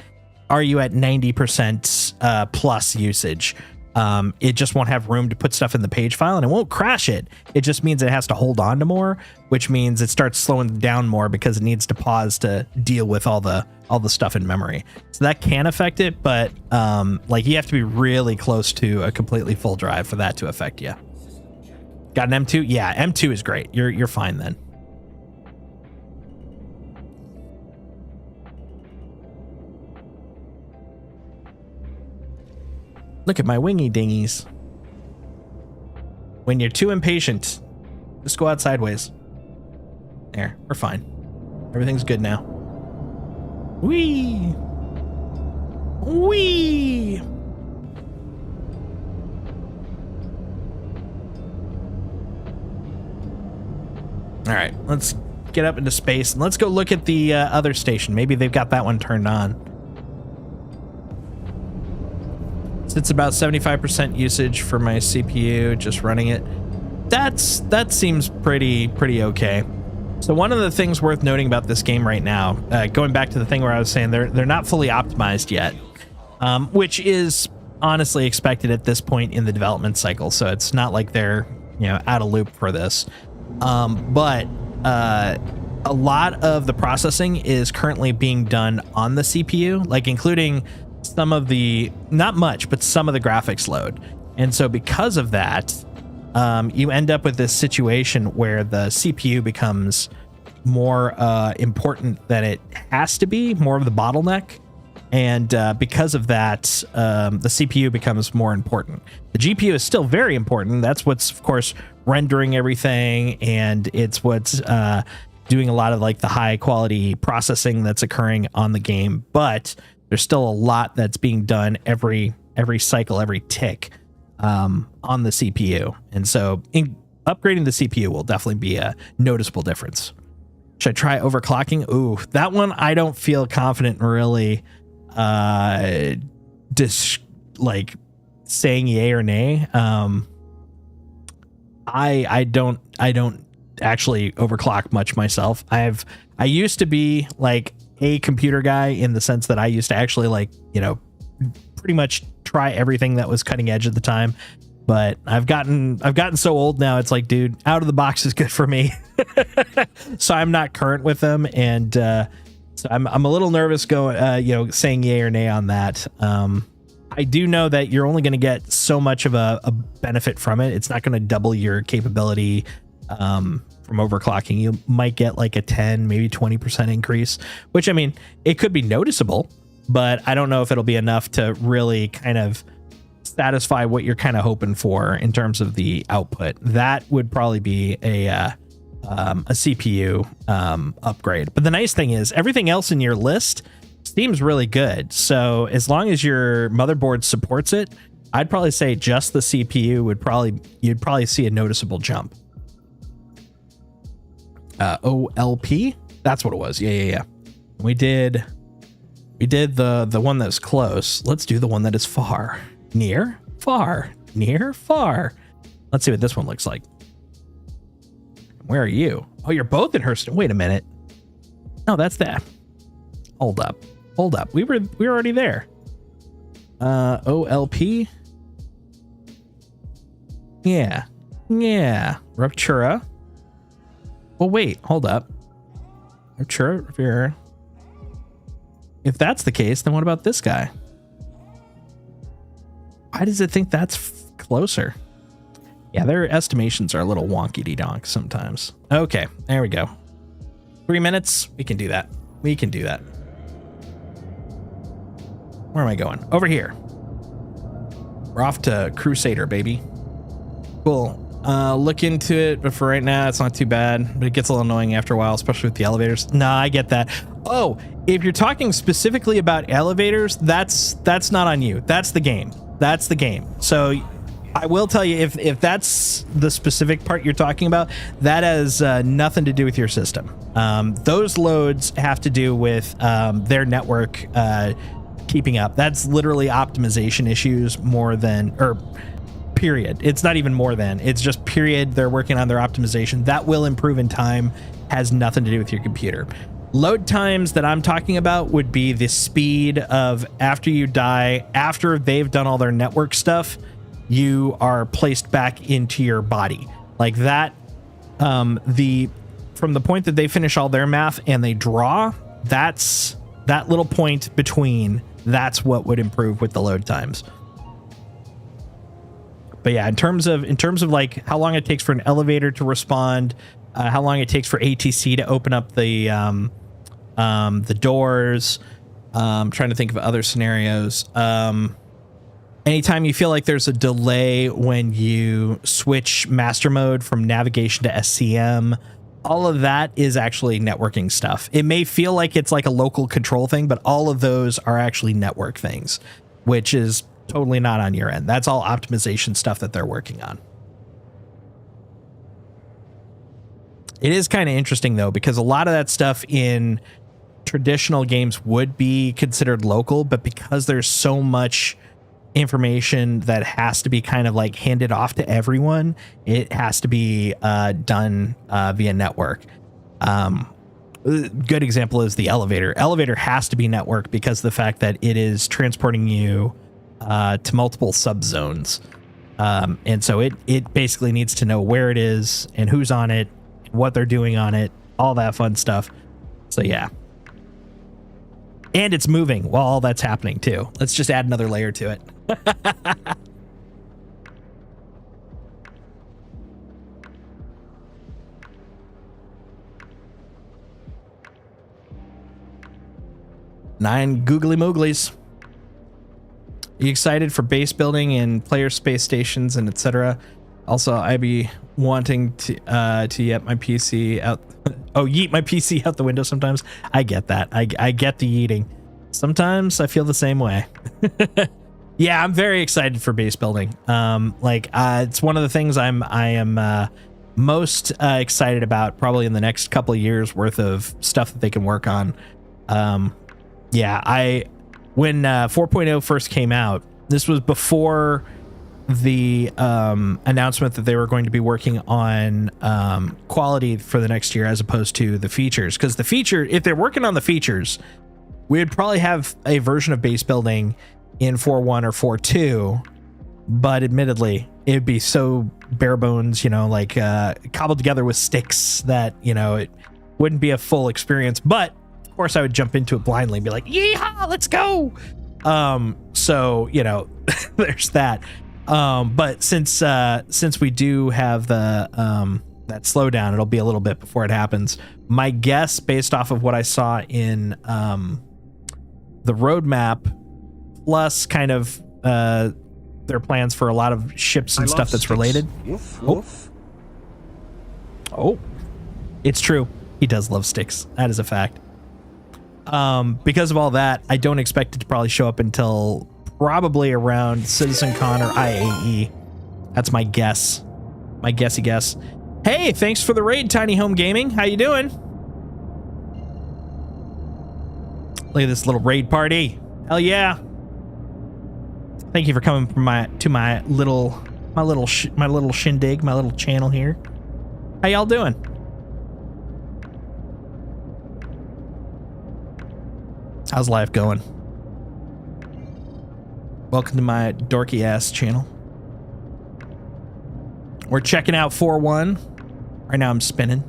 are you at 90% plus usage? It just won't have room to put stuff in the page file, and it won't crash it. It just means it has to hold on to more, which means it starts slowing down more because it needs to pause to deal with all the stuff in memory. So that can affect it, but like you have to be really close to a completely full drive for that to affect you. Got an M2? Yeah, M2 is great. You're fine then. Look at my wingy dingies. When you're too impatient, just go out sideways. There, we're fine. Everything's good now. Whee! Whee! All right, let's get up into space and let's go look at the other station. Maybe they've got that one turned on. It's about 75% usage for my CPU, just running it. That seems pretty okay. So one of the things worth noting about this game right now, going back to the thing where I was saying they're not fully optimized yet, which is honestly expected at this point in the development cycle. So it's not like they're out of loop for this. But a lot of the processing is currently being done on the CPU, like including some of the, not much, but some of the graphics load. And so because of that, you end up with this situation where the CPU becomes more important than it has to be, more of the bottleneck. And because of that, the CPU becomes more important. The GPU is still very important. That's what's, of course, rendering everything, and it's what's doing a lot of like the high quality processing that's occurring on the game. But there's still a lot that's being done every cycle, every tick on the CPU. And so upgrading the CPU will definitely be a noticeable difference. Should I try overclocking? Ooh, that one I don't feel confident in really like saying yay or nay. I don't actually overclock much myself. I used to be like a computer guy in the sense that I used to actually like, pretty much try everything that was cutting edge at the time. But I've gotten so old now. It's like, dude, out of the box is good for me. So I'm not current with them, and so I'm a little nervous going, saying yay or nay on that. I do know that you're only going to get so much of a benefit from it. It's not going to double your capability from overclocking. You might get like a 10, maybe 20% increase, which, I mean, it could be noticeable, but I don't know if it'll be enough to really kind of satisfy what you're kind of hoping for in terms of the output. That would probably be a CPU upgrade. But the nice thing is everything else in your list seems really good. So as long as your motherboard supports it, I'd probably say just the CPU you'd probably see a noticeable jump. OLP, that's what it was. Yeah. We did the one that's close. Let's do the one that is far. Near, far, near, far. Let's see what this one looks like. Where are you? Oh, you're both in Hurston. Wait a minute. No, that's that. Hold up. We were already there. OLP. Yeah. Ruptura. Well, wait. Hold up. Ruptura. If that's the case, then what about this guy? Why does it think that's closer? Yeah, their estimations are a little wonky-de-donk sometimes. Okay, there we go. 3 minutes. We can do that. Where am I going? Over here. We're off to Crusader, baby. Cool. Look into it, but for right now, it's not too bad. But it gets a little annoying after a while, especially with the elevators. Nah, I get that. Oh, if you're talking specifically about elevators, that's not on you. That's the game. So I will tell you, if that's the specific part you're talking about, that has nothing to do with your system. Those loads have to do with their network keeping up. That's literally optimization issues more than, or period. It's not even more than, it's just period. They're working on their optimization. That will improve in time, has nothing to do with your computer. Load times that I'm talking about would be the speed of after you die, after they've done all their network stuff, you are placed back into your body. Like that, from the point that they finish all their math and they draw, that's that little point between, that's what would improve with the load times. But yeah, in terms of like how long it takes for an elevator to respond, how long it takes for ATC to open up the doors. I'm trying to think of other scenarios. Anytime you feel like there's a delay when you switch master mode from navigation to SCM, all of that is actually networking stuff. It may feel like it's like a local control thing, but all of those are actually network things, which is totally not on your end. That's all optimization stuff that they're working on. It is kind of interesting though, because a lot of that stuff in traditional games would be considered local, but because there's so much information that has to be kind of like handed off to everyone, it has to be done via network. Good example is the elevator. Elevator has to be network because of the fact that it is transporting you to multiple subzones. And so it basically needs to know where it is and who's on it, what they're doing on it, all that fun stuff. So yeah. And it's moving while all that's happening too. Let's just add another layer to it. Nine googly mooglies. Are you excited for base building and player space stations and etc.? Also, I be wanting to yeet my PC out. Oh, yeet my PC out the window sometimes. I get that. I get the yeeting. Sometimes I feel the same way. Yeah, I'm very excited for base building. It's one of the things I am most excited about probably in the next couple of years worth of stuff that they can work on. When 4.0 first came out, this was before the announcement that they were going to be working on quality for the next year as opposed to the features. Because the feature, if they're working on the features, we'd probably have a version of base building in 4.1 or 4.2, but admittedly, it'd be so bare bones, you know, like cobbled together with sticks that, you know, it wouldn't be a full experience. But of course, I would jump into it blindly and be like, yeehaw, let's go. So, you know, there's that. But since we do have the that slowdown, it'll be a little bit before it happens. My guess, based off of what I saw in the roadmap, plus kind of their plans for a lot of ships and stuff that's related. Woof, woof. Oh, it's true. He does love sticks. That is a fact. Because of all that, I don't expect it to probably show up until probably around CitizenCon or IAE. That's my guess. My guessy guess. Hey, thanks for the raid, Tiny Home Gaming. How you doing? Look at this little raid party. Hell yeah. Thank you for coming from to my little shindig, my little channel here. How y'all doing? How's life going? Welcome to my dorky ass channel. We're checking out 4.1. Right now I'm spinning.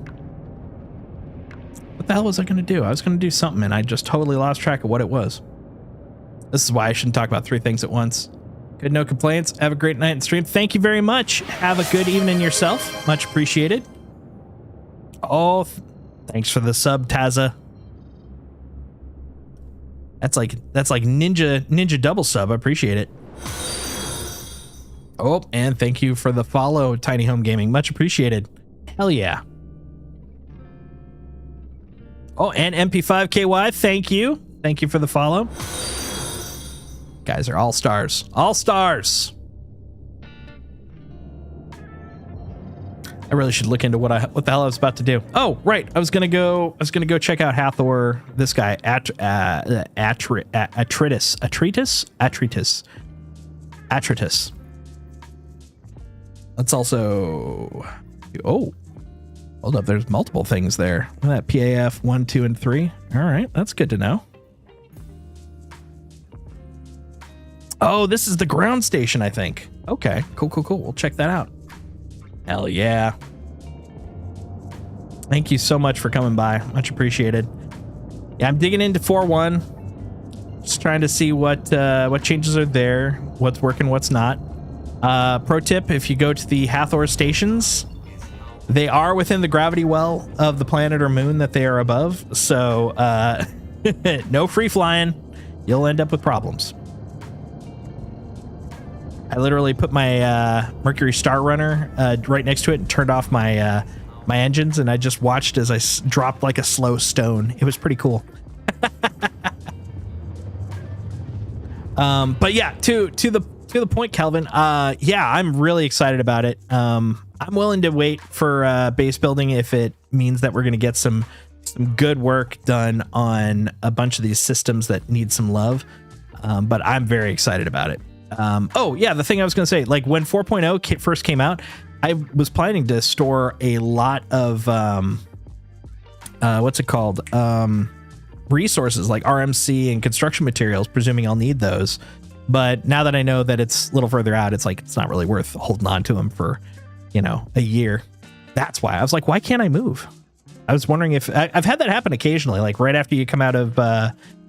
What the hell was I going to do? I was going to do something and I just totally lost track of what it was. This is why I shouldn't talk about 3 things at once. Good, no complaints. Have a great night and stream. Thank you very much. Have a good evening yourself. Much appreciated. Oh, thanks for the sub, Taza. That's like ninja double sub. I appreciate it. Oh, and thank you for the follow, Tiny Home Gaming. Much appreciated. Hell yeah. Oh, and MP5KY, thank you. Thank you for the follow. Guys are all stars. All stars. I really should look into what the hell I was about to do. Oh, right. I was gonna go check out Hathor. This guy, Attritus. Let's also. Oh, hold up. There's multiple things there. Look at that PAF 1, 2, and 3. All right, that's good to know. Oh, this is the ground station, I think. Okay, cool. We'll check that out. Hell yeah. Thank you so much for coming by. Much appreciated. Yeah, I'm digging into 4.1. Just trying to see what changes are there, what's working, what's not. Pro tip, if you go to the Hathor stations, they are within the gravity well of the planet or moon that they are above. So no free flying. You'll end up with problems. I literally put my Mercury Star Runner right next to it and turned off my my engines, and I just watched as I dropped like a slow stone. It was pretty cool. But yeah, to the point, Calvin. Yeah, I'm really excited about it. I'm willing to wait for base building if it means that we're going to get some good work done on a bunch of these systems that need some love. But I'm very excited about it. Oh yeah, the thing I was going to say, like when 4.0 first came out, I was planning to store a lot of what's it called? Resources like RMC and construction materials, presuming I'll need those. But now that I know that it's a little further out, it's like it's not really worth holding on to them for, you know, a year. That's why I was like, why can't I move? I was wondering if I've had that happen occasionally, like right after you come out of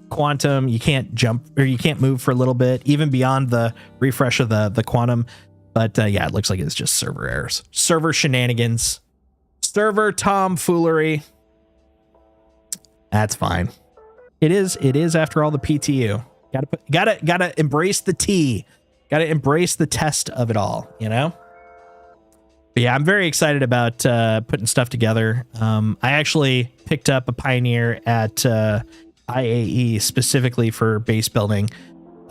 Quantum, you can't jump or you can't move for a little bit, even beyond the refresh of the Quantum. But yeah, it looks like it's just server errors, server shenanigans, server tomfoolery. That's fine. It is after all the PTU. Gotta embrace the T. Gotta embrace the test of it all, you know? But yeah, I'm very excited about putting stuff together. I actually picked up a Pioneer at IAE specifically for base building.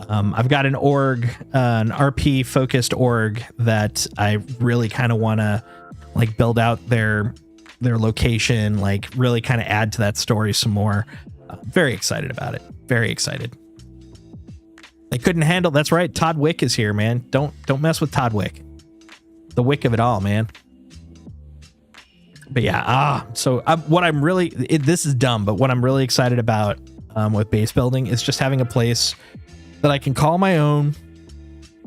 I've got an org, an RP focused org that I really kind of want to like build out their location, like really kind of add to that story some more. Very excited about it. Very excited. They couldn't handle. That's right. Todd Wick is here, man. Don't mess with Todd Wick. The wick of it all, man. But yeah, so what I'm really, this is dumb, but what I'm really excited about with base building is just having a place that I can call my own.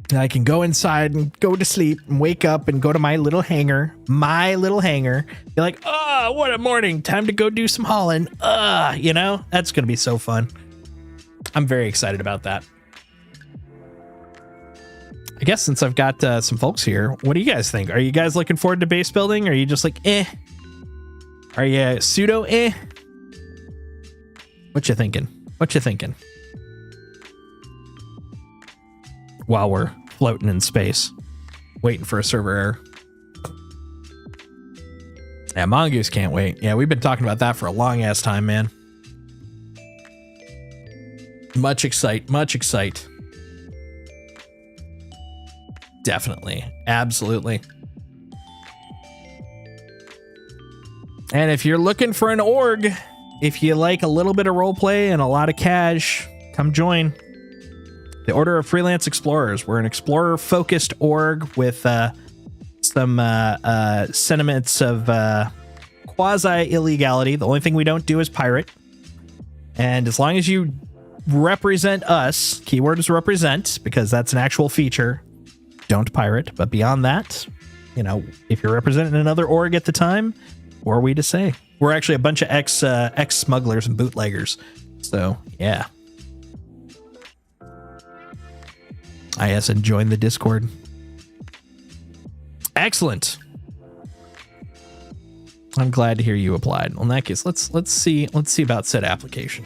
And I can go inside and go to sleep and wake up and go to my little hangar, be like, oh, what a morning. Time to go do some hauling. You know, that's going to be so fun. I'm very excited about that. I guess since I've got some folks here, what do you guys think? Are you guys looking forward to base building? Or are you just like, eh? Are you pseudo eh? What you thinking? While we're floating in space, waiting for a server error. Yeah, Mongoose can't wait. Yeah, we've been talking about that for a long ass time, man. Much excite. Definitely. Absolutely. And if you're looking for an org, if you like a little bit of roleplay and a lot of cash, come join the Order of Freelance Explorers. We're an explorer-focused org with some sentiments of quasi-illegality. The only thing we don't do is pirate. And as long as you represent us, keyword is represent, because that's an actual feature, don't pirate. But beyond that, you know, if you're representing another org at the time, what are we to say? We're actually a bunch of ex-smugglers and bootleggers. So, yeah. IS and join the Discord. Excellent. I'm glad to hear you applied. Well, in that case, let's see about said application.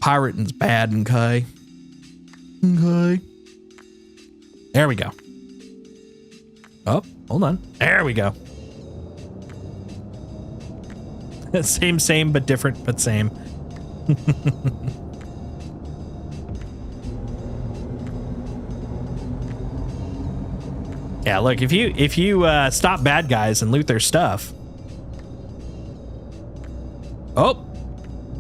Pirating's bad, okay? Okay. There we go. Oh, hold on. There we go. Same, but different, but same. Yeah, look, if you stop bad guys and loot their stuff. Oh,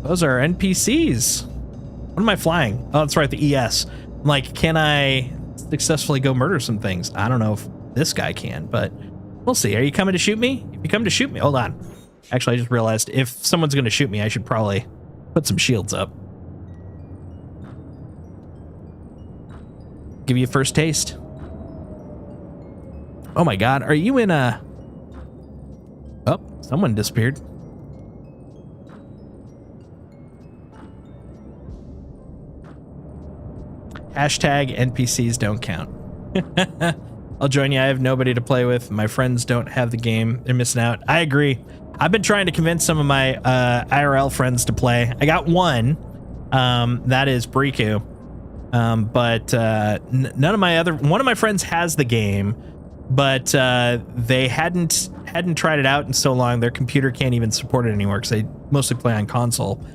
those are NPCs. What am I flying? Oh, that's right, the ES. I'm like, can I successfully go murder some things? I don't know if this guy can, but we'll see. Are you coming to shoot me? If you come to shoot me, hold on. Actually, I just realized if someone's going to shoot me, I should probably put some shields up. Give you a first taste. Oh my God, are you in a... Oh, someone disappeared. Hashtag NPCs don't count. I'll join you. I have nobody to play with. My friends don't have the game. They're missing out. I agree. I've been trying to convince some of my IRL friends to play. I got one. That is Briku. But none of my other... One of my friends has the game, but they hadn't tried it out in so long. Their computer can't even support it anymore because they mostly play on console.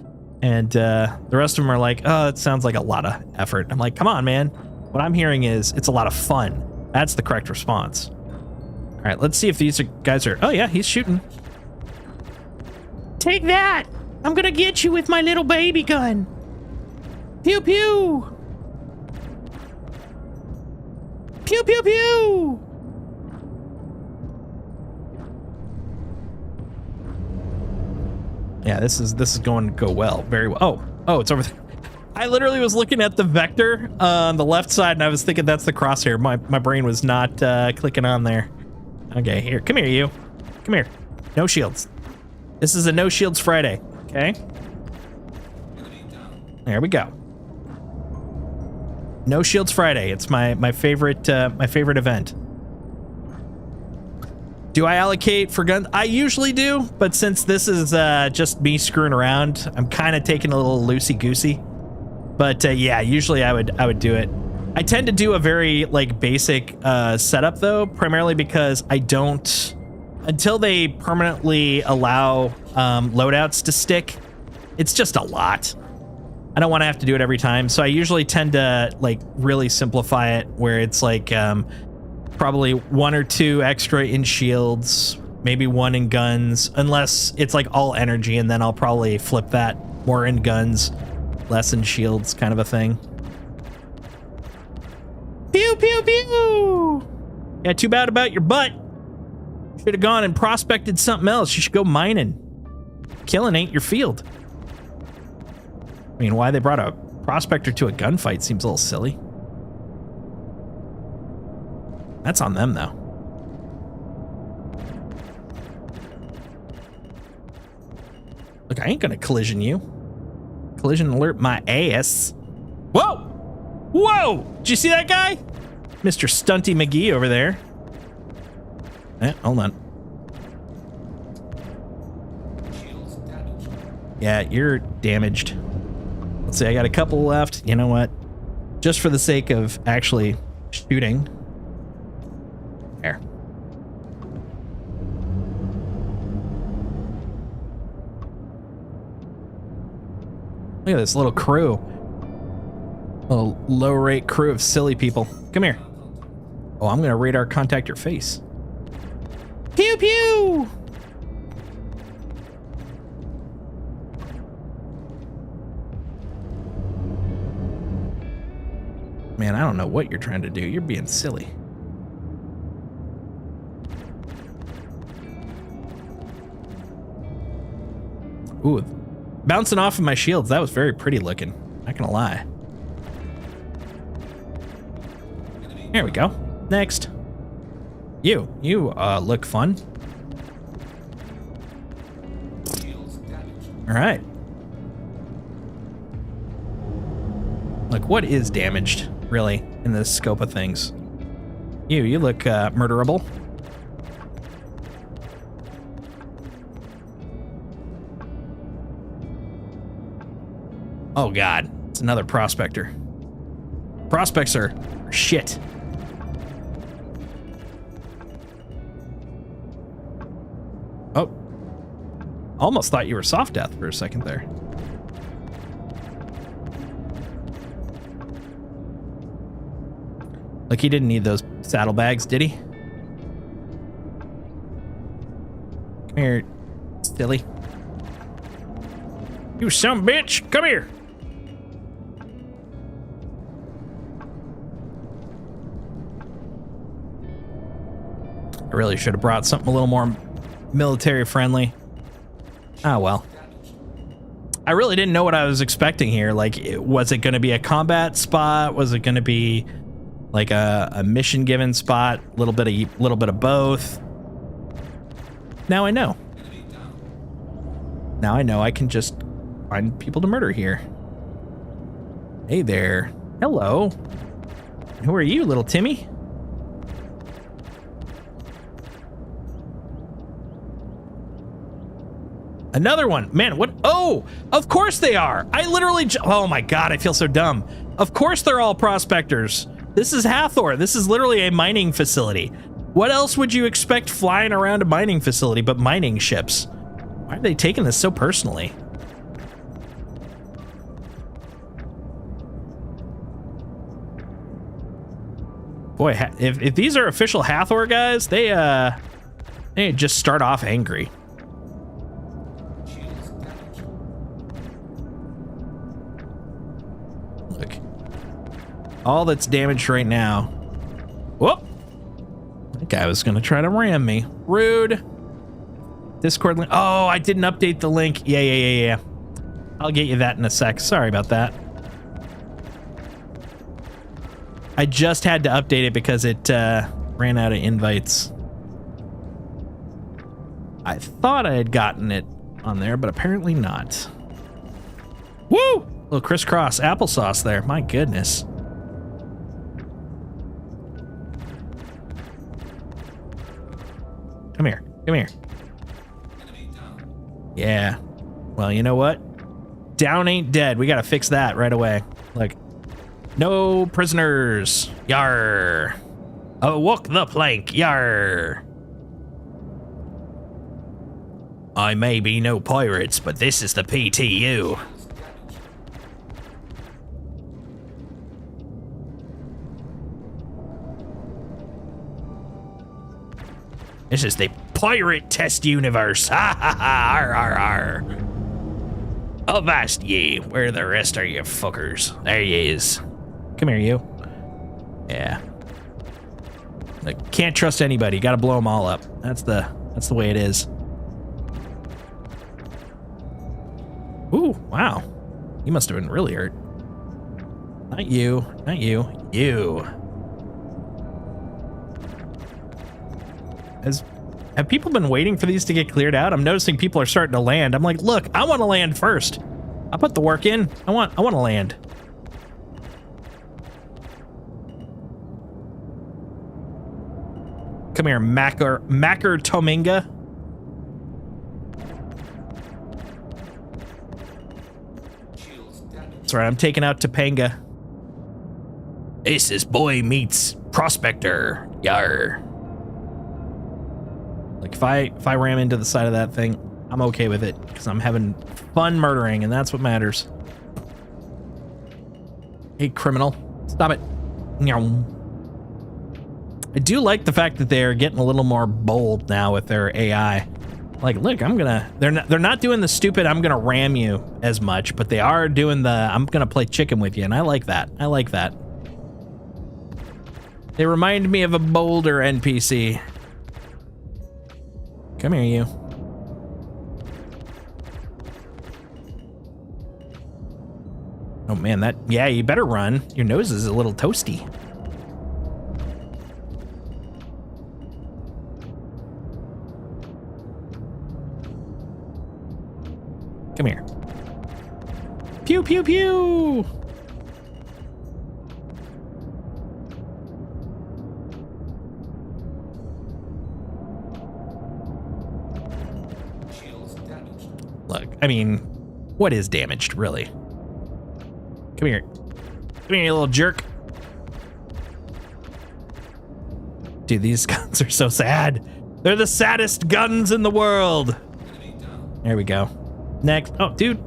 And the rest of them are like, oh, it sounds like a lot of effort. I'm like, come on, man. What I'm hearing is it's a lot of fun. That's the correct response. All right, let's see if these guys are... Oh, yeah, he's shooting. Take that! I'm gonna get you with my little baby gun. Pew, pew! Pew, pew, pew! Yeah, this is going to go well. Very well. Oh, it's over there. I literally was looking at the vector on the left side, and I was thinking that's the crosshair. My brain was not clicking on there. Okay, here. Come here, you. Come here. No shields. This is a no shields Friday. Okay. There we go. No shields Friday. It's my favorite event. Do I allocate for guns? I usually do, but since this is just me screwing around, I'm kind of taking a little loosey-goosey. But yeah, usually I would do it. I tend to do a very like basic setup though, primarily because I don't, until they permanently allow loadouts to stick, it's just a lot. I don't want to have to do it every time, so I usually tend to like really simplify it, where it's like probably 1 or 2 extra in shields, maybe one in guns, unless it's like all energy, and then I'll probably flip that more in guns, less in shields, kind of a thing. Pew pew pew. Yeah, too bad about your butt. Should have gone and prospected something else. You should go mining. Killing ain't your field. I mean, why they brought a prospector to a gunfight seems a little silly. That's on them, though. Look, I ain't gonna collision you. Collision alert my ass. Whoa! Whoa! Did you see that guy? Mr. Stunty McGee over there. Hold on. Yeah, you're damaged. Let's see, I got a couple left. You know what? Just for the sake of actually shooting. There. Look at this little crew. Little low-rate crew of silly people. Come here. Oh, I'm gonna radar contact your face. Pew pew! Man, I don't know what you're trying to do. You're being silly. Ooh, bouncing off of my shields. That was very pretty looking. Not gonna lie. There we go. Next. You look fun. All right. Look, what is damaged, really, in the scope of things? You look murderable. Oh God, it's another prospector. Prospects are shit. Oh, almost thought you were soft death for a second there. Like he didn't need those saddlebags, did he? Come here, silly. You some bitch, come here. I really should have brought something a little more military friendly. Ah, well. I really didn't know what I was expecting here. Like, was it going to be a combat spot? Was it going to be like a mission given spot? A little bit of both. Now I know. Now I know I can just find people to murder here. Hey there. Hello. Who are you, little Timmy? Another one. Man, what? Oh, of course they are. I literally, oh my God, I feel so dumb. Of course they're all prospectors. This is Hathor. This is literally a mining facility. What else would you expect flying around a mining facility but mining ships? Why are they taking this so personally? Boy, if these are official Hathor guys, they just start off angry. Look, all that's damaged right now. Whoop! That guy was gonna try to ram me. Rude. Discord link. Oh, I didn't update the link. Yeah. I'll get you that in a sec. Sorry about that. I just had to update it because it ran out of invites. I thought I had gotten it on there, but apparently not. Woo! Little crisscross applesauce there. My goodness. Come here. Come here. Yeah. Well, you know what? Down ain't dead. We gotta fix that right away. Look. No prisoners. Yar. Oh, walk the plank. Yar. I may be no pirates, but this is the PTU. This is the pirate test universe. Ha ha ha, ar ar ar. Avast ye, where the rest are you fuckers? There ye is. Come here, you. Yeah. Like, can't trust anybody, gotta blow them all up. That's the way it is. Ooh, wow. You must have been really hurt. Not you, not you, you. Have people been waiting for these to get cleared out? I'm noticing people are starting to land. I'm like, look, I want to land first. I put the work in. I want to land. Come here, Macker Tominga. That's right, I'm taking out Topanga. Aces boy meets prospector. Yar. Like if I ram into the side of that thing, I'm okay with it because I'm having fun murdering, and that's what matters. Hey, criminal, stop it. I do like the fact that they're getting a little more bold now with their AI. Like, look, they're not doing the stupid I'm gonna ram you as much, but they are doing the I'm gonna play chicken with you, and I like that. I like that. They remind me of a bolder NPC. Come here, you. Oh man, yeah, you better run. Your nose is a little toasty. Come here. Pew, pew, pew. Look, I mean, what is damaged, really? Come here. Come here, you little jerk. Dude, these guns are so sad. They're the saddest guns in the world. There we go. Next. Oh, dude.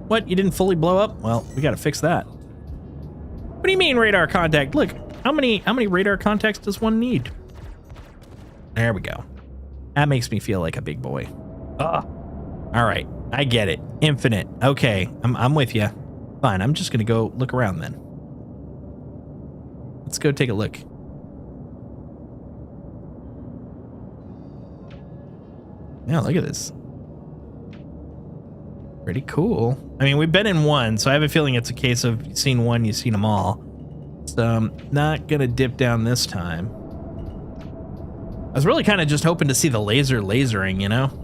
What? You didn't fully blow up? Well, we gotta fix that. What do you mean radar contact? Look, how many radar contacts does one need? There we go. That makes me feel like a big boy. Ugh. All right, I get it. Infinite. Okay, I'm with you. Fine, I'm just gonna go look around then. Let's go take a look. Yeah, look at this. Pretty cool. I mean, we've been in one, so I have a feeling it's a case of you've seen one, you've seen them all. So I'm not gonna dip down this time. I was really kind of just hoping to see the lasering, you know?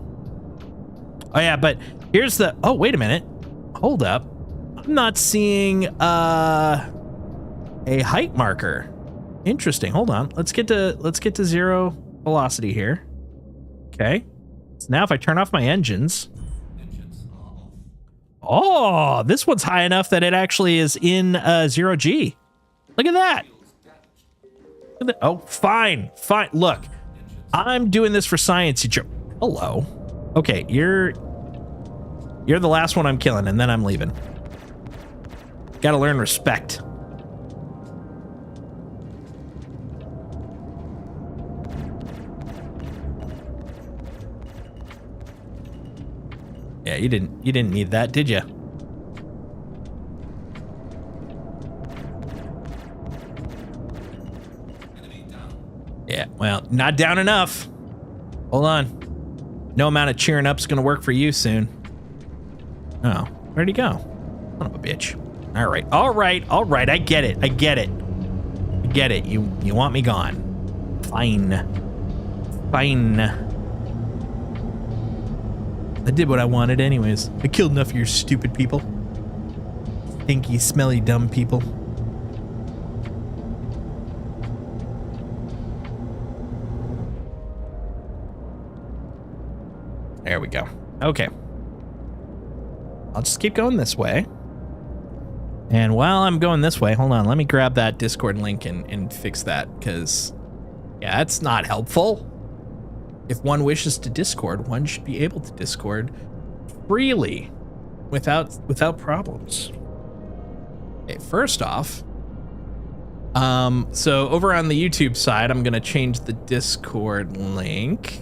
Oh yeah, but here's the, oh, wait a minute. Hold up. I'm not seeing a height marker. Interesting, hold on. Let's get to zero velocity here. Okay. So now if I turn off my engines. Oh, this one's high enough that it actually is in 0G. Look at that. Oh, fine. Look, I'm doing this for science. Hello. Okay, you're the last one I'm killing, and then I'm leaving. Gotta learn respect. Yeah, you didn't need that, did you? Yeah, well, not down enough. Hold on. No amount of cheering up's gonna work for you soon. Oh, where'd he go? Son of a bitch. All right. I get it. You want me gone. Fine. I did what I wanted anyways. I killed enough of your stupid people. Stinky, smelly, dumb people. There we go. Okay. I'll just keep going this way. And while I'm going this way, hold on, let me grab that Discord link and fix that, because, yeah, that's not helpful. If one wishes to Discord, one should be able to Discord freely without problems. Okay, first off, so over on the YouTube side, I'm gonna change the Discord link.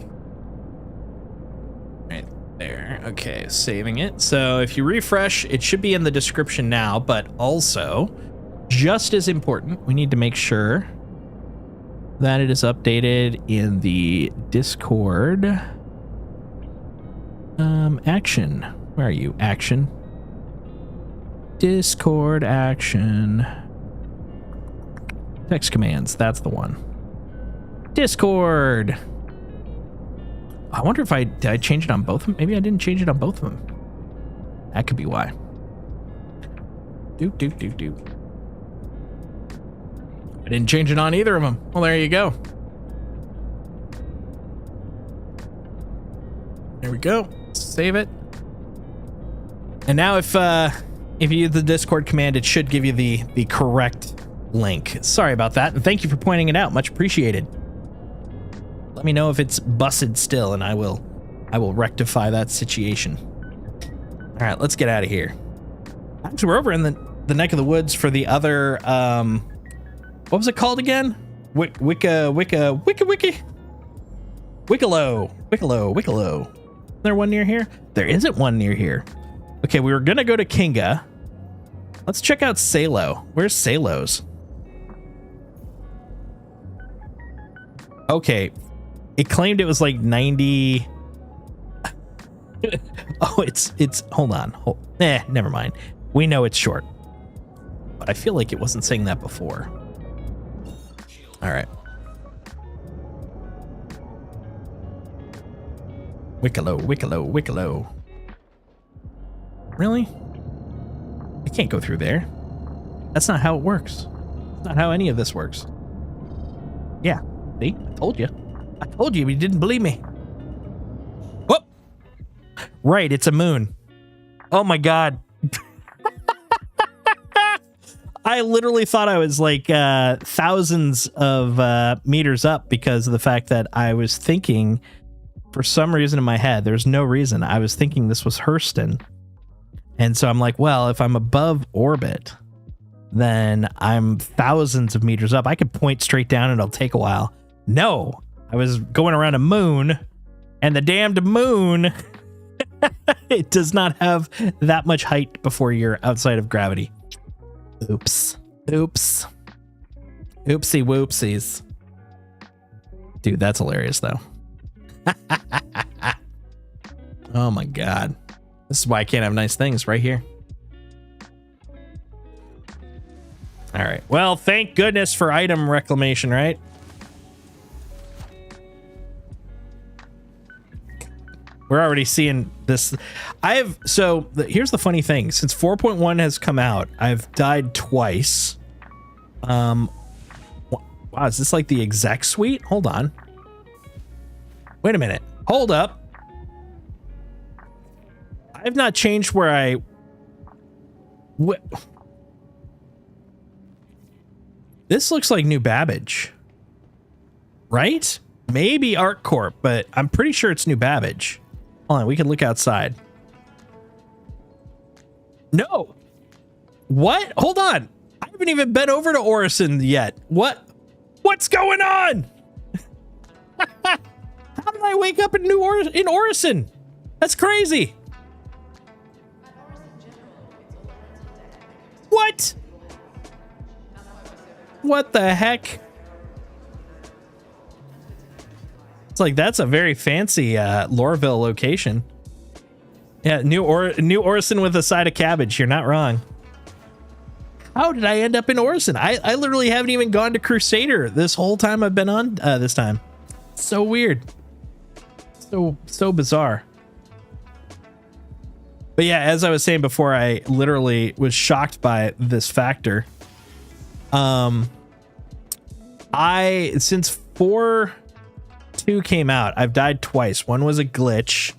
Okay, saving it. So if you refresh, it should be in the description now, but also, just as important, we need to make sure that it is updated in the Discord. Action. Where are you? Action. Discord action. Text commands. That's the one. Discord. I wonder if did I change it on both of them? Maybe I didn't change it on both of them. That could be why. I didn't change it on either of them. Well, there you go. There we go. Save it. And now if you use the Discord command, it should give you the correct link. Sorry about that. And thank you for pointing it out. Much appreciated. Let me know if it's busted still, and I will rectify that situation. All right, let's get out of here. Actually, we're over in the neck of the woods for the other, what was it called again? Wickalow. Is there one near here? There isn't one near here. Okay, we were gonna go to Kinga. Let's check out Salo. Where's Salo's? Okay, it claimed it was like 90. Oh, it's hold on. Never mind. We know it's short. But I feel like it wasn't saying that before. All right. Wickalow. Really? I can't go through there. That's not how it works. That's not how any of this works. Yeah. See? I told you, but you didn't believe me. Whoop! Right, it's a moon. Oh my god. I literally thought I was like thousands of meters up because of the fact that I was thinking, for some reason in my head, there's no reason, I was thinking this was Hurston. And so I'm like, well, if I'm above orbit, then I'm thousands of meters up. I could point straight down and it'll take a while. No, I was going around a moon, and the damned moon, it does not have that much height before you're outside of gravity. Oops. Oopsie whoopsies. Dude, that's hilarious though. Oh my god. This is why I can't have nice things right here. All right. Well, thank goodness for item reclamation, right? We're already seeing this. Here's the funny thing. Since 4.1 has come out, I've died twice. Wow, is this like the exec suite? Hold on. Wait a minute. Hold up. I've not changed where I... This looks like New Babbage. Right? Maybe ArcCorp, but I'm pretty sure it's New Babbage. Hold on, we can look outside. No. What? Hold on. I haven't even been over to Orison yet. What's going on? How did I wake up in Orison? That's crazy. What? What the heck? It's like, that's a very fancy Lorville location. Yeah, New Orison with a side of cabbage. You're not wrong. How did I end up in Orison? I literally haven't even gone to Crusader this whole time I've been on this time. So weird. So bizarre. But yeah, as I was saying before, I literally was shocked by this factor. Since 4.2 came out, I've died twice. One was a glitch.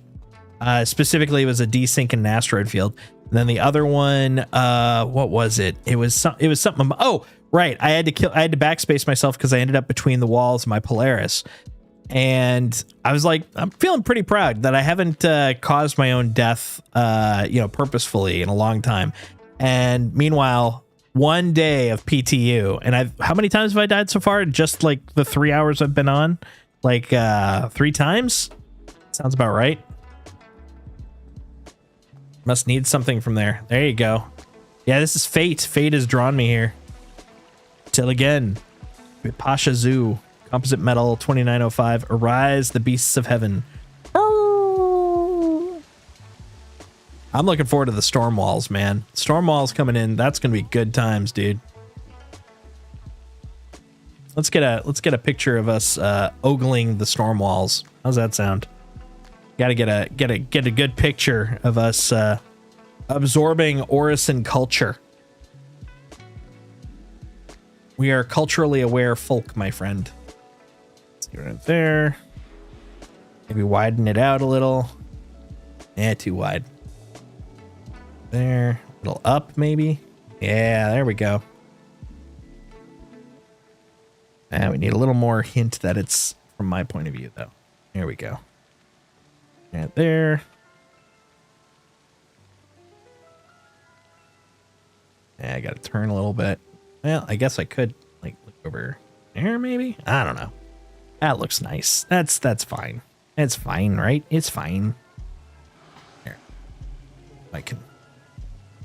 Specifically, it was a desync in an asteroid field. And then the other one, what was it? It was something. Oh, right. I had to backspace myself because I ended up between the walls of my Polaris. And I was like, I'm feeling pretty proud that I haven't caused my own death, purposefully in a long time. And meanwhile, one day of PTU, and how many times have I died so far? Just like the 3 hours I've been on, like 3 times. Sounds about right. Must need something from there. There you go. Yeah, this is fate. Fate has drawn me here. Till again. Pasha Zoo. Composite metal 2905. Arise the beasts of heaven. I'm looking forward to the storm walls, man. Storm walls coming in. That's gonna be good times, dude. Let's get a picture of us ogling the storm walls. How's that sound? Got to get a good picture of us absorbing Orison culture. We are culturally aware folk, my friend. Let's get right there. Maybe widen it out a little. Yeah, too wide. There. A little up, maybe. Yeah, there we go. And we need a little more hint that it's from my point of view, though. There we go. Right there. Yeah, I got to turn a little bit. Well, I guess I could like look over there, maybe. I don't know. That looks nice. That's fine. It's fine, right? It's fine. Here, I can.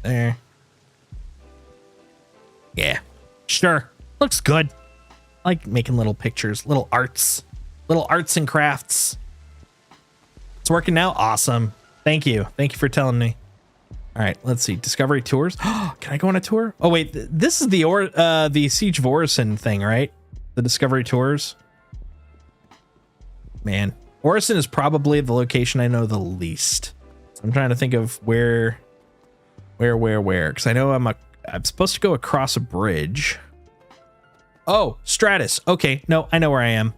There. Yeah, sure. Looks good. I like making little pictures, little arts and crafts. It's working now. Awesome. Thank you. Thank you for telling me. All right, let's see. Discovery tours. Can I go on a tour? Oh wait, this is the Siege of Orison thing, right? The Discovery tours. Man, Orison is probably the location I know the least. I'm trying to think of where, because I know I'm supposed to go across a bridge. Oh, Stratus. Okay, no, I know where I am.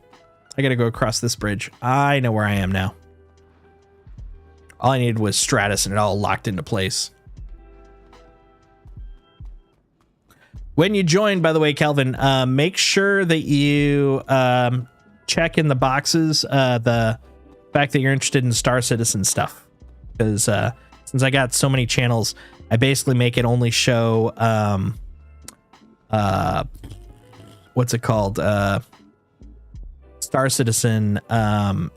I gotta go across this bridge. I know where I am now. All I needed was Stratus and it all locked into place. When you join, by the way, Calvin, make sure that you check in the boxes the fact that you're interested in Star Citizen stuff. Because since I got so many channels, I basically make it only show what's it called? Star Citizen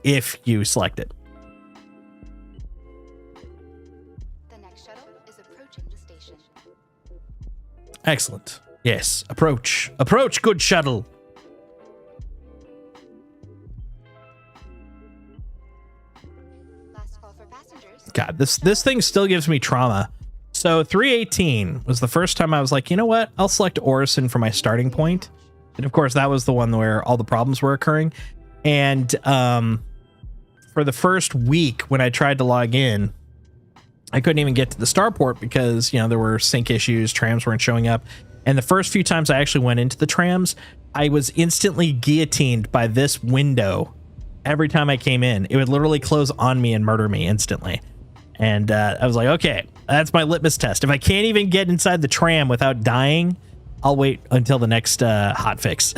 if you select it. The next shuttle is approaching the station. Excellent. Yes, approach. Approach, good shuttle. Last call for passengers. God, this thing still gives me trauma. So 318 was the first time I was like, you know what? I'll select Orison for my starting point. And of course, that was the one where all the problems were occurring. And for the first week when I tried to log in, I couldn't even get to the starport because, you know, there were sync issues, trams weren't showing up. And the first few times I actually went into the trams, I was instantly guillotined by this window every time I came in. It would literally close on me and murder me instantly. And I was like, okay, that's my litmus test. If I can't even get inside the tram without dying, I'll wait until the next hotfix.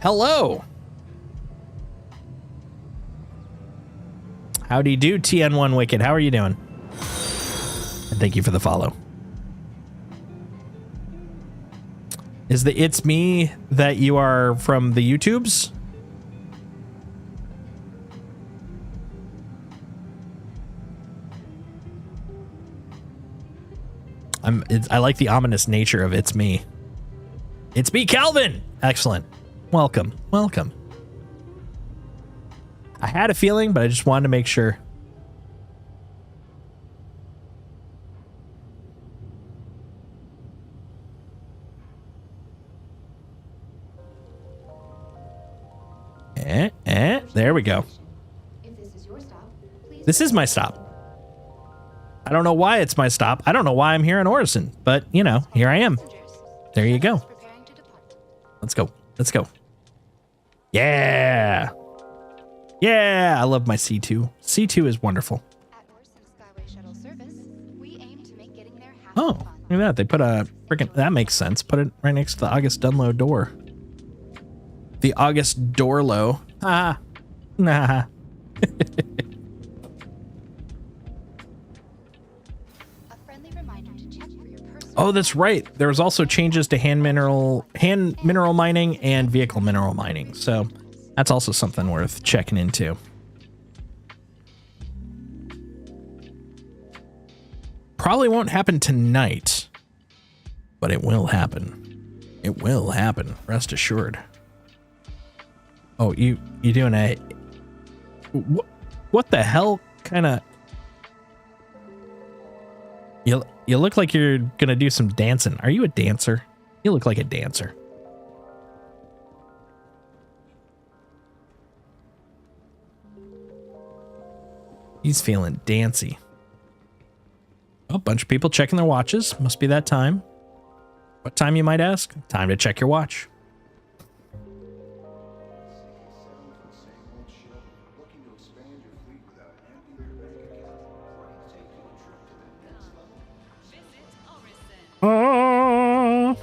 Hello. Howdy do, TN1 Wicked. How are you doing? And thank you for the follow. Is the it's me that you are from the YouTubes? I like the ominous nature of it's me. It's me, Calvin. Excellent. Welcome. Welcome. I had a feeling, but I just wanted to make sure. There we go. If this is your stop, please. This is my stop. I don't know why it's my stop. I don't know why I'm here in Orison, but you know, here I am. There you go. Preparing to depart. Let's go. Let's go. Yeah. Yeah. I love my C2. C2 is wonderful. At Orson Skyway Shuttle Service, we aim to make getting there half Oh, the fun. look at that. They put a freaking, that makes sense. Put it right next to the August Dunlow door. The August Dorlo. Ah. Nah. A friendly reminder to check for your personal. Oh, that's right. There was also changes to hand mineral mining and vehicle mineral mining. So that's also something worth checking into. probably won't happen tonight, but it will happen. It will happen. Rest assured. Oh, you doing a what the hell kind of? You look like you're gonna do some dancing. Are you a dancer? You look like a dancer. He's feeling dancy. Oh, a bunch of people checking their watches. Must be that time. What time, you might ask? Time to check your watch. Oh.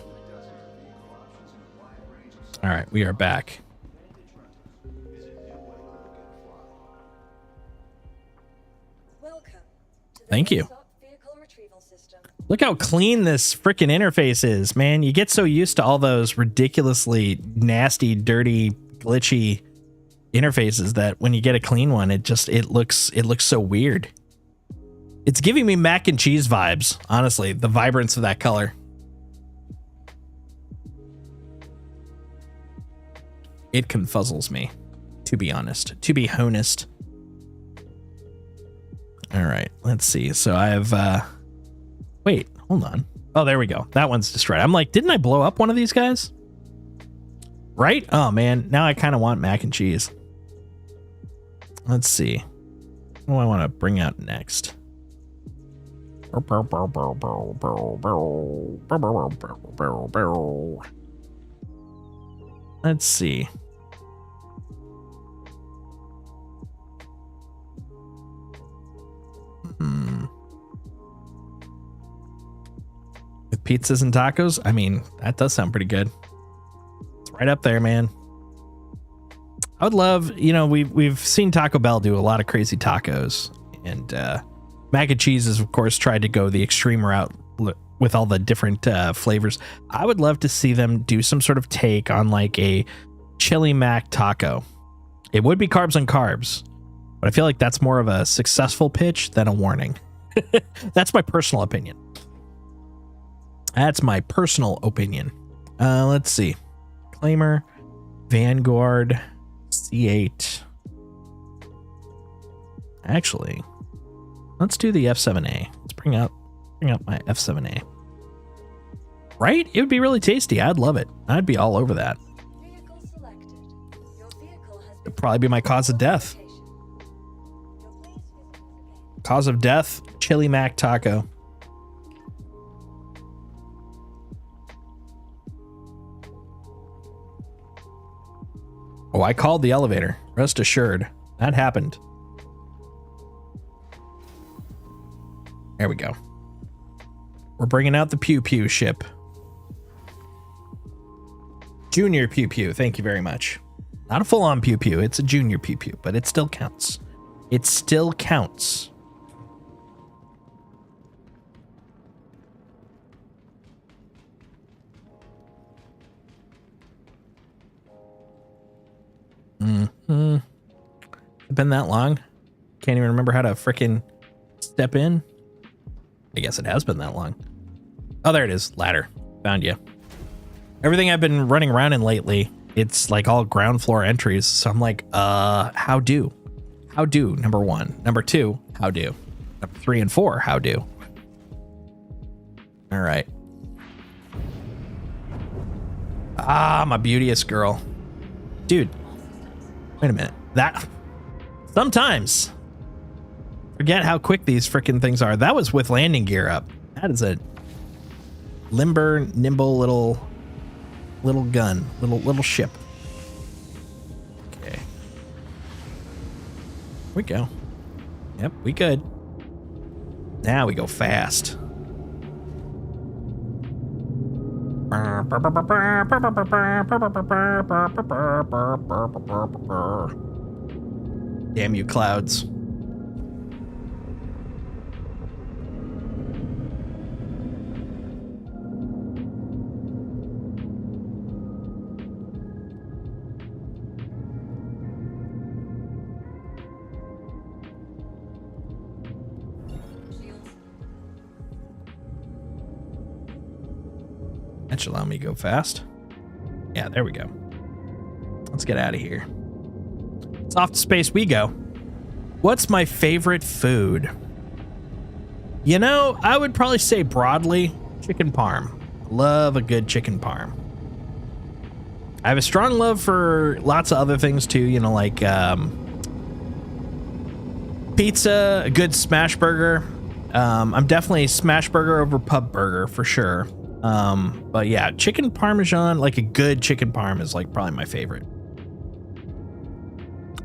All right, we are back. Welcome to the Thank you. Stop Vehicle Retrieval System. Look how clean this freaking interface is, man. You get so used to all those ridiculously nasty, dirty, glitchy interfaces that when you get a clean one, it looks so weird. It's giving me mac and cheese vibes, honestly, the vibrance of that color. It confuzzles me, to be honest, to be honest. All right, let's see. So I have, wait, hold on. Oh, there we go. That one's destroyed. I'm like, didn't I blow up one of these guys? Right? Oh, man. Now I kind of want mac and cheese. Let's see. What do I want to bring out next? Let's see. With pizzas and tacos, I mean, that does sound pretty good. It's right up there, man. I would love, you know, we've seen Taco Bell do a lot of crazy tacos, and mac and cheese has, of course, tried to go the extreme route with all the different flavors. I would love to see them do some sort of take on like a chili mac taco. It would be carbs on carbs, but I feel like that's more of a successful pitch than a warning. That's my personal opinion. That's my personal opinion. Let's see. Claimer, Vanguard, C8. Actually, let's do the F7A. Let's bring up my F7A. Right? It would be really tasty. I'd love it. I'd be all over that. Vehicle selected. Your vehicle has been It'd probably be my cause of death. Your please visit us again. Cause of death, chili mac taco. Oh, I called the elevator. Rest assured. That happened. There we go. We're bringing out the Pew Pew ship. Junior Pew Pew, thank you very much. Not a full-on Pew Pew, it's a junior Pew Pew, but it still counts. It still counts. It's been that long? Can't even remember how to frickin' step in. I guess it has been that long. Oh, there it is. Ladder. Found you. Everything I've been running around in lately, it's like all ground floor entries. So I'm like, how do? How do, number one. Number two, how do? Number 3 and 4, how do? All right. Ah, my beauteous girl. Dude. Wait a minute. That... Sometimes. Forget how quick these freaking things are. That was with landing gear up. That is a limber, nimble little gun, little ship. Okay. Here we go. Yep, we good. Now we go fast. Damn you, clouds. That should allow me to go fast. Yeah, there we go. Let's get out of here. It's off to space we go. What's my favorite food? You know, I would probably say broadly chicken parm. Love a good chicken parm. I have a strong love for lots of other things too, you know, like pizza, a good smash burger. I'm definitely smash burger over pub burger for sure. But yeah, chicken parmesan, like a good chicken parm is like probably my favorite.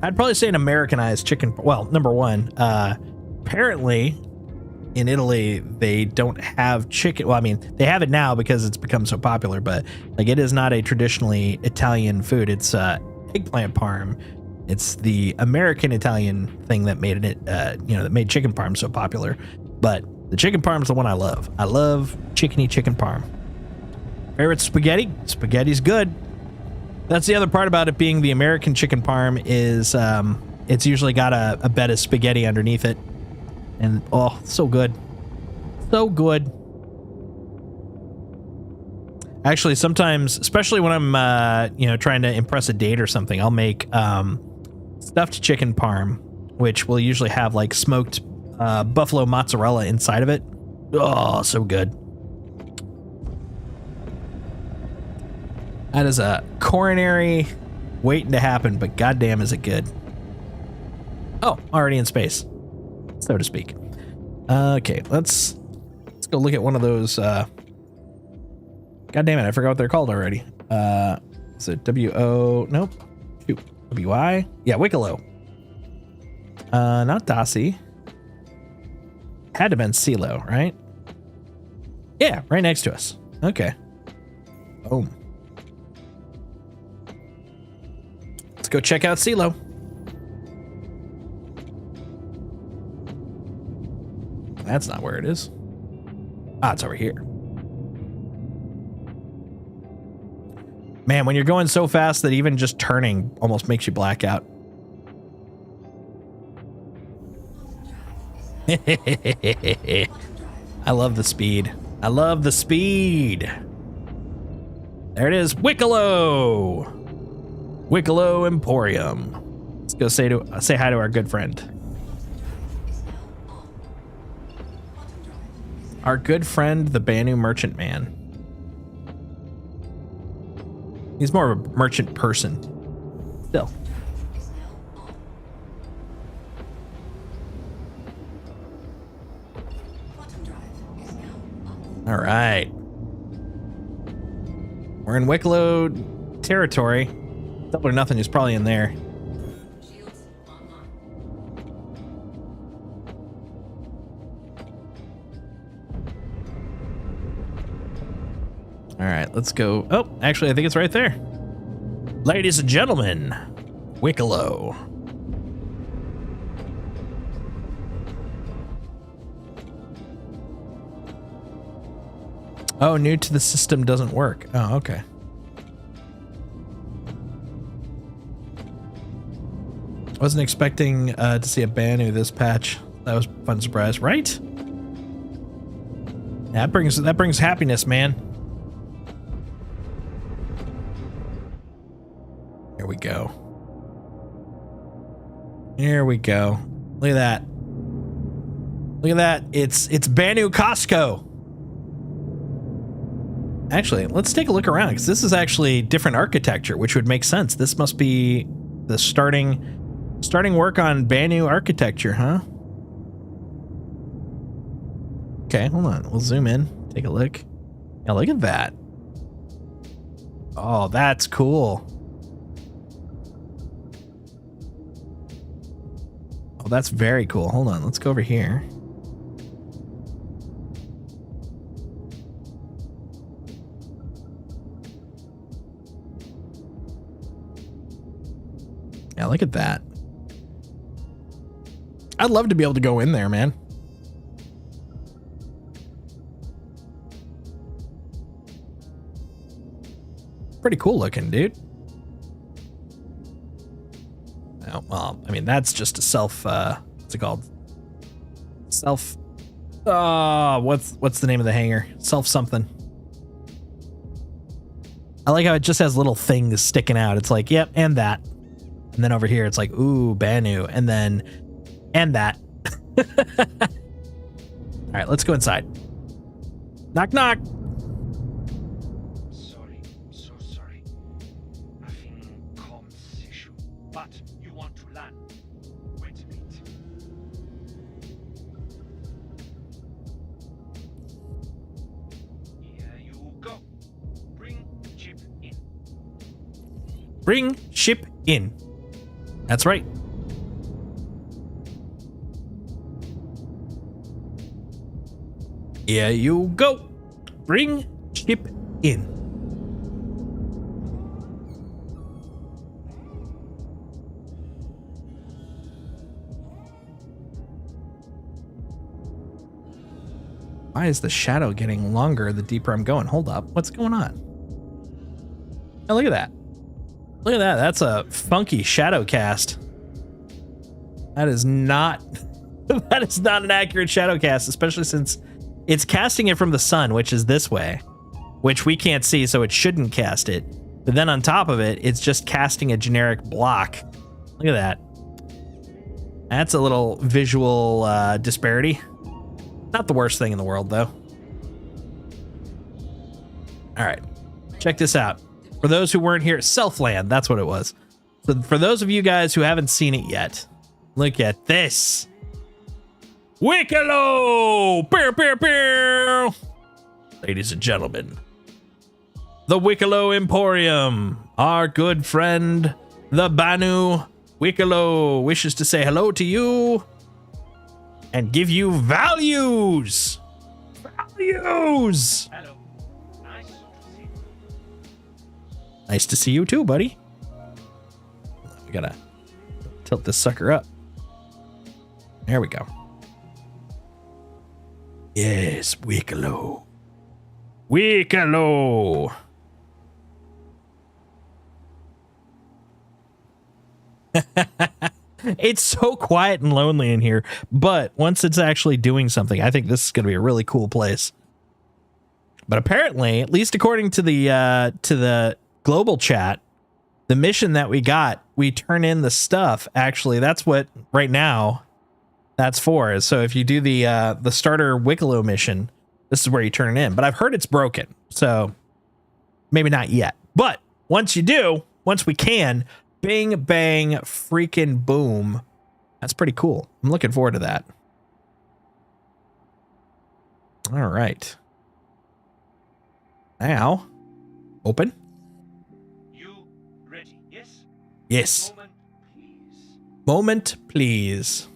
I'd probably say an Americanized chicken. Well, number one, apparently in Italy, they don't have chicken. Well, I mean, they have it now because it's become so popular, but like it is not a traditionally Italian food. It's eggplant parm. It's the American Italian thing that made it, that made chicken parm so popular. But the chicken parm is the one I love. I love chicken parm. Favorite spaghetti? Spaghetti's good. That's the other part about it being the American chicken parm is it's usually got a bed of spaghetti underneath it. And oh, so good. So good. Actually, sometimes, especially when I'm trying to impress a date or something, I'll make stuffed chicken parm, which will usually have like smoked buffalo mozzarella inside of it. Oh, so good. That is a coronary waiting to happen, but goddamn is it good. Oh, already in space, so to speak. Okay, let's go look at one of those. God damn it, I forgot what they're called already. Is it W-O? Nope. Shoot. W-I? Yeah, Wicklow. Not Dossie. Had to have been CeeLo, right? Yeah, right next to us. Okay. Boom. Let's go check out CeeLo. That's not where it is. Ah, it's over here. Man, when you're going so fast that even just turning almost makes you black out. I love the speed. I love the speed. There it is. Wicklow. Wicklow Emporium. Let's go say hi to our good friend. Our good friend, the Banu merchant man. He's more of a merchant person. Still. All right. We're in Wicklow territory. Double or nothing is probably in there. All right, let's go. Oh, actually, I think it's right there. Ladies and gentlemen, Wicklow. Oh, new to the system doesn't work. Oh, okay. Wasn't expecting to see a Banu this patch. That was a fun surprise, right? Yeah, that brings happiness, man. Here we go. Here we go. Look at that. Look at that. It's Banu Costco. Actually, let's take a look around because this is actually different architecture, which would make sense. This must be the starting work on Banu architecture, huh? Okay, hold on. We'll zoom in. Take a look. Yeah, look at that. Oh, that's cool. Oh, that's very cool. Hold on. Let's go over here. Yeah, look at that. I'd love to be able to go in there, man. Pretty cool looking, dude. Oh, well, I mean, that's just a self, what's it called? Self, what's the name of the hangar? Self something. I like how it just has little things sticking out. It's like, yep, and that. And then over here, it's like, ooh, Banu. And then, and that. All right, let's go inside. Knock, knock. Sorry, so sorry. Nothing comms issue. But you want to land. Wait a minute. Here you go. Bring chip in. Bring ship in. That's right. Here you go. Bring ship in. Why is the shadow getting longer the deeper I'm going? Hold up. What's going on? Oh, look at that. Look at that. That's a funky shadow cast. That is not that is not an accurate shadow cast, especially since it's casting it from the sun, which is this way, which we can't see, so it shouldn't cast it. But then on top of it, it's just casting a generic block. Look at that. That's a little visual disparity. Not the worst thing in the world, though. All right, check this out. For those who weren't here, Selfland, that's what it was. So for those of you guys who haven't seen it yet, look at this. Wicklow! Pew, pew, pew. Ladies and gentlemen, the Wicklow Emporium. Our good friend, the Banu Wicklow, wishes to say hello to you and give you values. Values! Hello. Nice to see you. Nice to see you too, buddy. We gotta tilt this sucker up. There we go. Yes, Wicklow. Wicklow. It's so quiet and lonely in here, but once it's actually doing something, I think this is going to be a really cool place. But apparently, at least according to the global chat, the mission that we got, we turn in the stuff. Actually, that's what right now that's for. So if you do the starter Wicklow mission, this is where you turn it in. But I've heard it's broken, so maybe not yet. But once you do, once we can, bing, bang, freaking boom. That's pretty cool. I'm looking forward to that. All right. Now, open. You ready? Yes? Yes. Moment, please. Moment, please.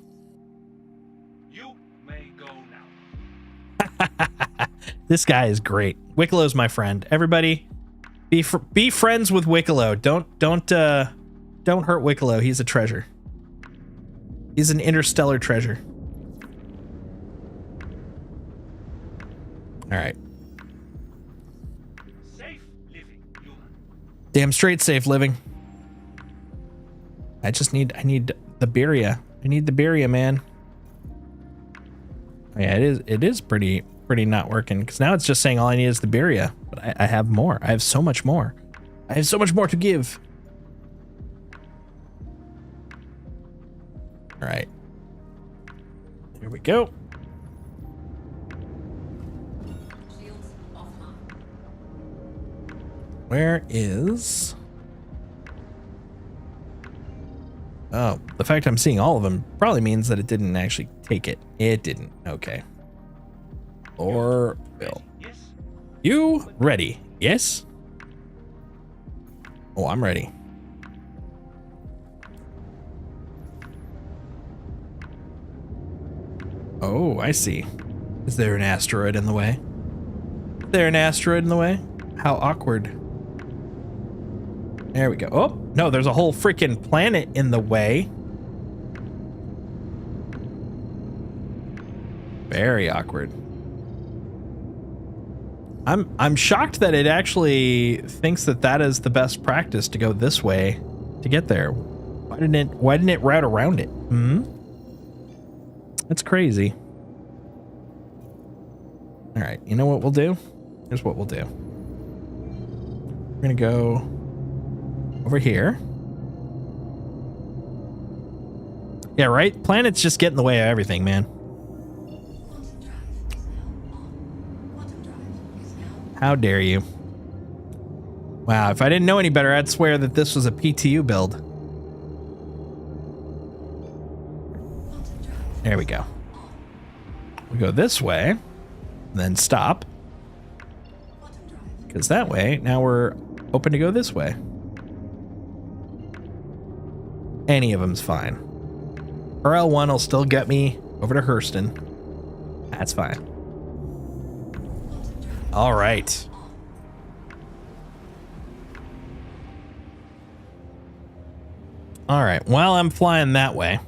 You may go now. This guy is great. Wicklow's my friend. Everybody, be friends with Wicklow. Don't hurt Wicklow. He's a treasure. He's an interstellar treasure. All right. Safe living, human. Damn straight safe living. I need the Beria. I need the Beria, man. Oh, yeah, it is pretty not working, because now it's just saying all I need is the Beria, but I have more. I have so much more. I have so much more to give. All right. Here we go. Shields offline. Where is... Oh, the fact I'm seeing all of them probably means that it didn't actually take it. It didn't. Okay. Or Bill. Yes? You ready? Yes? Oh, I'm ready. Oh, I see. Is there an asteroid in the way? Is there an asteroid in the way? How awkward. There we go. Oh, no, there's a whole freaking planet in the way. Very awkward. I'm shocked that it actually thinks that that is the best practice to go this way to get there. Why didn't it route around it? That's crazy. All right, you know what we'll do? Here's what we'll do. We're gonna go over here. Yeah, right? Planets just get in the way of everything, man. How dare you? Wow, if I didn't know any better, I'd swear that this was a PTU build. There we go. We go this way, then stop. Because that way, now we're open to go this way. Any of them's fine. RL1 will still get me over to Hurston. That's fine. All right. All right. While I'm flying that way,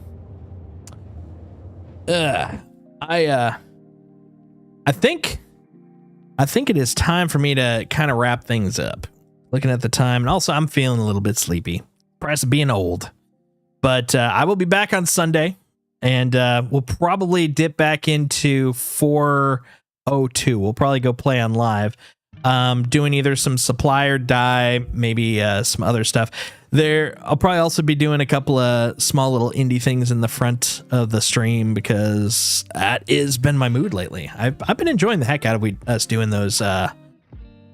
I think it is time for me to kind of wrap things up. Looking at the time, and also I'm feeling a little bit sleepy. Price of being old. But I will be back on Sunday, and we'll probably dip back into 402. We'll probably go play on live, doing either some supply or die, maybe some other stuff. I'll probably also be doing a couple of small little indie things in the front of the stream because that has been my mood lately. I've been enjoying the heck out of us doing those little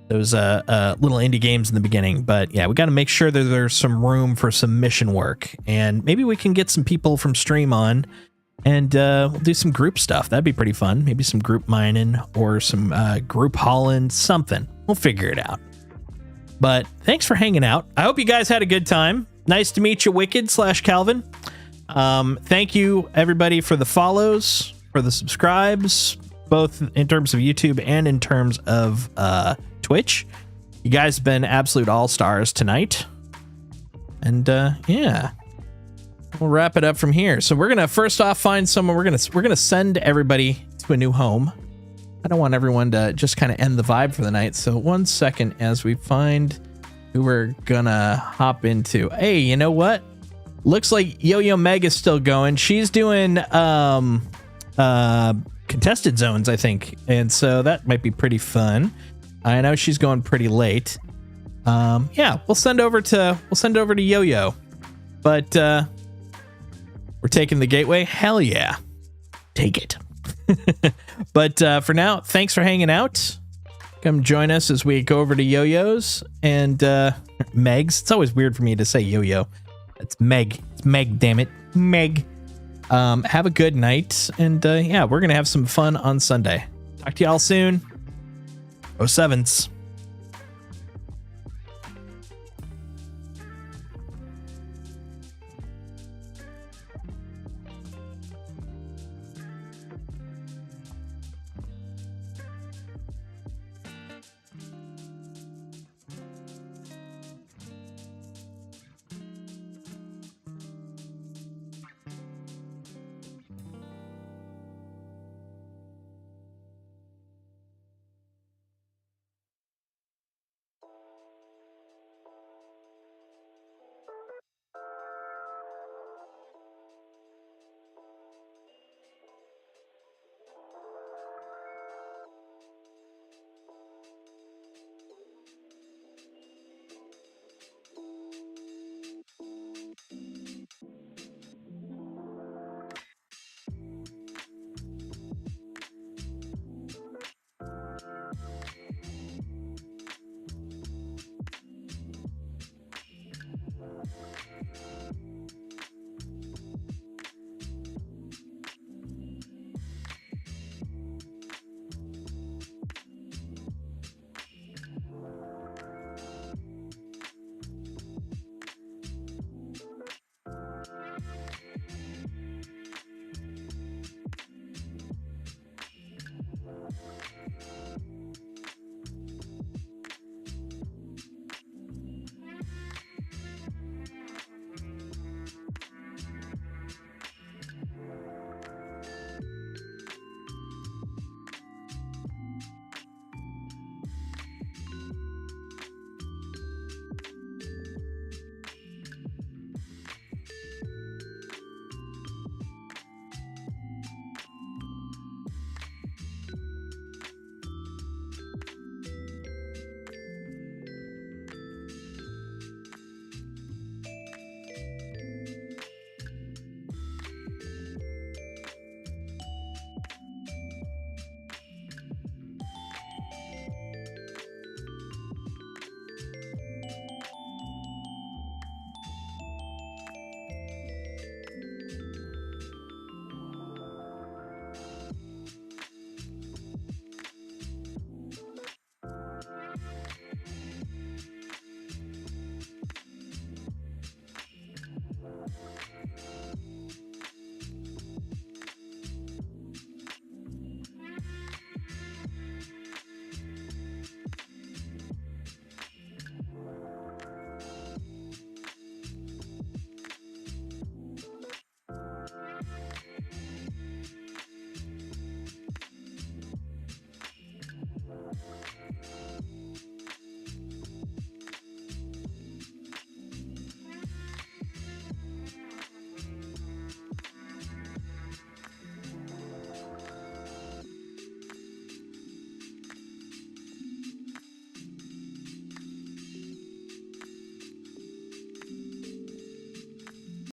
indie games in the beginning. But yeah, we got to make sure that there's some room for some mission work, and maybe we can get some people from stream on and we'll do some group stuff. That'd be pretty fun. Maybe some group mining or some group hauling, something. We'll figure it out. But thanks for hanging out. I hope you guys had a good time. Nice to meet you, Wicked/Calvin. Thank you, everybody, for the follows, for the subscribes, both in terms of YouTube and in terms of Twitch. You guys have been absolute all-stars tonight. And yeah, we'll wrap it up from here. So we're gonna first off find someone. We're gonna send everybody to a new home. I don't want everyone to just kind of end the vibe for the night. So 1 second as we find who we're gonna hop into. Hey, you know what? Looks like Yo-Yo Meg is still going. She's doing contested zones, I think, and so that might be pretty fun. I know she's going pretty late. Yeah, we'll send over to Yo-Yo, but we're taking the gateway. Hell yeah, take it. But for now, thanks for hanging out. Come join us as we go over to Yo-Yo's and Meg's. It's always weird for me to say Yo-Yo. It's Meg. It's Meg, damn it. Meg. Have a good night. And yeah, we're going to have some fun on Sunday. Talk to y'all soon. 07s.